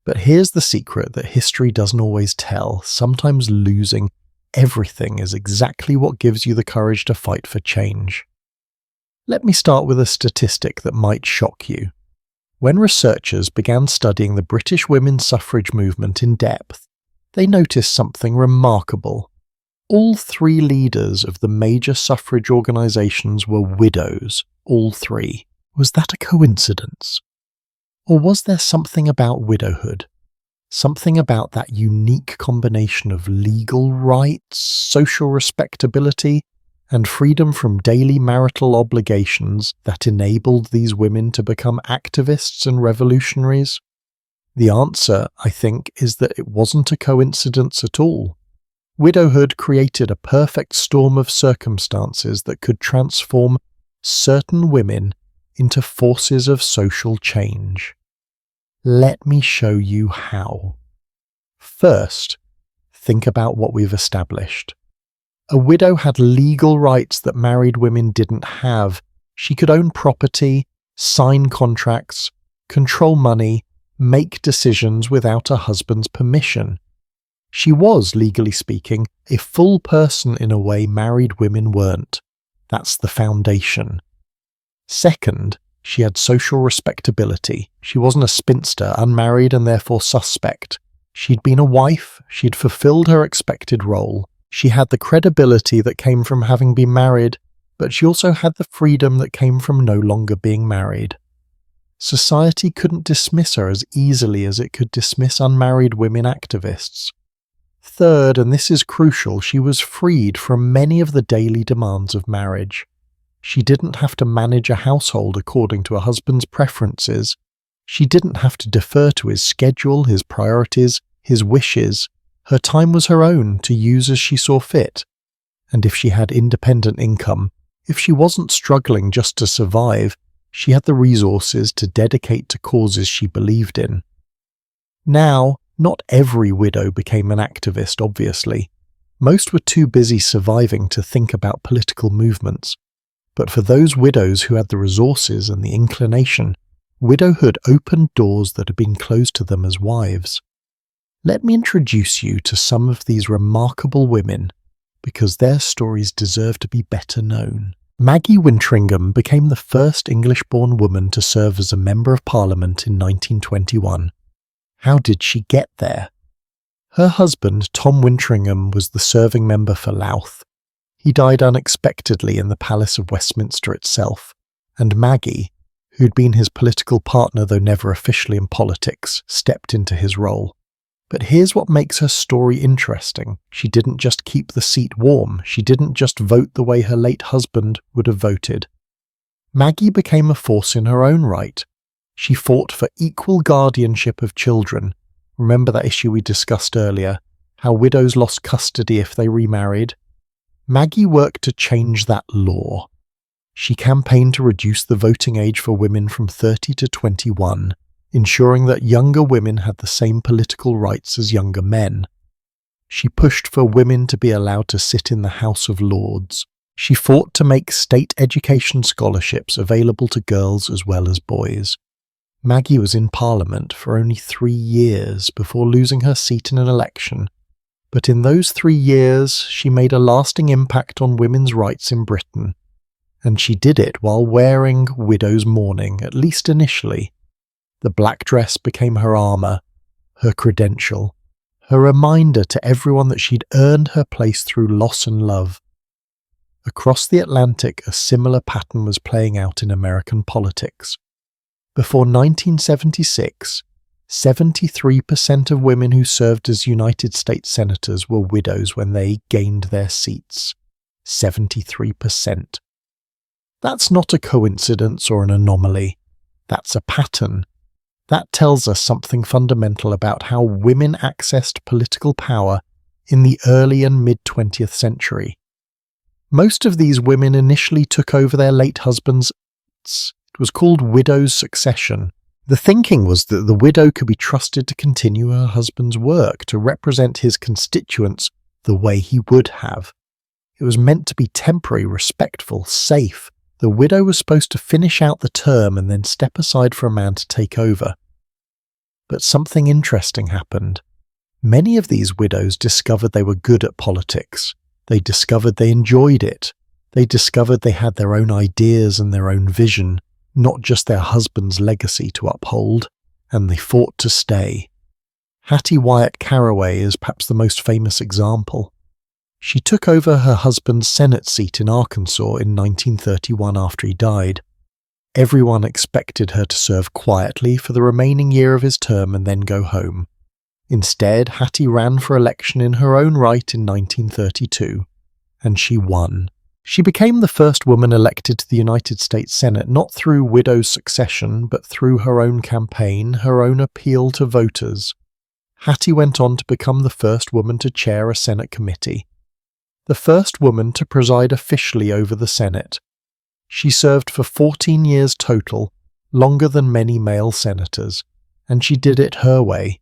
Speaker 1: But here's the secret that history doesn't always tell. Sometimes losing everything is exactly what gives you the courage to fight for change. Let me start with a statistic that might shock you. When researchers began studying the British women's suffrage movement in depth, they noticed something remarkable. All three leaders of the major suffrage organisations were widows, all three. Was that a coincidence? Or was there something about widowhood? Something about that unique combination of legal rights, social respectability, and freedom from daily marital obligations that enabled these women to become activists and revolutionaries? The answer, I think, is that it wasn't a coincidence at all. Widowhood created a perfect storm of circumstances that could transform certain women into forces of social change. Let me show you how. First, think about what we've established. A widow had legal rights that married women didn't have. She could own property, sign contracts, control money, make decisions without her husband's permission. She was, legally speaking, a full person in a way married women weren't. That's the foundation. Second, she had social respectability. She wasn't a spinster, unmarried and therefore suspect. She'd been a wife, she'd fulfilled her expected role. She had the credibility that came from having been married, but she also had the freedom that came from no longer being married. Society couldn't dismiss her as easily as it could dismiss unmarried women activists. Third, and this is crucial, she was freed from many of the daily demands of marriage. She didn't have to manage a household according to her husband's preferences. She didn't have to defer to his schedule, his priorities, his wishes. Her time was her own to use as she saw fit. And if she had independent income, if she wasn't struggling just to survive, she had the resources to dedicate to causes she believed in. Now, not every widow became an activist, obviously. Most were too busy surviving to think about political movements. But for those widows who had the resources and the inclination, widowhood opened doors that had been closed to them as wives. Let me introduce you to some of these remarkable women, because their stories deserve to be better known. Maggie Wintringham became the first English-born woman to serve as a Member of Parliament in 1921. How did she get there? Her husband, Tom Wintringham, was the serving member for Louth. He died unexpectedly in the Palace of Westminster itself, and Maggie, who'd been his political partner though never officially in politics, stepped into his role. But here's what makes her story interesting. She didn't just keep the seat warm, she didn't just vote the way her late husband would have voted. Maggie became a force in her own right. She fought for equal guardianship of children. Remember that issue we discussed earlier, how widows lost custody if they remarried? Maggie worked to change that law. She campaigned to reduce the voting age for women from 30 to 21, ensuring that younger women had the same political rights as younger men. She pushed for women to be allowed to sit in the House of Lords. She fought to make state education scholarships available to girls as well as boys. Maggie was in Parliament for only 3 years before losing her seat in an election. But in those 3 years, she made a lasting impact on women's rights in Britain. And she did it while wearing widow's mourning, at least initially. The black dress became her armour, her credential, her reminder to everyone that she'd earned her place through loss and love. Across the Atlantic, a similar pattern was playing out in American politics. Before 1976, 73% of women who served as United States senators were widows when they gained their seats. 73%. That's not a coincidence or an anomaly. That's a pattern. That tells us something fundamental about how women accessed political power in the early and mid-20th century. Most of these women initially took over their late husbands' seats. It was called widow's succession. The thinking was that the widow could be trusted to continue her husband's work, to represent his constituents the way he would have. It was meant to be temporary, respectful, safe. The widow was supposed to finish out the term and then step aside for a man to take over. But something interesting happened. Many of these widows discovered they were good at politics. They discovered they enjoyed it. They discovered they had their own ideas and their own vision, not just their husband's legacy to uphold, and they fought to stay. Hattie Wyatt Caraway is perhaps the most famous example. She took over her husband's Senate seat in Arkansas in 1931 after he died. Everyone expected her to serve quietly for the remaining year of his term and then go home. Instead, Hattie ran for election in her own right in 1932, and she won. She became the first woman elected to the United States Senate not through widow's succession, but through her own campaign, her own appeal to voters. Hattie went on to become the first woman to chair a Senate committee, the first woman to preside officially over the Senate. She served for 14 years total, longer than many male senators, and she did it her way,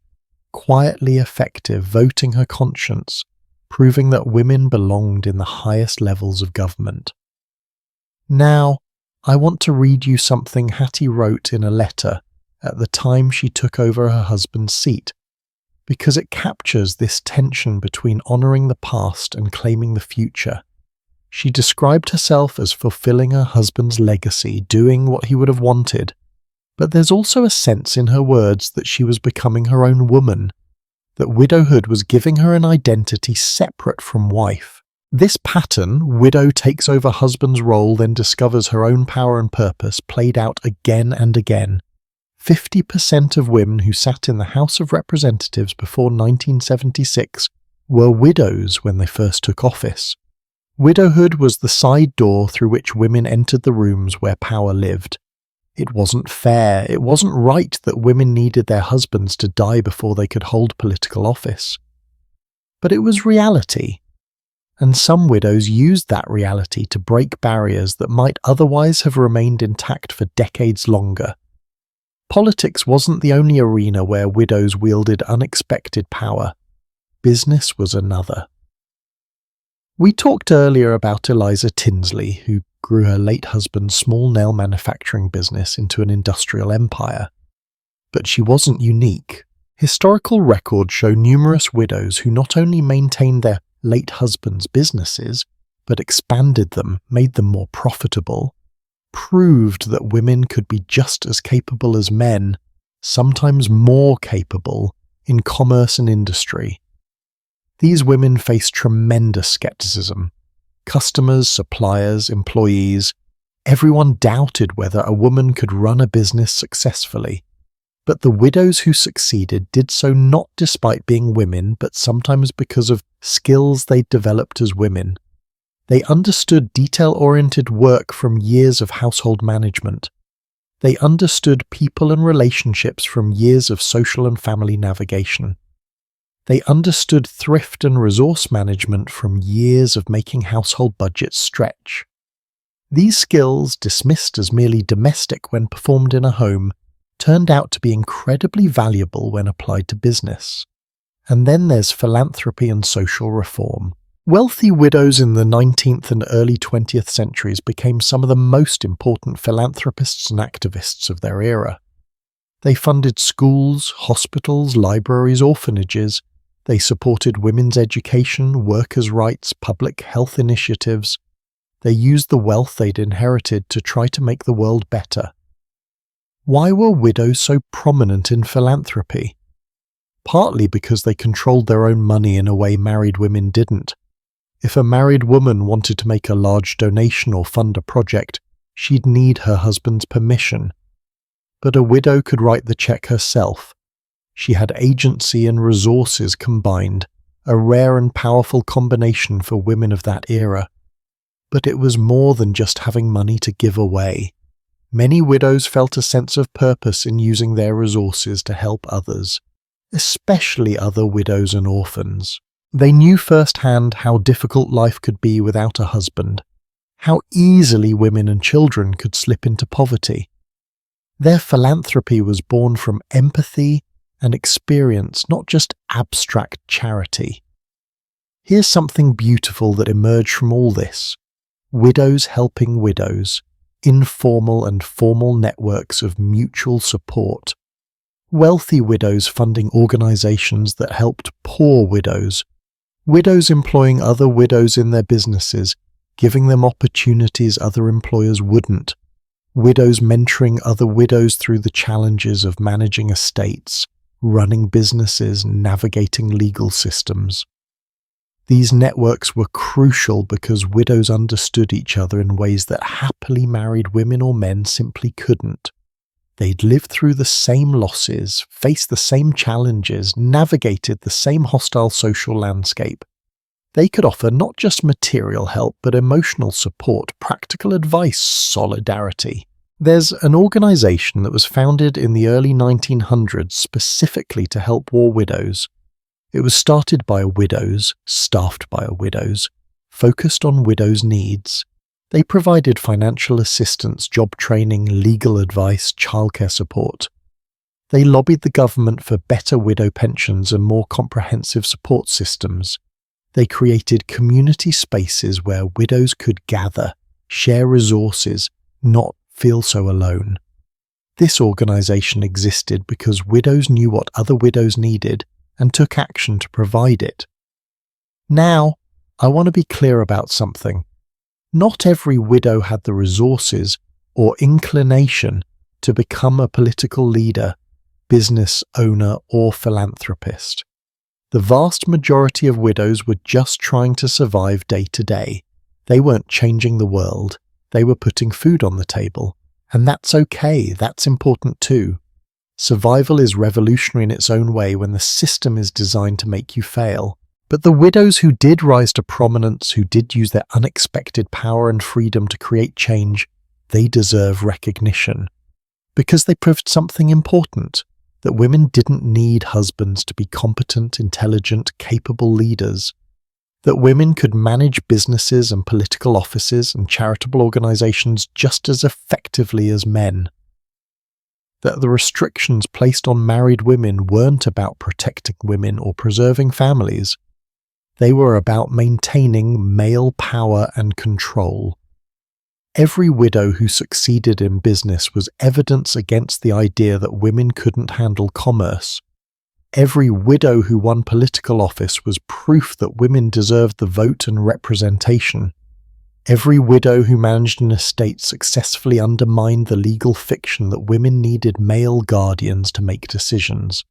Speaker 1: quietly effective, voting her conscience, proving that women belonged in the highest levels of government. Now, I want to read you something Hattie wrote in a letter at the time she took over her husband's seat, because it captures this tension between honouring the past and claiming the future. She described herself as fulfilling her husband's legacy, doing what he would have wanted, but there's also a sense in her words that she was becoming her own woman, that widowhood was giving her an identity separate from wife. This pattern, widow takes over husband's role, then discovers her own power and purpose, played out again and again. 50% of women who sat in the House of Representatives before 1976 were widows when they first took office. Widowhood was the side door through which women entered the rooms where power lived. It wasn't fair, it wasn't right that women needed their husbands to die before they could hold political office. But it was reality, and some widows used that reality to break barriers that might otherwise have remained intact for decades longer. Politics wasn't the only arena where widows wielded unexpected power. Business was another. We talked earlier about Eliza Tinsley, who grew her late husband's small nail manufacturing business into an industrial empire. But she wasn't unique. Historical records show numerous widows who not only maintained their late husband's businesses, but expanded them, made them more profitable, proved that women could be just as capable as men, sometimes more capable, in commerce and industry. These women faced tremendous skepticism. Customers, suppliers, employees, everyone doubted whether a woman could run a business successfully. But the widows who succeeded did so not despite being women, but sometimes because of skills they'd developed as women. They understood detail-oriented work from years of household management. They understood people and relationships from years of social and family navigation. They understood thrift and resource management from years of making household budgets stretch. These skills, dismissed as merely domestic when performed in a home, turned out to be incredibly valuable when applied to business. And then there's philanthropy and social reform. Wealthy widows in the 19th and early 20th centuries became some of the most important philanthropists and activists of their era. They funded schools, hospitals, libraries, orphanages. They supported women's education, workers' rights, public health initiatives. They used the wealth they'd inherited to try to make the world better. Why were widows so prominent in philanthropy? Partly because they controlled their own money in a way married women didn't. If a married woman wanted to make a large donation or fund a project, she'd need her husband's permission. But a widow could write the check herself. She had agency and resources combined, a rare and powerful combination for women of that era. But it was more than just having money to give away. Many widows felt a sense of purpose in using their resources to help others, especially other widows and orphans. They knew firsthand how difficult life could be without a husband, how easily women and children could slip into poverty. Their philanthropy was born from empathy and experience, not just abstract charity. Here's something beautiful that emerged from all this. Widows helping widows, informal and formal networks of mutual support. Wealthy widows funding organizations that helped poor widows. Widows employing other widows in their businesses, giving them opportunities other employers wouldn't. Widows mentoring other widows through the challenges of managing estates, running businesses, navigating legal systems. These networks were crucial because widows understood each other in ways that happily married women or men simply couldn't. They'd lived through the same losses, faced the same challenges, navigated the same hostile social landscape. They could offer not just material help, but emotional support, practical advice, solidarity. There's an organization that was founded in the early 1900s specifically to help war widows. It was started by widows, staffed by widows, focused on widows' needs. They provided financial assistance, job training, legal advice, childcare support. They lobbied the government for better widow pensions and more comprehensive support systems. They created community spaces where widows could gather, share resources, not feel so alone. This organization existed because widows knew what other widows needed and took action to provide it. Now, I want to be clear about something. Not every widow had the resources or inclination to become a political leader, business owner, or philanthropist. The vast majority of widows were just trying to survive day to day. They weren't changing the world. They were putting food on the table. And that's okay. That's important too. Survival is revolutionary in its own way when the system is designed to make you fail. But the widows who did rise to prominence, who did use their unexpected power and freedom to create change, they deserve recognition. Because they proved something important, that women didn't need husbands to be competent, intelligent, capable leaders. That women could manage businesses and political offices and charitable organizations just as effectively as men. That the restrictions placed on married women weren't about protecting women or preserving families. They were about maintaining male power and control. Every widow who succeeded in business was evidence against the idea that women couldn't handle commerce. Every widow who won political office was proof that women deserved the vote and representation. Every widow who managed an estate successfully undermined the legal fiction that women needed male guardians to make decisions.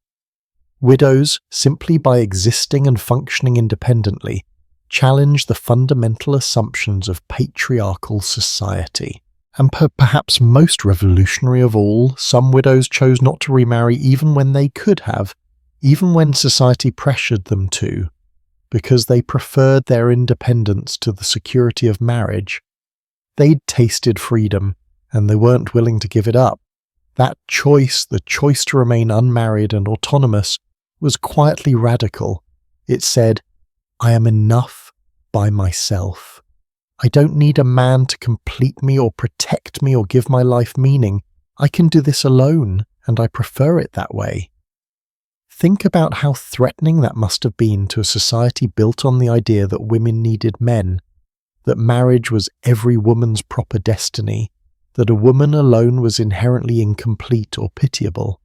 Speaker 1: Widows, simply by existing and functioning independently, challenge the fundamental assumptions of patriarchal society. And perhaps most revolutionary of all, some widows chose not to remarry even when they could have, even when society pressured them to, because they preferred their independence to the security of marriage. They'd tasted freedom, and they weren't willing to give it up. That choice, the choice to remain unmarried and autonomous, was quietly radical. It said, I am enough by myself. I don't need a man to complete me or protect me or give my life meaning. I can do this alone, and I prefer it that way. Think about how threatening that must have been to a society built on the idea that women needed men, that marriage was every woman's proper destiny, that a woman alone was inherently incomplete or pitiable.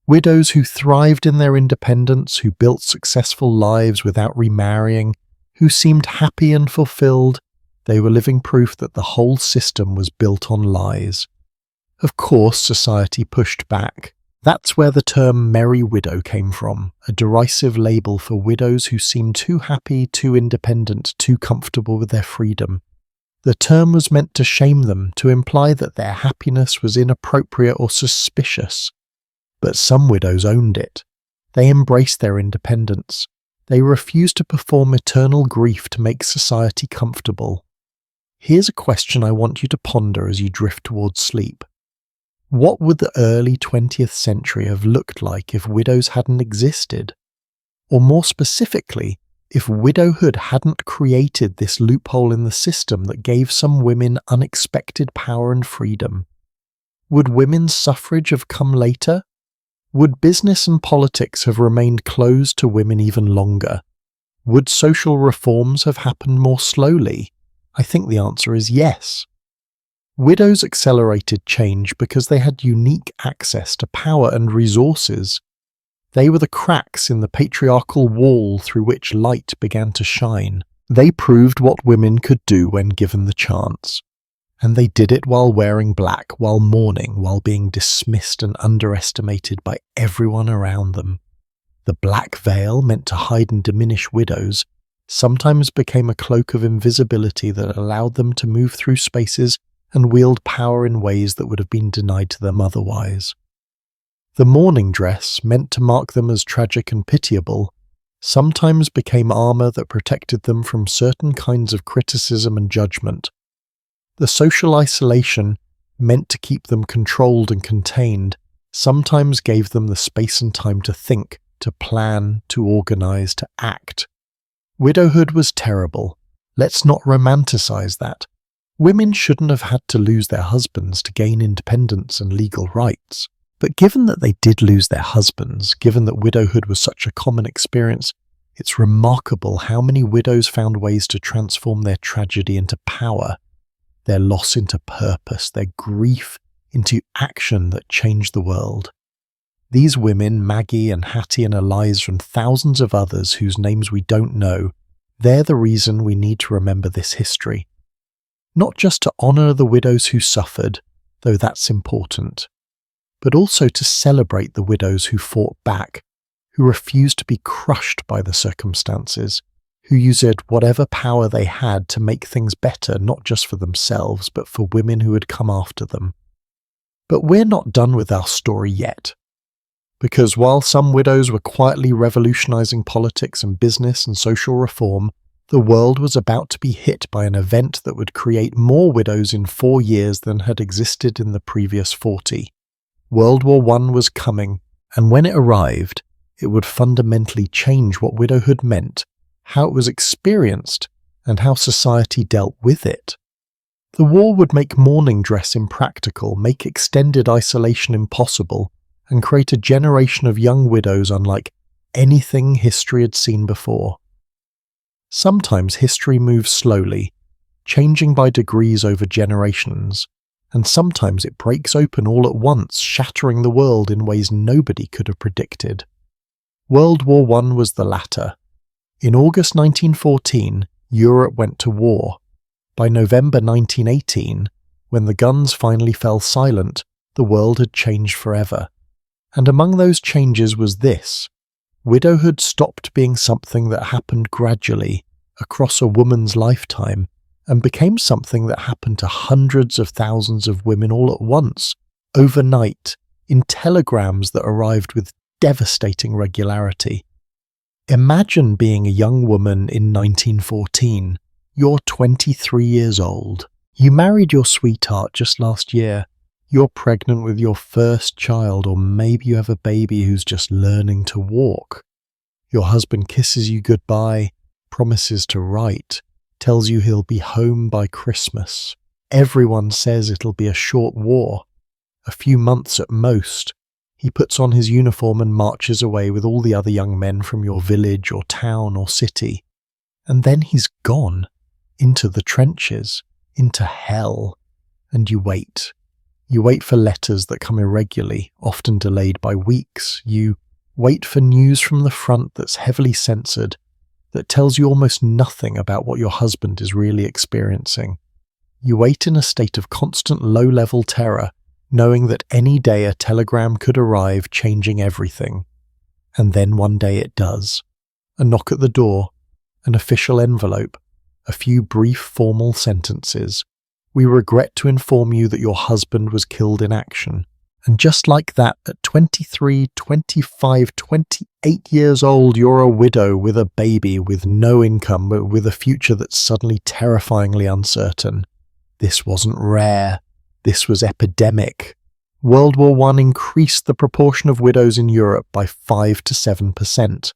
Speaker 1: Widows who thrived in their independence, who built successful lives without remarrying, who seemed happy and fulfilled, they were living proof that the whole system was built on lies. Of course, society pushed back. That's where the term merry widow came from, a derisive label for widows who seemed too happy, too independent, too comfortable with their freedom. The term was meant to shame them, to imply that their happiness was inappropriate or suspicious. But some widows owned it. They embraced their independence. They refused to perform eternal grief to make society comfortable. Here's a question I want you to ponder as you drift towards sleep. What would the early 20th century have looked like if widows hadn't existed? Or more specifically, if widowhood hadn't created this loophole in the system that gave some women unexpected power and freedom? Would women's suffrage have come later? Would business and politics have remained closed to women even longer? Would social reforms have happened more slowly? I think the answer is yes. Widows accelerated change because they had unique access to power and resources. They were the cracks in the patriarchal wall through which light began to shine. They proved what women could do when given the chance. And they did it while wearing black, while mourning, while being dismissed and underestimated by everyone around them. The black veil, meant to hide and diminish widows, sometimes became a cloak of invisibility that allowed them to move through spaces and wield power in ways that would have been denied to them otherwise. The mourning dress, meant to mark them as tragic and pitiable, sometimes became armor that protected them from certain kinds of criticism and judgment. The social isolation, meant to keep them controlled and contained, sometimes gave them the space and time to think, to plan, to organize, to act. Widowhood was terrible. Let's not romanticize that. Women shouldn't have had to lose their husbands to gain independence and legal rights. But given that they did lose their husbands, given that widowhood was such a common experience, it's remarkable how many widows found ways to transform their tragedy into power, their loss into purpose, their grief into action that changed the world. These women, Maggie and Hattie and Eliza and thousands of others whose names we don't know, they're the reason we need to remember this history. Not just to honour the widows who suffered, though that's important, but also to celebrate the widows who fought back, who refused to be crushed by the circumstances, who used whatever power they had to make things better, not just for themselves, but for women who had come after them. But we're not done with our story yet. Because while some widows were quietly revolutionizing politics and business and social reform, the world was about to be hit by an event that would create more widows in 4 years than had existed in the previous 40. World War I was coming, and when it arrived, it would fundamentally change what widowhood meant, how it was experienced, and how society dealt with it. The war would make mourning dress impractical, make extended isolation impossible, and create a generation of young widows unlike anything history had seen before. Sometimes history moves slowly, changing by degrees over generations, and sometimes it breaks open all at once, shattering the world in ways nobody could have predicted. World War I was the latter. In August 1914, Europe went to war. By November 1918, when the guns finally fell silent, the world had changed forever. And among those changes was this: widowhood stopped being something that happened gradually, across a woman's lifetime, and became something that happened to hundreds of thousands of women all at once, overnight, in telegrams that arrived with devastating regularity. Imagine being a young woman in 1914. You're 23 years old. You married your sweetheart just last year. You're pregnant with your first child, or maybe you have a baby who's just learning to walk. Your husband kisses you goodbye, promises to write, tells you he'll be home by Christmas. Everyone says it'll be a short war, a few months at most. He puts on his uniform and marches away with all the other young men from your village or town or city. And then he's gone, into the trenches, into hell, and you wait. You wait for letters that come irregularly, often delayed by weeks. You wait for news from the front that's heavily censored, that tells you almost nothing about what your husband is really experiencing. You wait in a state of constant low-level terror, knowing that any day a telegram could arrive, changing everything. And then one day it does. A knock at the door, an official envelope, a few brief formal sentences. We regret to inform you that your husband was killed in action. And just like that, at 23, 25, 28 years old, you're a widow with a baby, with no income, but with a future that's suddenly terrifyingly uncertain. This wasn't rare. This was epidemic. World War I increased the proportion of widows in Europe by 5 to 7%.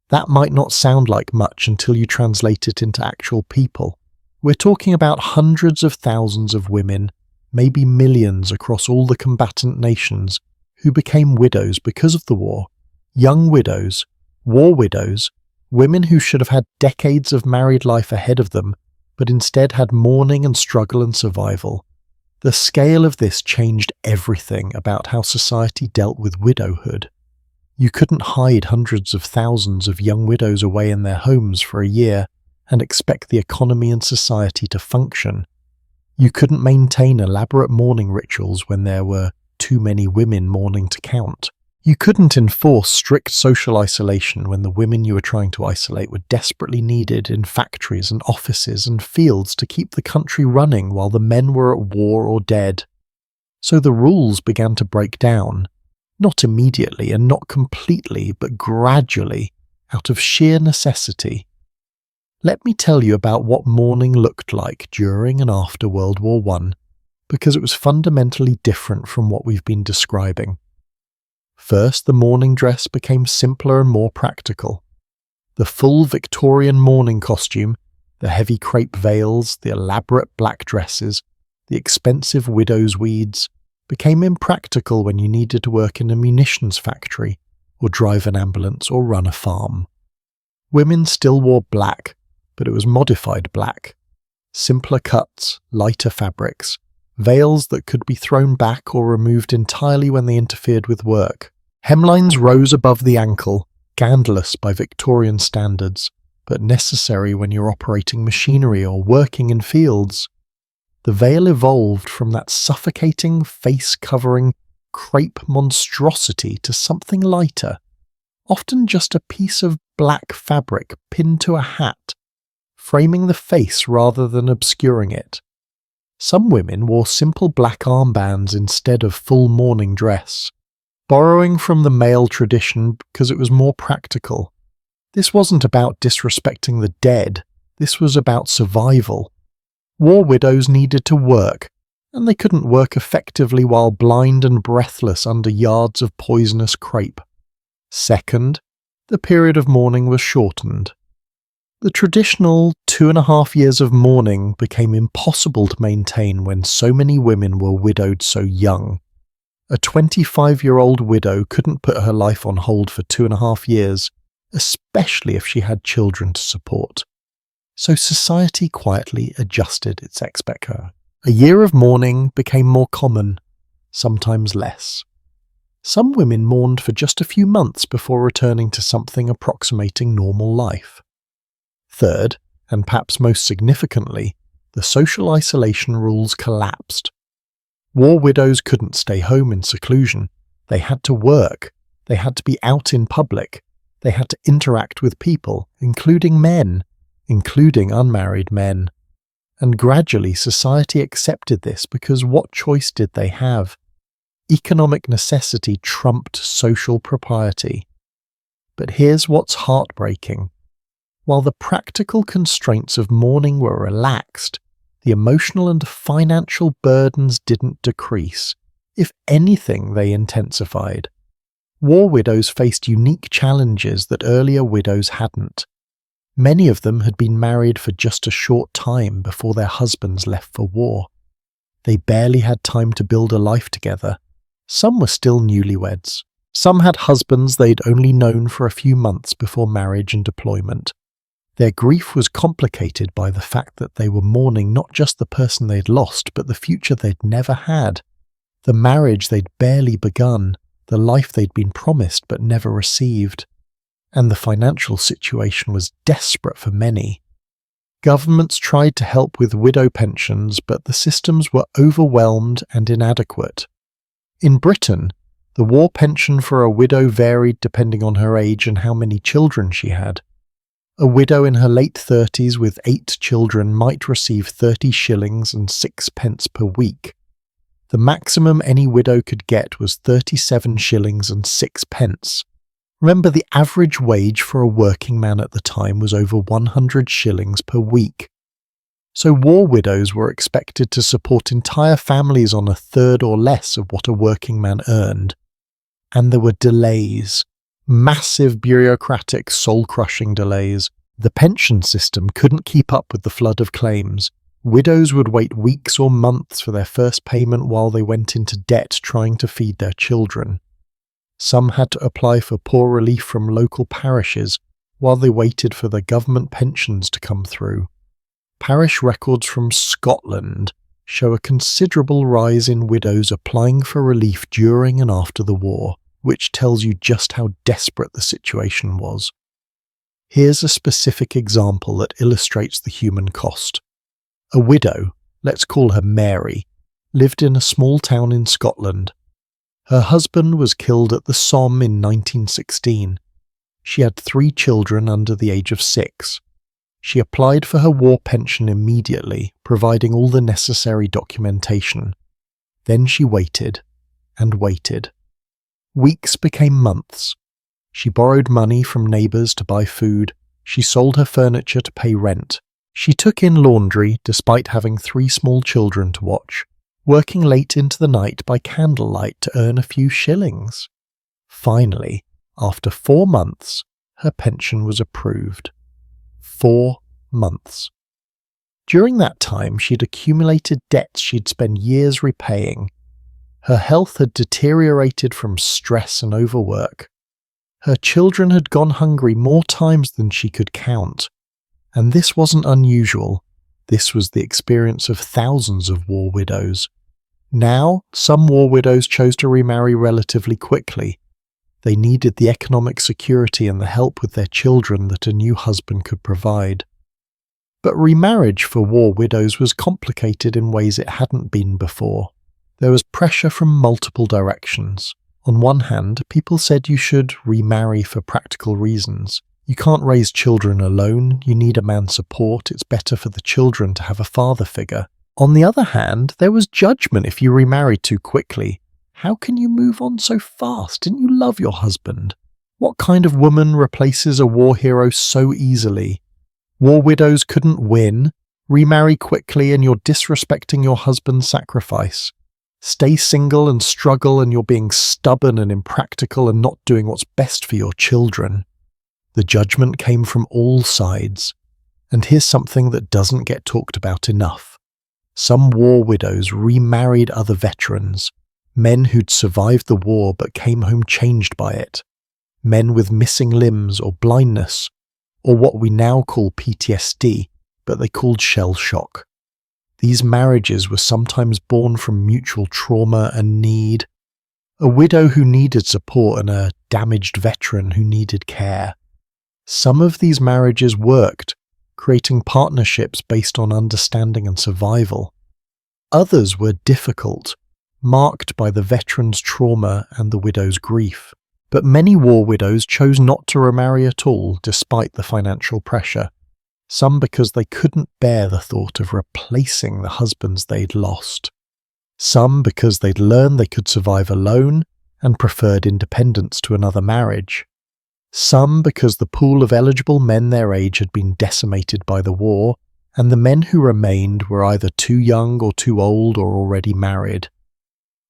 Speaker 1: That might not sound like much until you translate it into actual people. We're talking about hundreds of thousands of women, maybe millions across all the combatant nations, who became widows because of the war. Young widows, war widows, women who should have had decades of married life ahead of them, but instead had mourning and struggle and survival. The scale of this changed everything about how society dealt with widowhood. You couldn't hide hundreds of thousands of young widows away in their homes for a year and expect the economy and society to function. You couldn't maintain elaborate mourning rituals when there were too many women mourning to count. You couldn't enforce strict social isolation when the women you were trying to isolate were desperately needed in factories and offices and fields to keep the country running while the men were at war or dead. So the rules began to break down, not immediately and not completely, but gradually, out of sheer necessity. Let me tell you about what mourning looked like during and after World War I, because it was fundamentally different from what we've been describing. First, the mourning dress became simpler and more practical. The full Victorian mourning costume, the heavy crepe veils, the elaborate black dresses, the expensive widow's weeds, became impractical when you needed to work in a munitions factory, or drive an ambulance or run a farm. Women still wore black, but it was modified black. Simpler cuts, lighter fabrics, veils that could be thrown back or removed entirely when they interfered with work. Hemlines rose above the ankle, scandalous by Victorian standards, but necessary when you're operating machinery or working in fields. The veil evolved from that suffocating, face-covering, crepe monstrosity to something lighter, often just a piece of black fabric pinned to a hat, framing the face rather than obscuring it. Some women wore simple black armbands instead of full mourning dress, borrowing from the male tradition because it was more practical. This wasn't about disrespecting the dead, this was about survival. War widows needed to work, and they couldn't work effectively while blind and breathless under yards of poisonous crepe. Second, the period of mourning was shortened. The traditional 2.5 years of mourning became impossible to maintain when so many women were widowed so young. A 25-year-old widow couldn't put her life on hold for 2.5 years, especially if she had children to support. So society quietly adjusted its expectation. A year of mourning became more common, sometimes less. Some women mourned for just a few months before returning to something approximating normal life. Third, and perhaps most significantly, the social isolation rules collapsed. War widows couldn't stay home in seclusion. They had to work. They had to be out in public. They had to interact with people, including men, including unmarried men. And gradually society accepted this because what choice did they have? Economic necessity trumped social propriety. But here's what's heartbreaking. While the practical constraints of mourning were relaxed, the emotional and financial burdens didn't decrease. If anything, they intensified. War widows faced unique challenges that earlier widows hadn't. Many of them had been married for just a short time before their husbands left for war. They barely had time to build a life together. Some were still newlyweds. Some had husbands they'd only known for a few months before marriage and deployment. Their grief was complicated by the fact that they were mourning not just the person they'd lost, but the future they'd never had, the marriage they'd barely begun, the life they'd been promised but never received. And the financial situation was desperate for many. Governments tried to help with widow pensions, but the systems were overwhelmed and inadequate. In Britain, the war pension for a widow varied depending on her age and how many children she had. A widow in her late 30s with 8 children might receive 30 shillings and 6 pence per week. The maximum any widow could get was 37 shillings and 6 pence. Remember, the average wage for a working man at the time was over 100 shillings per week. So war widows were expected to support entire families on a third or less of what a working man earned. And there were delays. Massive bureaucratic, soul-crushing delays. The pension system couldn't keep up with the flood of claims. Widows would wait weeks or months for their first payment while they went into debt trying to feed their children. Some had to apply for poor relief from local parishes while they waited for their government pensions to come through. Parish records from Scotland show a considerable rise in widows applying for relief during and after the war, which tells you just how desperate the situation was. Here's a specific example that illustrates the human cost. A widow, let's call her Mary, lived in a small town in Scotland. Her husband was killed at the Somme in 1916. She had 3 children under the age of 6. She applied for her war pension immediately, providing all the necessary documentation. Then she waited and waited. Weeks became months. She borrowed money from neighbours to buy food. She sold her furniture to pay rent. She took in laundry despite having 3 small children to watch, working late into the night by candlelight to earn a few shillings. Finally, after 4 months, her pension was approved. 4 months. During that time, she'd accumulated debts she'd spent years repaying. Her health had deteriorated from stress and overwork. Her children had gone hungry more times than she could count. And this wasn't unusual. This was the experience of thousands of war widows. Now, some war widows chose to remarry relatively quickly. They needed the economic security and the help with their children that a new husband could provide. But remarriage for war widows was complicated in ways it hadn't been before. There was pressure from multiple directions. On one hand, people said you should remarry for practical reasons. You can't raise children alone, you need a man's support, it's better for the children to have a father figure. On the other hand, there was judgment if you remarried too quickly. How can you move on so fast? Didn't you love your husband? What kind of woman replaces a war hero so easily? War widows couldn't win. Remarry quickly and you're disrespecting your husband's sacrifice. Stay single and struggle and you're being stubborn and impractical and not doing what's best for your children. The judgment came from all sides. And here's something that doesn't get talked about enough. Some war widows remarried other veterans, men who'd survived the war but came home changed by it, men with missing limbs or blindness, or what we now call PTSD, but they called shell shock. These marriages were sometimes born from mutual trauma and need. A widow who needed support and a damaged veteran who needed care. Some of these marriages worked, creating partnerships based on understanding and survival. Others were difficult, marked by the veteran's trauma and the widow's grief. But many war widows chose not to remarry at all despite the financial pressure. Some because they couldn't bear the thought of replacing the husbands they'd lost. Some because they'd learned they could survive alone and preferred independence to another marriage. Some because the pool of eligible men their age had been decimated by the war, and the men who remained were either too young or too old or already married.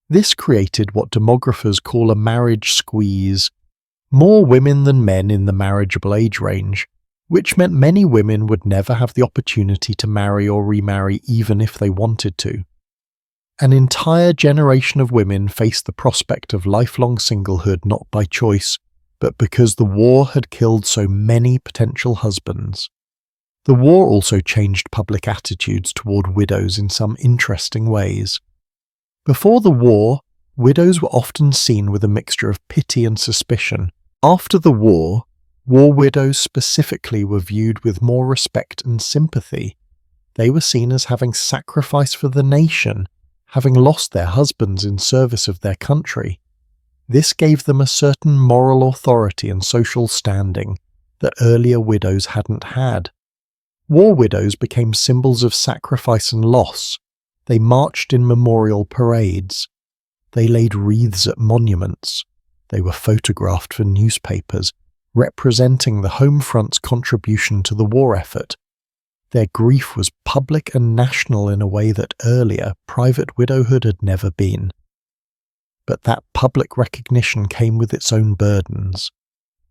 Speaker 1: This created what demographers call a marriage squeeze. More women than men in the marriageable age range, which meant many women would never have the opportunity to marry or remarry even if they wanted to. An entire generation of women faced the prospect of lifelong singlehood not by choice, but because the war had killed so many potential husbands. The war also changed public attitudes toward widows in some interesting ways. Before the war, widows were often seen with a mixture of pity and suspicion. After the war widows specifically were viewed with more respect and sympathy. They were seen as having sacrificed for the nation, having lost their husbands in service of their country. This gave them a certain moral authority and social standing that earlier widows hadn't had. War widows became symbols of sacrifice and loss. They marched in memorial parades. They laid wreaths at monuments. They were photographed for newspapers, representing the home front's contribution to the war effort. Their grief was public and national in a way that earlier private widowhood had never been. But that public recognition came with its own burdens.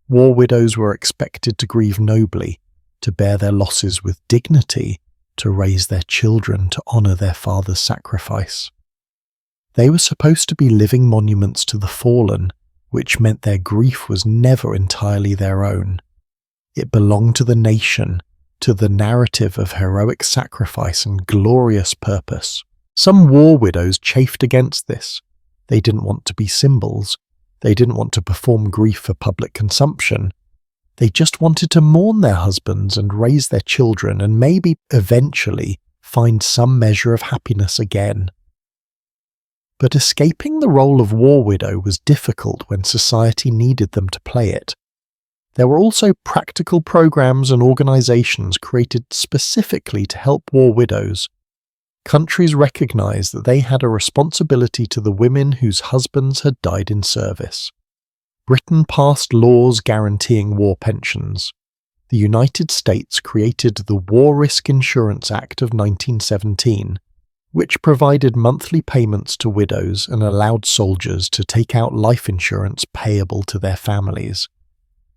Speaker 1: War widows were expected to grieve nobly, to bear their losses with dignity, to raise their children to honour their father's sacrifice. They were supposed to be living monuments to the fallen, which meant their grief was never entirely their own. It belonged to the nation, to the narrative of heroic sacrifice and glorious purpose. Some war widows chafed against this. They didn't want to be symbols. They didn't want to perform grief for public consumption. They just wanted to mourn their husbands and raise their children and maybe, eventually, find some measure of happiness again. But escaping the role of war widow was difficult when society needed them to play it. There were also practical programs and organizations created specifically to help war widows. Countries recognized that they had a responsibility to the women whose husbands had died in service. Britain passed laws guaranteeing war pensions. The United States created the War Risk Insurance Act of 1917, which provided monthly payments to widows and allowed soldiers to take out life insurance payable to their families.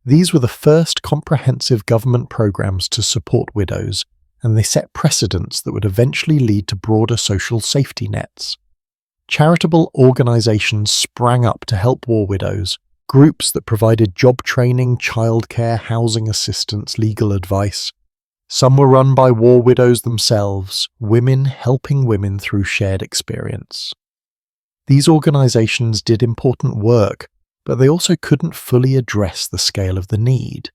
Speaker 1: These were the first comprehensive government programs to support widows, and they set precedents that would eventually lead to broader social safety nets. Charitable organizations sprang up to help war widows, groups that provided job training, childcare, housing assistance, legal advice. Some were run by war widows themselves, women helping women through shared experience. These organizations did important work, but they also couldn't fully address the scale of the need.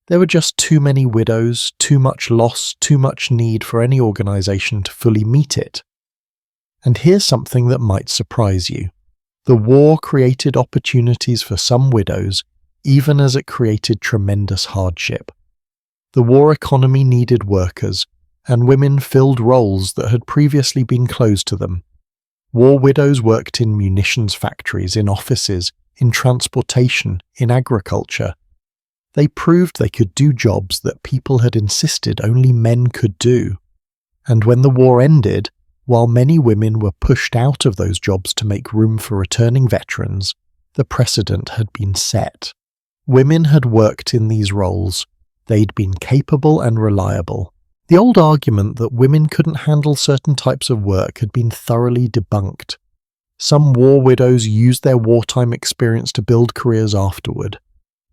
Speaker 1: There were just too many widows, too much loss, too much need for any organization to fully meet it. And here's something that might surprise you. The war created opportunities for some widows, even as it created tremendous hardship. The war economy needed workers, and women filled roles that had previously been closed to them. War widows worked in munitions factories, in offices, in transportation, in agriculture. They proved they could do jobs that people had insisted only men could do. And when the war ended, while many women were pushed out of those jobs to make room for returning veterans, the precedent had been set. Women had worked in these roles. They'd been capable and reliable. The old argument that women couldn't handle certain types of work had been thoroughly debunked. Some war widows used their wartime experience to build careers afterward.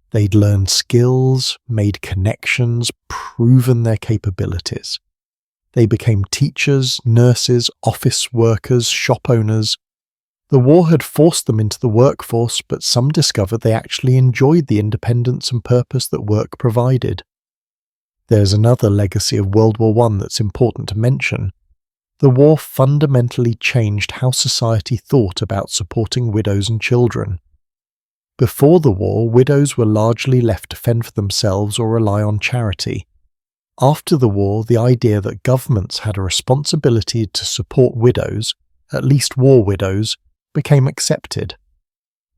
Speaker 1: They'd learned skills, made connections, proven their capabilities. They became teachers, nurses, office workers, shop owners. The war had forced them into the workforce, but some discovered they actually enjoyed the independence and purpose that work provided. There's another legacy of World War I that's important to mention. The war fundamentally changed how society thought about supporting widows and children. Before the war, widows were largely left to fend for themselves or rely on charity. After the war, the idea that governments had a responsibility to support widows, at least war widows, became accepted.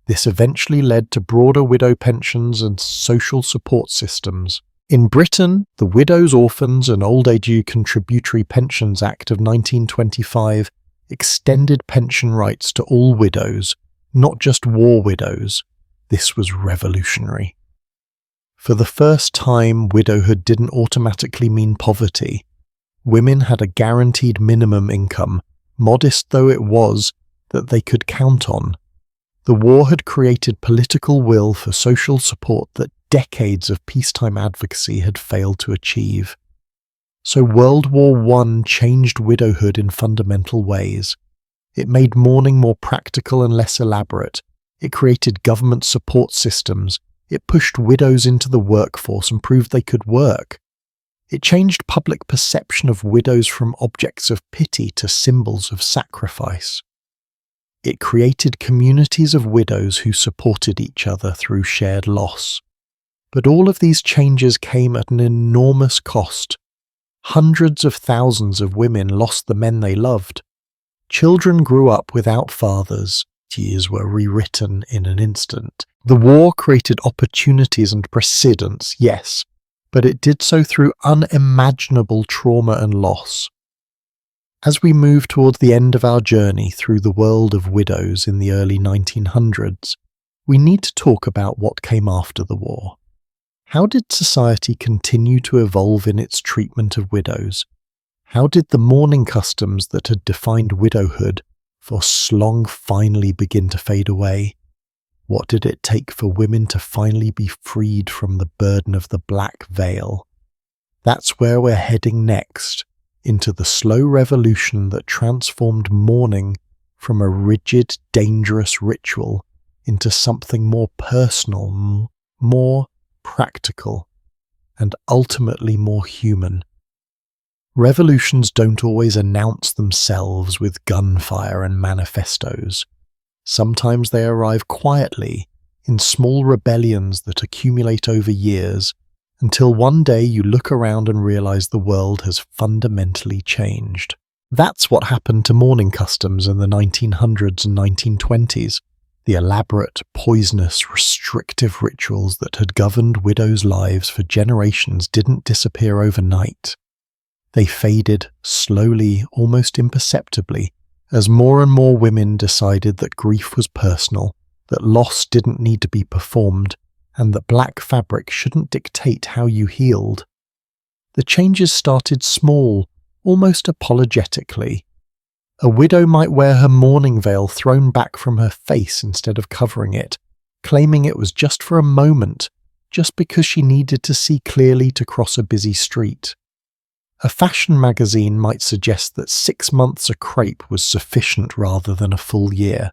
Speaker 1: This eventually led to broader widow pensions and social support systems. In Britain, the Widows, Orphans and Old Age Contributory Pensions Act of 1925 extended pension rights to all widows, not just war widows. This was revolutionary. For the first time, widowhood didn't automatically mean poverty. Women had a guaranteed minimum income, modest though it was, that they could count on. The war had created political will for social support that decades of peacetime advocacy had failed to achieve. So World War I changed widowhood in fundamental ways. It made mourning more practical and less elaborate. It created government support systems. It pushed widows into the workforce and proved they could work. It changed public perception of widows from objects of pity to symbols of sacrifice. It created communities of widows who supported each other through shared loss. But all of these changes came at an enormous cost. Hundreds of thousands of women lost the men they loved. Children grew up without fathers. Years were rewritten in an instant. The war created opportunities and precedents, yes, but it did so through unimaginable trauma and loss. As we move towards the end of our journey through the world of widows in the early 1900s, we need to talk about what came after the war. How did society continue to evolve in its treatment of widows? How did the mourning customs that had defined widowhood for so long finally begin to fade away? What did it take for women to finally be freed from the burden of the black veil? That's where we're heading next, into the slow revolution that transformed mourning from a rigid, dangerous ritual into something more personal, more practical, and ultimately more human. Revolutions don't always announce themselves with gunfire and manifestos. Sometimes they arrive quietly, in small rebellions that accumulate over years, until one day you look around and realize the world has fundamentally changed. That's what happened to mourning customs in the 1900s and 1920s. The elaborate, poisonous, restrictive rituals that had governed widows' lives for generations didn't disappear overnight. They faded slowly, almost imperceptibly, as more and more women decided that grief was personal, that loss didn't need to be performed, and that black fabric shouldn't dictate how you healed. The changes started small, almost apologetically. A widow might wear her mourning veil thrown back from her face instead of covering it, claiming it was just for a moment, just because she needed to see clearly to cross a busy street. A fashion magazine might suggest that 6 months of crepe was sufficient rather than a full year,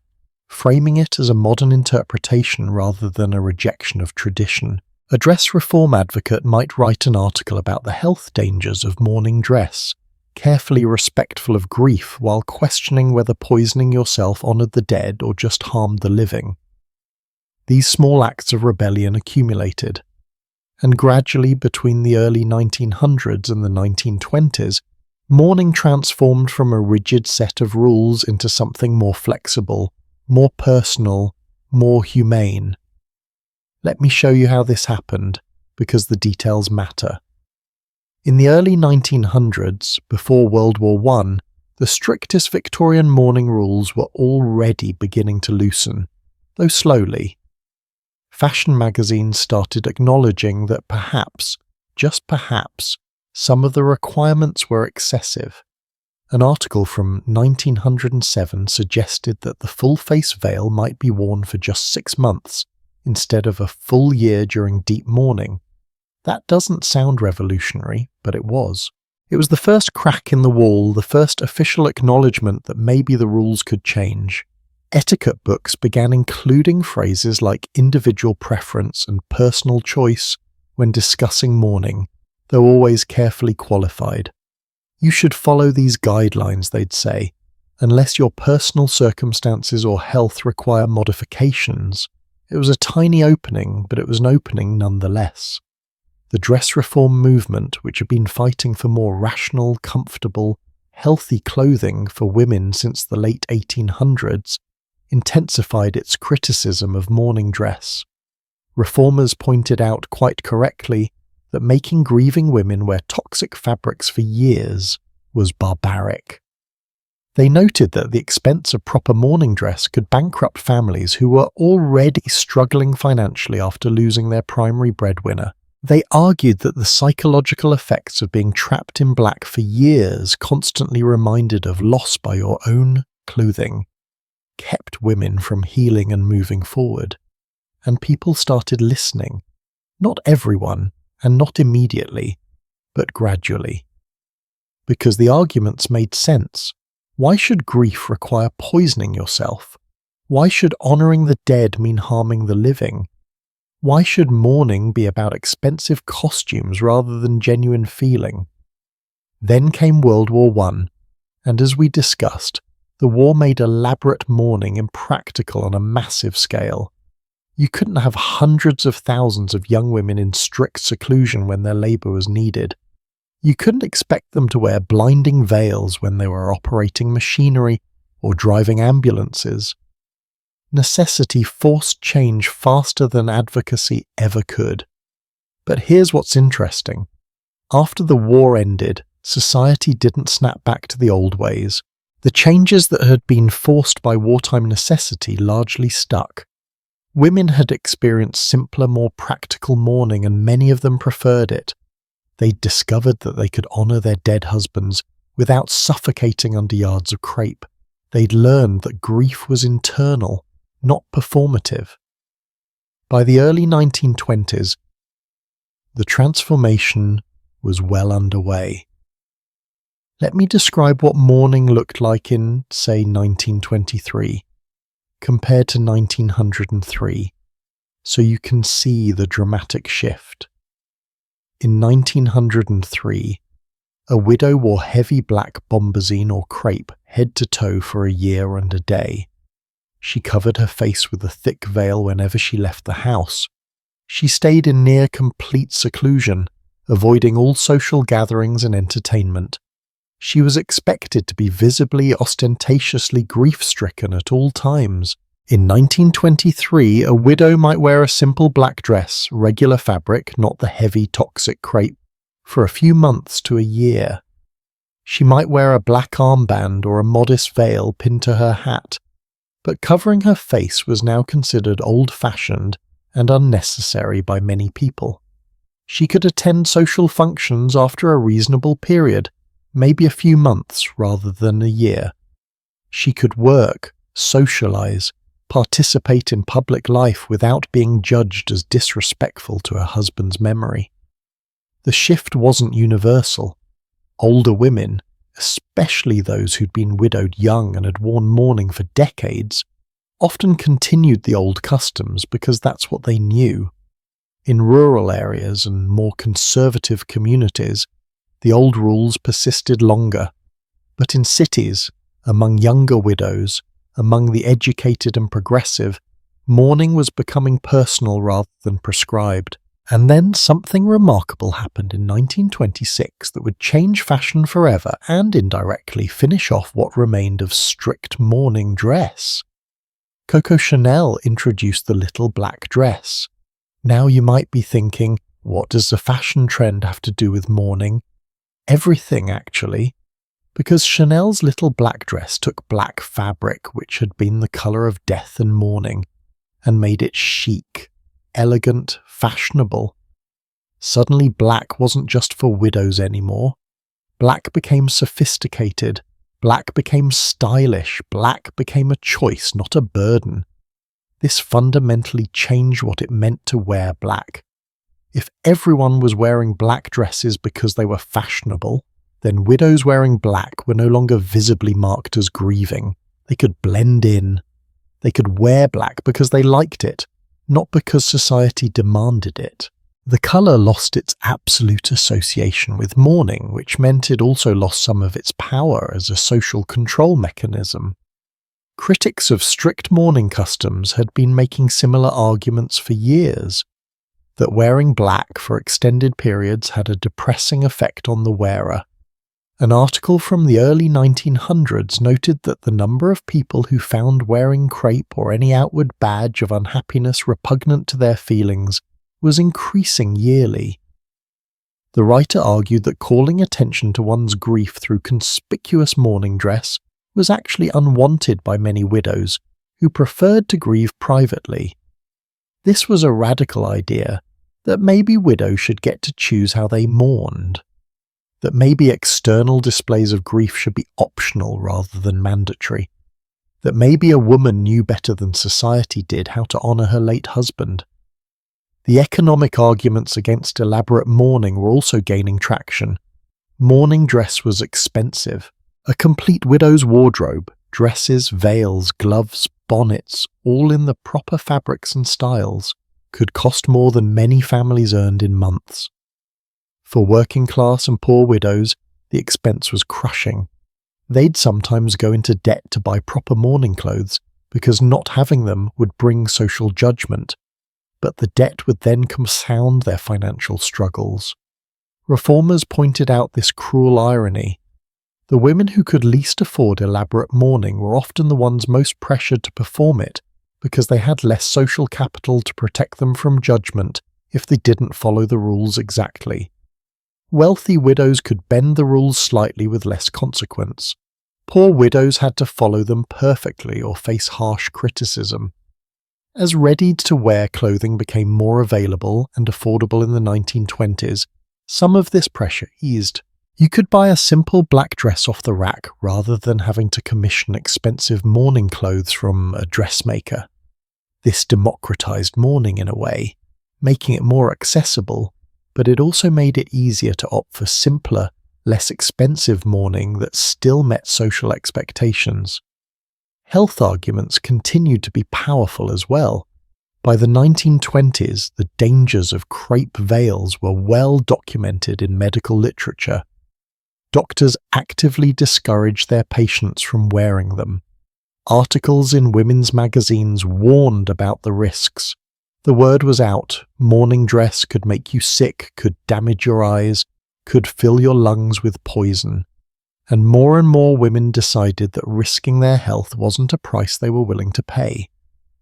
Speaker 1: framing it as a modern interpretation rather than a rejection of tradition. A dress reform advocate might write an article about the health dangers of mourning dress, carefully respectful of grief while questioning whether poisoning yourself honoured the dead or just harmed the living. These small acts of rebellion accumulated, and gradually between the early 1900s and the 1920s, mourning transformed from a rigid set of rules into something more flexible, more personal, more humane. Let me show you how this happened, because the details matter. In the early 1900s, before World War I, the strictest Victorian mourning rules were already beginning to loosen, though slowly. Fashion magazines started acknowledging that perhaps, just perhaps, some of the requirements were excessive. An article from 1907 suggested that the full-face veil might be worn for just 6 months, instead of a full year during deep mourning. That doesn't sound revolutionary, but it was. It was the first crack in the wall, the first official acknowledgement that maybe the rules could change. Etiquette books began including phrases like individual preference and personal choice when discussing mourning, though always carefully qualified. You should follow these guidelines, they'd say, unless your personal circumstances or health require modifications. It was a tiny opening, but it was an opening nonetheless. The dress reform movement, which had been fighting for more rational, comfortable, healthy clothing for women since the late 1800s, intensified its criticism of mourning dress. Reformers pointed out quite correctly that making grieving women wear toxic fabrics for years was barbaric. They noted that the expense of proper mourning dress could bankrupt families who were already struggling financially after losing their primary breadwinner. They argued that the psychological effects of being trapped in black for years, constantly reminded of loss by your own clothing, kept women from healing and moving forward. And people started listening. Not everyone, and not immediately, but gradually. Because the arguments made sense. Why should grief require poisoning yourself? Why should honouring the dead mean harming the living? Why should mourning be about expensive costumes rather than genuine feeling? Then came World War I, and as we discussed, the war made elaborate mourning impractical on a massive scale. You couldn't have hundreds of thousands of young women in strict seclusion when their labour was needed. You couldn't expect them to wear blinding veils when they were operating machinery or driving ambulances. Necessity forced change faster than advocacy ever could. But here's what's interesting. After the war ended, society didn't snap back to the old ways. The changes that had been forced by wartime necessity largely stuck. Women had experienced simpler, more practical mourning, and many of them preferred it. They'd discovered that they could honour their dead husbands without suffocating under yards of crepe. They'd learned that grief was internal, not performative. By the early 1920s, the transformation was well underway. Let me describe what mourning looked like in, say, 1923, compared to 1903. so you can see the dramatic shift. In 1903, a widow wore heavy black bombazine or crepe head to toe for a year and a day. She covered her face with a thick veil whenever she left the house. She stayed in near complete seclusion, avoiding all social gatherings and entertainment. She was expected to be visibly, ostentatiously grief-stricken at all times. In 1923, a widow might wear a simple black dress, regular fabric, not the heavy, toxic crepe, for a few months to a year. She might wear a black armband or a modest veil pinned to her hat, but covering her face was now considered old-fashioned and unnecessary by many people. She could attend social functions after a reasonable period, maybe a few months rather than a year. She could work, socialize, participate in public life without being judged as disrespectful to her husband's memory. The shift wasn't universal. Older women, especially those who'd been widowed young and had worn mourning for decades, often continued the old customs because that's what they knew. In rural areas and more conservative communities, the old rules persisted longer. But in cities, among younger widows, among the educated and progressive, mourning was becoming personal rather than prescribed. And then something remarkable happened in 1926 that would change fashion forever and indirectly finish off what remained of strict mourning dress. Coco Chanel introduced the little black dress. Now you might be thinking, what does the fashion trend have to do with mourning? Everything, actually. Because Chanel's little black dress took black fabric, which had been the colour of death and mourning, and made it chic, elegant, fashionable. Suddenly black wasn't just for widows anymore. Black became sophisticated. Black became stylish. Black became a choice, not a burden. This fundamentally changed what it meant to wear black. If everyone was wearing black dresses because they were fashionable, then widows wearing black were no longer visibly marked as grieving. They could blend in. They could wear black because they liked it, not because society demanded it. The colour lost its absolute association with mourning, which meant it also lost some of its power as a social control mechanism. Critics of strict mourning customs had been making similar arguments for years, that wearing black for extended periods had a depressing effect on the wearer. An article from the early 1900s noted that the number of people who found wearing crepe or any outward badge of unhappiness repugnant to their feelings was increasing yearly. The writer argued that calling attention to one's grief through conspicuous mourning dress was actually unwanted by many widows, who preferred to grieve privately. This was a radical idea, that maybe widows should get to choose how they mourned, that maybe external displays of grief should be optional rather than mandatory, that maybe a woman knew better than society did how to honour her late husband. The economic arguments against elaborate mourning were also gaining traction. Mourning dress was expensive. A complete widow's wardrobe, dresses, veils, gloves, bonnets, all in the proper fabrics and styles, could cost more than many families earned in months. For working class and poor widows, the expense was crushing. They'd sometimes go into debt to buy proper mourning clothes because not having them would bring social judgment, but the debt would then compound their financial struggles. Reformers pointed out this cruel irony. The women who could least afford elaborate mourning were often the ones most pressured to perform it because they had less social capital to protect them from judgment if they didn't follow the rules exactly. Wealthy widows could bend the rules slightly with less consequence. Poor widows had to follow them perfectly or face harsh criticism. As ready-to-wear clothing became more available and affordable in the 1920s, some of this pressure eased. You could buy a simple black dress off the rack rather than having to commission expensive mourning clothes from a dressmaker. This democratized mourning in a way, making it more accessible, but it also made it easier to opt for simpler, less expensive mourning that still met social expectations. Health arguments continued to be powerful as well. By the 1920s, the dangers of crepe veils were well documented in medical literature. Doctors actively discouraged their patients from wearing them. Articles in women's magazines warned about the risks. The word was out: mourning dress could make you sick, could damage your eyes, could fill your lungs with poison. And more women decided that risking their health wasn't a price they were willing to pay.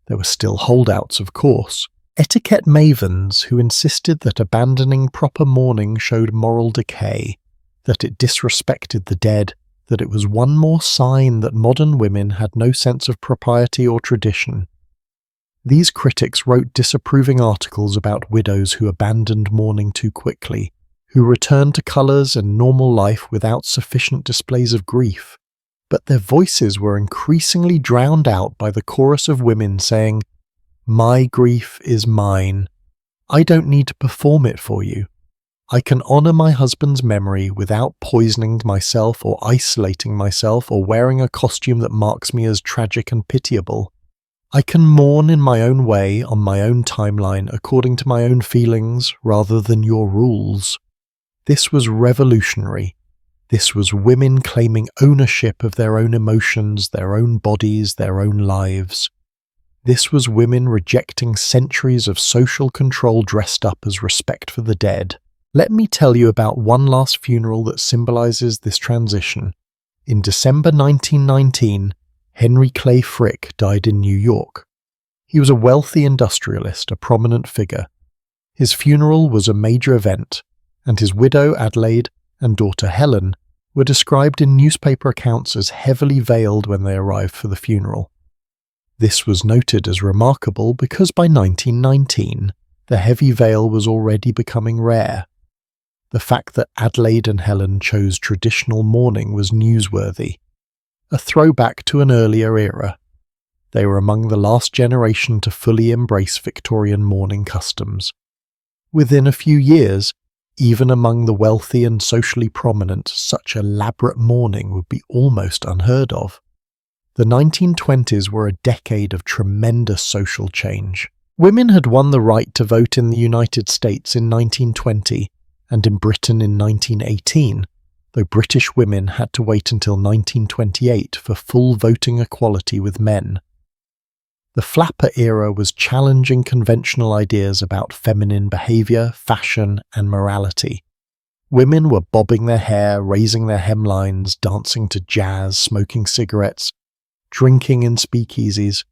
Speaker 1: There were still holdouts, of course. Etiquette mavens who insisted that abandoning proper mourning showed moral decay, that it disrespected the dead, that it was one more sign that modern women had no sense of propriety or tradition. These critics wrote disapproving articles about widows who abandoned mourning too quickly, who returned to colours and normal life without sufficient displays of grief. But their voices were increasingly drowned out by the chorus of women saying, "My grief is mine. I don't need to perform it for you. I can honour my husband's memory without poisoning myself or isolating myself or wearing a costume that marks me as tragic and pitiable. I can mourn in my own way, on my own timeline, according to my own feelings, rather than your rules." This was revolutionary. This was women claiming ownership of their own emotions, their own bodies, their own lives. This was women rejecting centuries of social control dressed up as respect for the dead. Let me tell you about one last funeral that symbolizes this transition. In December 1919, Henry Clay Frick died in New York. He was a wealthy industrialist, a prominent figure. His funeral was a major event, and his widow Adelaide and daughter Helen were described in newspaper accounts as heavily veiled when they arrived for the funeral. This was noted as remarkable because by 1919, the heavy veil was already becoming rare. The fact that Adelaide and Helen chose traditional mourning was newsworthy, a throwback to an earlier era. They were among the last generation to fully embrace Victorian mourning customs. Within a few years, even among the wealthy and socially prominent, such elaborate mourning would be almost unheard of. The 1920s were a decade of tremendous social change. Women had won the right to vote in the United States in 1920 and in Britain in 1918, though British women had to wait until 1928 for full voting equality with men. The flapper era was challenging conventional ideas about feminine behaviour, fashion, and morality. Women were bobbing their hair, raising their hemlines, dancing to jazz, smoking cigarettes, drinking in speakeasies.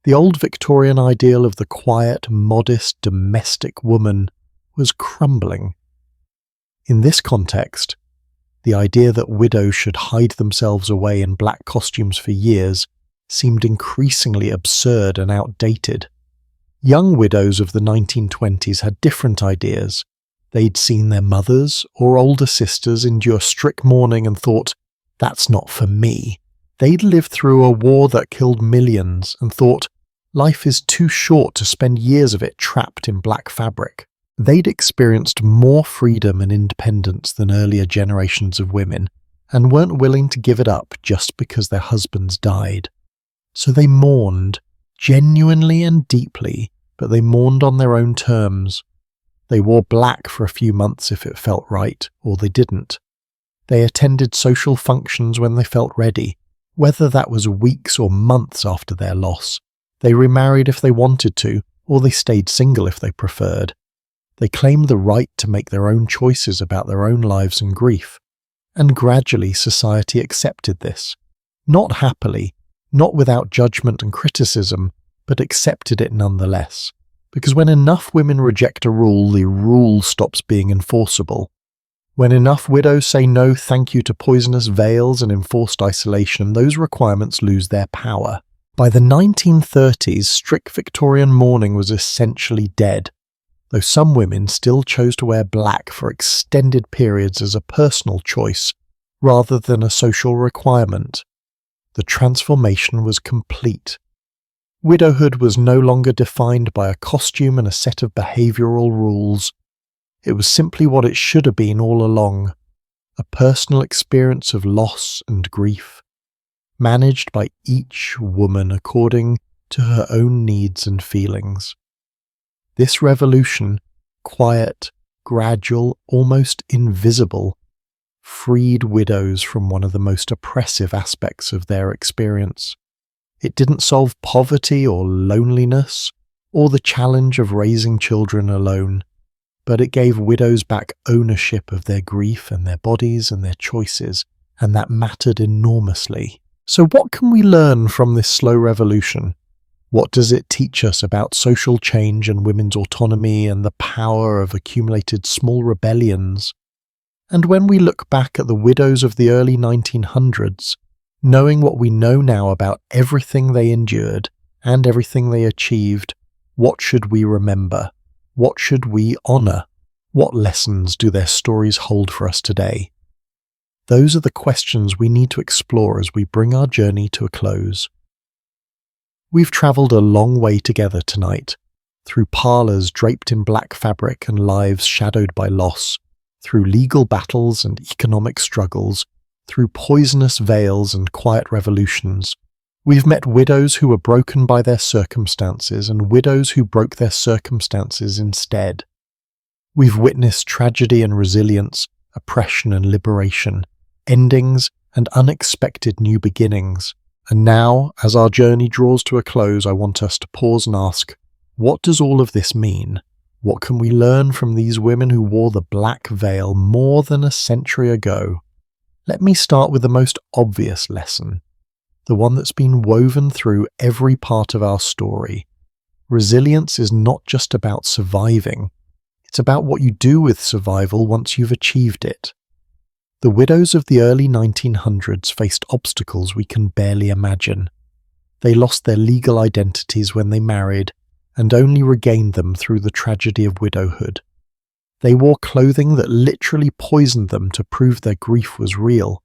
Speaker 1: The old Victorian ideal of the quiet, modest, domestic woman was crumbling. In this context, the idea that widows should hide themselves away in black costumes for years seemed increasingly absurd and outdated. Young widows of the 1920s had different ideas. They'd seen their mothers or older sisters endure strict mourning and thought, "That's not for me." They'd lived through a war that killed millions and thought, "Life is too short to spend years of it trapped in black fabric." They'd experienced more freedom and independence than earlier generations of women and weren't willing to give it up just because their husbands died. So they mourned, genuinely and deeply, but they mourned on their own terms. They wore black for a few months if it felt right, or they didn't. They attended social functions when they felt ready, whether that was weeks or months after their loss. They remarried if they wanted to, or they stayed single if they preferred. They claimed the right to make their own choices about their own lives and grief. And gradually society accepted this. Not happily, not without judgment and criticism, but accepted it nonetheless. Because when enough women reject a rule, the rule stops being enforceable. When enough widows say no thank you to poisonous veils and enforced isolation, those requirements lose their power. By the 1930s, strict Victorian mourning was essentially dead, though some women still chose to wear black for extended periods as a personal choice, rather than a social requirement. The transformation was complete. Widowhood was no longer defined by a costume and a set of behavioural rules. It was simply what it should have been all along, a personal experience of loss and grief, managed by each woman according to her own needs and feelings. This revolution, quiet, gradual, almost invisible, freed widows from one of the most oppressive aspects of their experience. It didn't solve poverty or loneliness, or the challenge of raising children alone, but it gave widows back ownership of their grief and their bodies and their choices, and that mattered enormously. So what can we learn from this slow revolution? What does it teach us about social change and women's autonomy and the power of accumulated small rebellions? And when we look back at the widows of the early 1900s, knowing what we know now about everything they endured and everything they achieved, what should we remember? What should we honour? What lessons do their stories hold for us today? Those are the questions we need to explore as we bring our journey to a close. We've travelled a long way together tonight, through parlours draped in black fabric and lives shadowed by loss, through legal battles and economic struggles, through poisonous veils and quiet revolutions. We've met widows who were broken by their circumstances and widows who broke their circumstances instead. We've witnessed tragedy and resilience, oppression and liberation, endings and unexpected new beginnings. And now, as our journey draws to a close, I want us to pause and ask, what does all of this mean? What can we learn from these women who wore the black veil more than a century ago? Let me start with the most obvious lesson, the one that's been woven through every part of our story. Resilience is not just about surviving. It's about what you do with survival once you've achieved it. The widows of the early 1900s faced obstacles we can barely imagine. They lost their legal identities when they married and only regained them through the tragedy of widowhood. They wore clothing that literally poisoned them to prove their grief was real.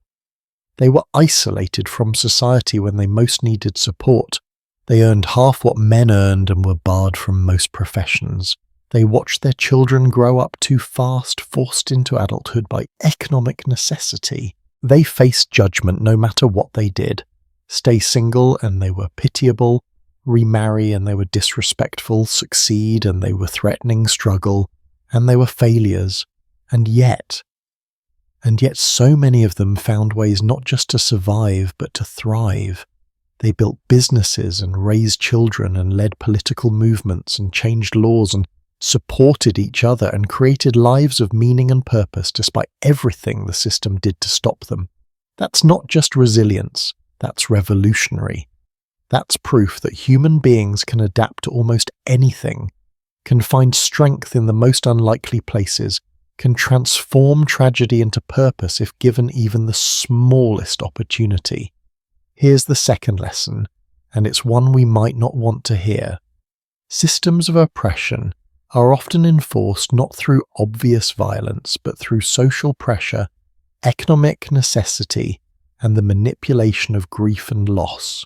Speaker 1: They were isolated from society when they most needed support. They earned half what men earned and were barred from most professions. They watched their children grow up too fast, forced into adulthood by economic necessity. They faced judgment no matter what they did. Stay single and they were pitiable, remarry and they were disrespectful, succeed and they were threatening, struggle, and they were failures. And yet so many of them found ways not just to survive but to thrive. They built businesses and raised children and led political movements and changed laws and supported each other and created lives of meaning and purpose despite everything the system did to stop them. That's not just resilience, that's revolutionary. That's proof that human beings can adapt to almost anything, can find strength in the most unlikely places, can transform tragedy into purpose if given even the smallest opportunity. Here's the second lesson, and it's one we might not want to hear. Systems of oppression are often enforced not through obvious violence, but through social pressure, economic necessity, and the manipulation of grief and loss.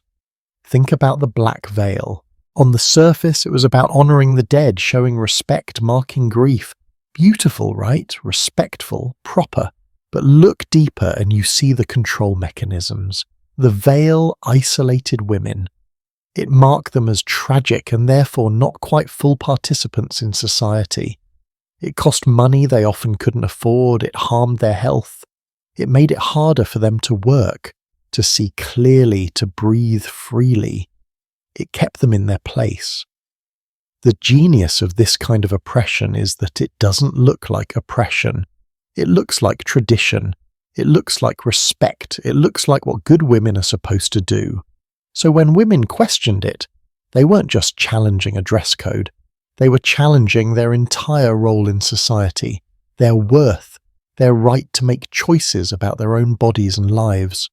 Speaker 1: Think about the black veil. On the surface, it was about honouring the dead, showing respect, marking grief. Beautiful, right? Respectful, proper. But look deeper and you see the control mechanisms. The veil isolated women. It marked them as tragic and therefore not quite full participants in society. It cost money they often couldn't afford, it harmed their health. It made it harder for them to work, to see clearly, to breathe freely. It kept them in their place. The genius of this kind of oppression is that it doesn't look like oppression. It looks like tradition. It looks like respect. It looks like what good women are supposed to do. So when women questioned it, they weren't just challenging a dress code. They were challenging their entire role in society, their worth, their right to make choices about their own bodies and lives.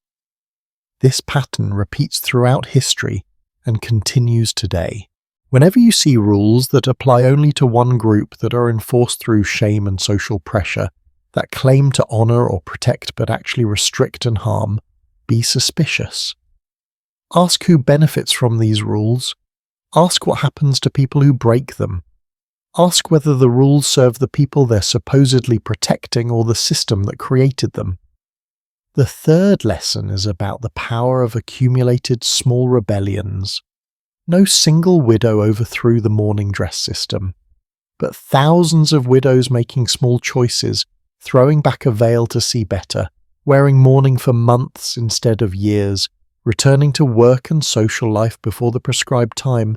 Speaker 1: This pattern repeats throughout history and continues today. Whenever you see rules that apply only to one group, that are enforced through shame and social pressure, that claim to honour or protect but actually restrict and harm, be suspicious. Ask who benefits from these rules. Ask what happens to people who break them. Ask whether the rules serve the people they're supposedly protecting or the system that created them. The third lesson is about the power of accumulated small rebellions. No single widow overthrew the mourning dress system. but thousands of widows making small choices, throwing back a veil to see better, wearing mourning for months instead of years, returning to work and social life before the prescribed time.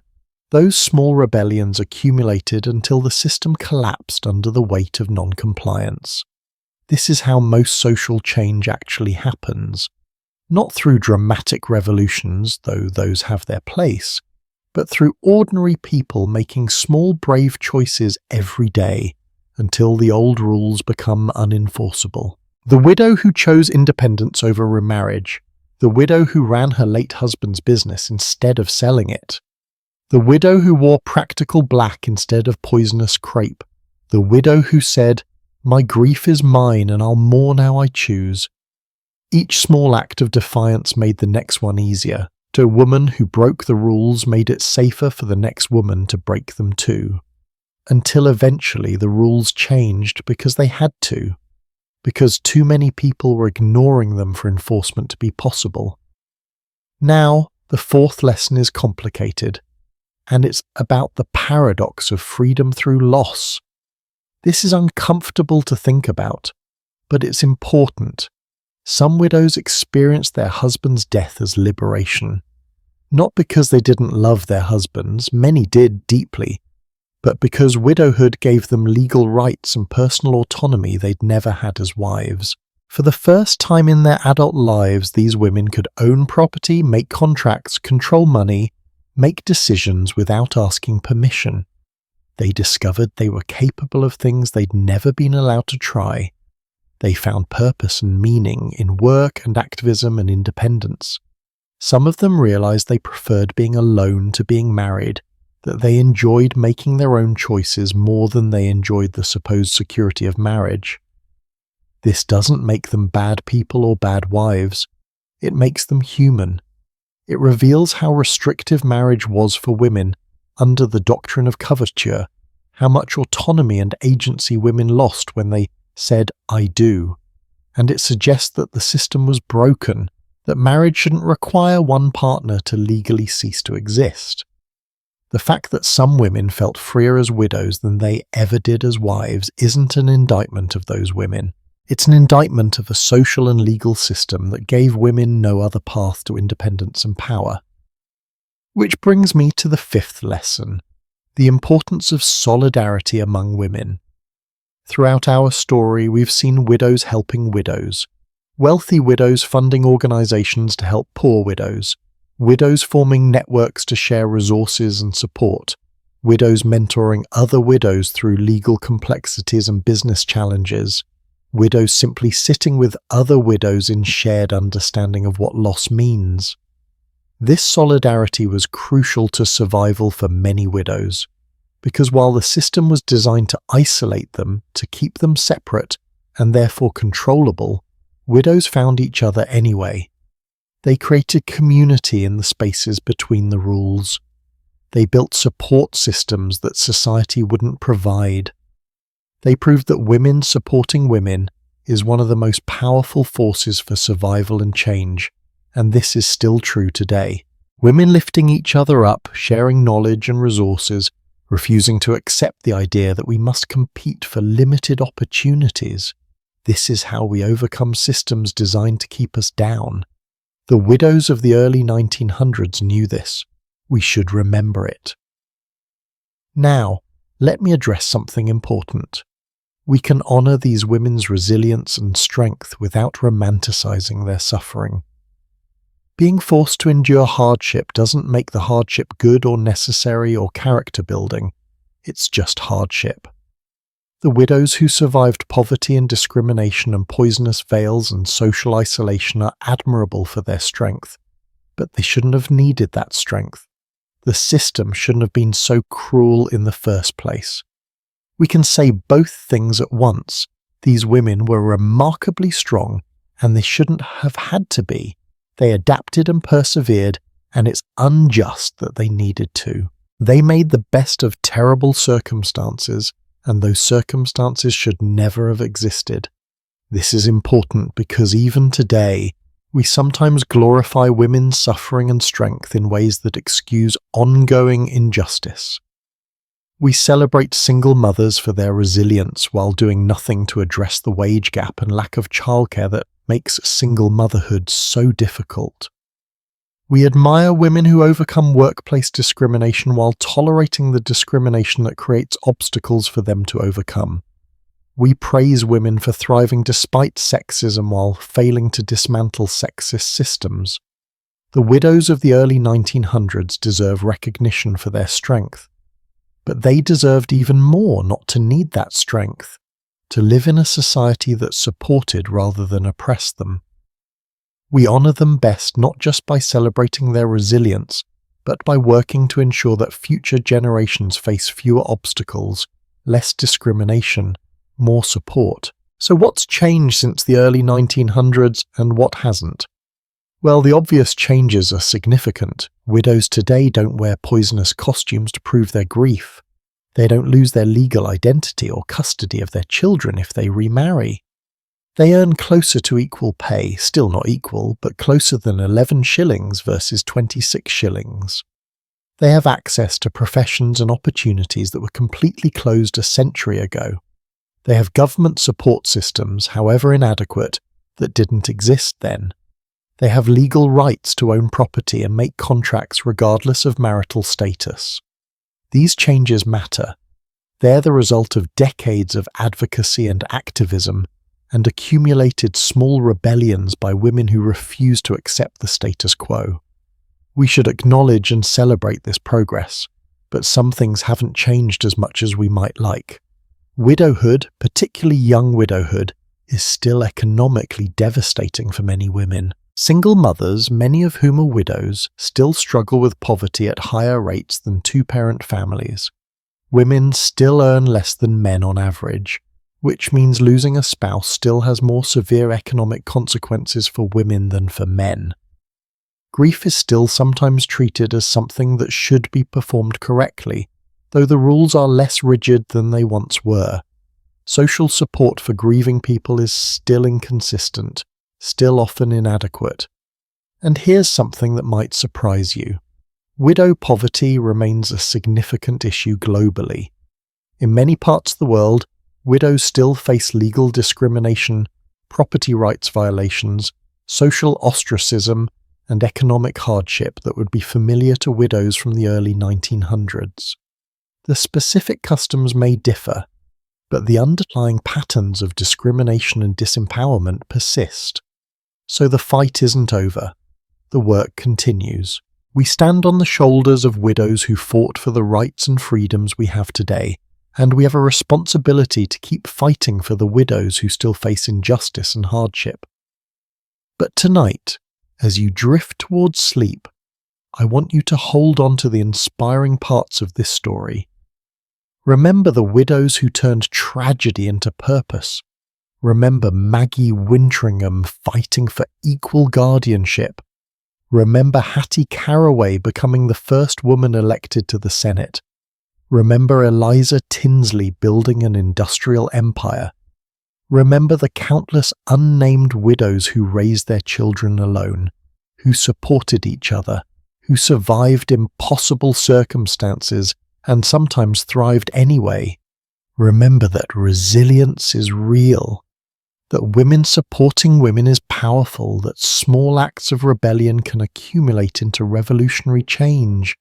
Speaker 1: Those small rebellions accumulated until the system collapsed under the weight of non-compliance. This is how most social change actually happens. Not through dramatic revolutions, though those have their place, but through ordinary people making small brave choices every day until the old rules become unenforceable. The widow who chose independence over remarriage, the widow who ran her late husband's business instead of selling it, the widow who wore practical black instead of poisonous crepe, the widow who said, "My grief is mine and I'll mourn how I choose." Each small act of defiance made the next one easier. To a woman who broke the rules made it safer for the next woman to break them too. Until eventually the rules changed because they had to, because too many people were ignoring them for enforcement to be possible. Now, the fourth lesson is complicated, and it's about the paradox of freedom through loss. This is uncomfortable to think about, but it's important. Some widows experienced their husband's death as liberation. Not because they didn't love their husbands, many did deeply, but because widowhood gave them legal rights and personal autonomy they'd never had as wives. For the first time in their adult lives, these women could own property, make contracts, control money, make decisions without asking permission. They discovered they were capable of things they'd never been allowed to try. They found purpose and meaning in work and activism and independence. Some of them realized they preferred being alone to being married, that they enjoyed making their own choices more than they enjoyed the supposed security of marriage. This doesn't make them bad people or bad wives. It makes them human. It reveals how restrictive marriage was for women under the doctrine of coverture, how much autonomy and agency women lost when they said, "I do." And it suggests that the system was broken, that marriage shouldn't require one partner to legally cease to exist. The fact that some women felt freer as widows than they ever did as wives isn't an indictment of those women. It's an indictment of a social and legal system that gave women no other path to independence and power. Which brings me to the fifth lesson, the importance of solidarity among women. Throughout our story, we've seen widows helping widows, wealthy widows funding organizations to help poor widows, widows forming networks to share resources and support, widows mentoring other widows through legal complexities and business challenges, widows simply sitting with other widows in shared understanding of what loss means. This solidarity was crucial to survival for many widows, because while the system was designed to isolate them, to keep them separate, and therefore controllable, widows found each other anyway. They created community in the spaces between the rules. They built support systems that society wouldn't provide. They proved that women supporting women is one of the most powerful forces for survival and change, and this is still true today. Women lifting each other up, sharing knowledge and resources, refusing to accept the idea that we must compete for limited opportunities. This is how we overcome systems designed to keep us down. The widows of the early 1900s knew this. We should remember it. Now, let me address something important. We can honor these women's resilience and strength without romanticizing their suffering. Being forced to endure hardship doesn't make the hardship good or necessary or character building. It's just hardship. The widows who survived poverty and discrimination and poisonous veils and social isolation are admirable for their strength, but they shouldn't have needed that strength. The system shouldn't have been so cruel in the first place. We can say both things at once. These women were remarkably strong, and they shouldn't have had to be. They adapted and persevered, and it's unjust that they needed to. They made the best of terrible circumstances, and those circumstances should never have existed. This is important because even today, we sometimes glorify women's suffering and strength in ways that excuse ongoing injustice. We celebrate single mothers for their resilience while doing nothing to address the wage gap and lack of childcare that makes single motherhood so difficult. We admire women who overcome workplace discrimination while tolerating the discrimination that creates obstacles for them to overcome. We praise women for thriving despite sexism while failing to dismantle sexist systems. The widows of the early 1900s deserve recognition for their strength. But they deserved even more not to need that strength, to live in a society that supported rather than oppressed them. We honour them best not just by celebrating their resilience, but by working to ensure that future generations face fewer obstacles, less discrimination, more support. So what's changed since the early 1900s and what hasn't? Well, the obvious changes are significant. Widows today don't wear poisonous costumes to prove their grief. They don't lose their legal identity or custody of their children if they remarry. They earn closer to equal pay, still not equal, but closer than 11 shillings versus 26 shillings. They have access to professions and opportunities that were completely closed a century ago. They have government support systems, however inadequate, that didn't exist then. They have legal rights to own property and make contracts regardless of marital status. These changes matter. They're the result of decades of advocacy and activism, and accumulated small rebellions by women who refuse to accept the status quo. We should acknowledge and celebrate this progress, but some things haven't changed as much as we might like. Widowhood, particularly young widowhood, is still economically devastating for many women. Single mothers, many of whom are widows, still struggle with poverty at higher rates than two-parent families. Women still earn less than men on average, which means losing a spouse still has more severe economic consequences for women than for men. Grief is still sometimes treated as something that should be performed correctly, though the rules are less rigid than they once were. Social support for grieving people is still inconsistent, still often inadequate. And here's something that might surprise you. Widow poverty remains a significant issue globally. In many parts of the world, widows still face legal discrimination, property rights violations, social ostracism, and economic hardship that would be familiar to widows from the early 1900s. The specific customs may differ, but the underlying patterns of discrimination and disempowerment persist. So the fight isn't over. The work continues. We stand on the shoulders of widows who fought for the rights and freedoms we have today, and we have a responsibility to keep fighting for the widows who still face injustice and hardship. But tonight, as you drift towards sleep, I want you to hold on to the inspiring parts of this story. Remember the widows who turned tragedy into purpose. Remember Maggie Wintringham fighting for equal guardianship. Remember Hattie Caraway becoming the first woman elected to the Senate. Remember Eliza Tinsley building an industrial empire. Remember the countless unnamed widows who raised their children alone, who supported each other, who survived impossible circumstances and sometimes thrived anyway. Remember that resilience is real, that women supporting women is powerful, that small acts of rebellion can accumulate into revolutionary change,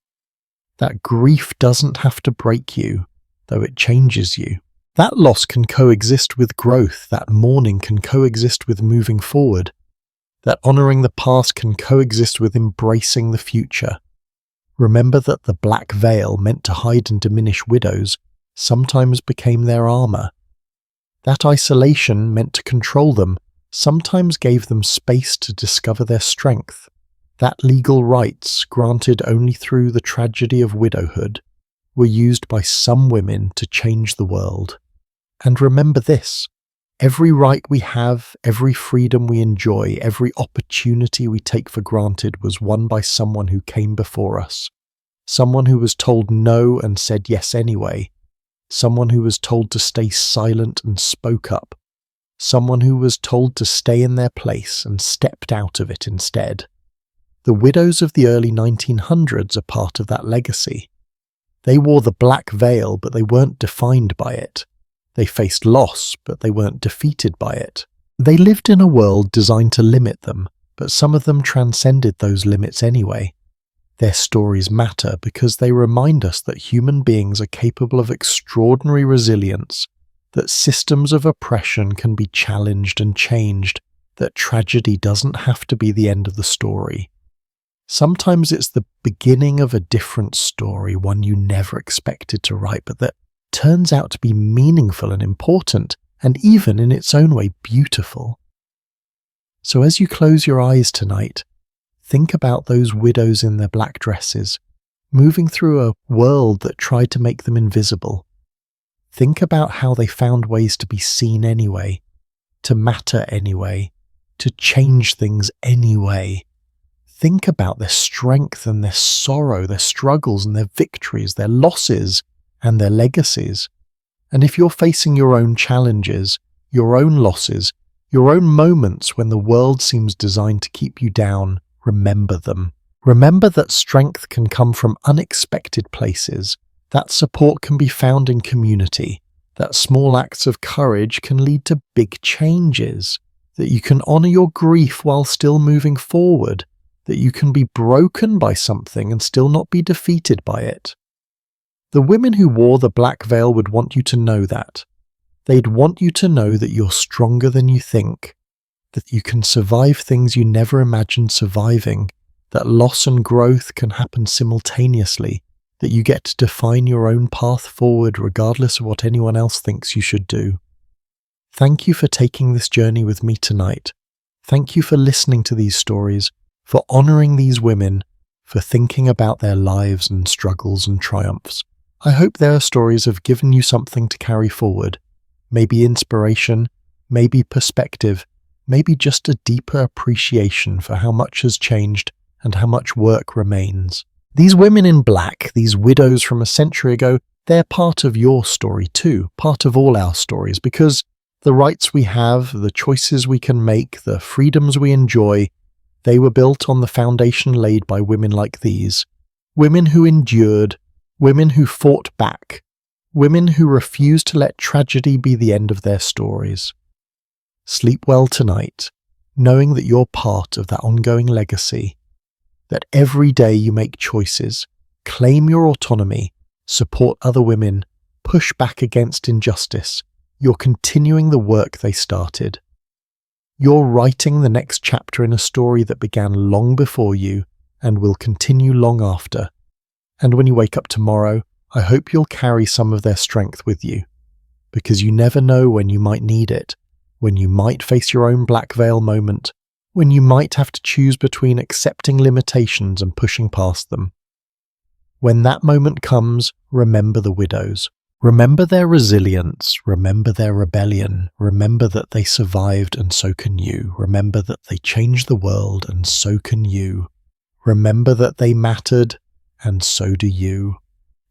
Speaker 1: that grief doesn't have to break you, though it changes you. That loss can coexist with growth, that mourning can coexist with moving forward, that honouring the past can coexist with embracing the future. Remember that the black veil meant to hide and diminish widows sometimes became their armour. That isolation meant to control them sometimes gave them space to discover their strength. That legal rights, granted only through the tragedy of widowhood, were used by some women to change the world. And remember this, every right we have, every freedom we enjoy, every opportunity we take for granted was won by someone who came before us. Someone who was told no and said yes anyway. Someone who was told to stay silent and spoke up. Someone who was told to stay in their place and stepped out of it instead. The widows of the early 1900s are part of that legacy. They wore the black veil, but they weren't defined by it. They faced loss, but they weren't defeated by it. They lived in a world designed to limit them, but some of them transcended those limits anyway. Their stories matter because they remind us that human beings are capable of extraordinary resilience, that systems of oppression can be challenged and changed, that tragedy doesn't have to be the end of the story. Sometimes it's the beginning of a different story, one you never expected to write, but that turns out to be meaningful and important, and even in its own way beautiful. So as you close your eyes tonight, think about those widows in their black dresses, moving through a world that tried to make them invisible. Think about how they found ways to be seen anyway, to matter anyway, to change things anyway. Think about their strength and their sorrow, their struggles and their victories, their losses and their legacies. And if you're facing your own challenges, your own losses, your own moments when the world seems designed to keep you down, remember them. Remember that strength can come from unexpected places, that support can be found in community, that small acts of courage can lead to big changes, that you can honour your grief while still moving forward, that you can be broken by something and still not be defeated by it. The women who wore the black veil would want you to know that. They'd want you to know that you're stronger than you think, that you can survive things you never imagined surviving, that loss and growth can happen simultaneously, that you get to define your own path forward regardless of what anyone else thinks you should do. Thank you for taking this journey with me tonight. Thank you for listening to these stories, for honouring these women, for thinking about their lives and struggles and triumphs. I hope their stories have given you something to carry forward. Maybe inspiration, maybe perspective, maybe just a deeper appreciation for how much has changed and how much work remains. These women in black, these widows from a century ago, they're part of your story too, part of all our stories, because the rights we have, the choices we can make, the freedoms we enjoy, they were built on the foundation laid by women like these. Women who endured, women who fought back, women who refused to let tragedy be the end of their stories. Sleep well tonight, knowing that you're part of that ongoing legacy, that every day you make choices, claim your autonomy, support other women, push back against injustice. You're continuing the work they started. You're writing the next chapter in a story that began long before you and will continue long after. And when you wake up tomorrow, I hope you'll carry some of their strength with you, because you never know when you might need it, when you might face your own black veil moment, when you might have to choose between accepting limitations and pushing past them. When that moment comes, remember the widows. Remember their resilience, remember their rebellion, remember that they survived and so can you. Remember that they changed the world and so can you. Remember that they mattered and so do you.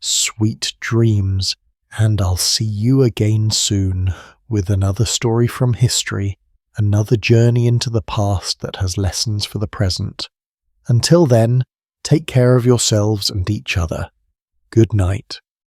Speaker 1: Sweet dreams, and I'll see you again soon with another story from history, another journey into the past that has lessons for the present. Until then, take care of yourselves and each other. Good night.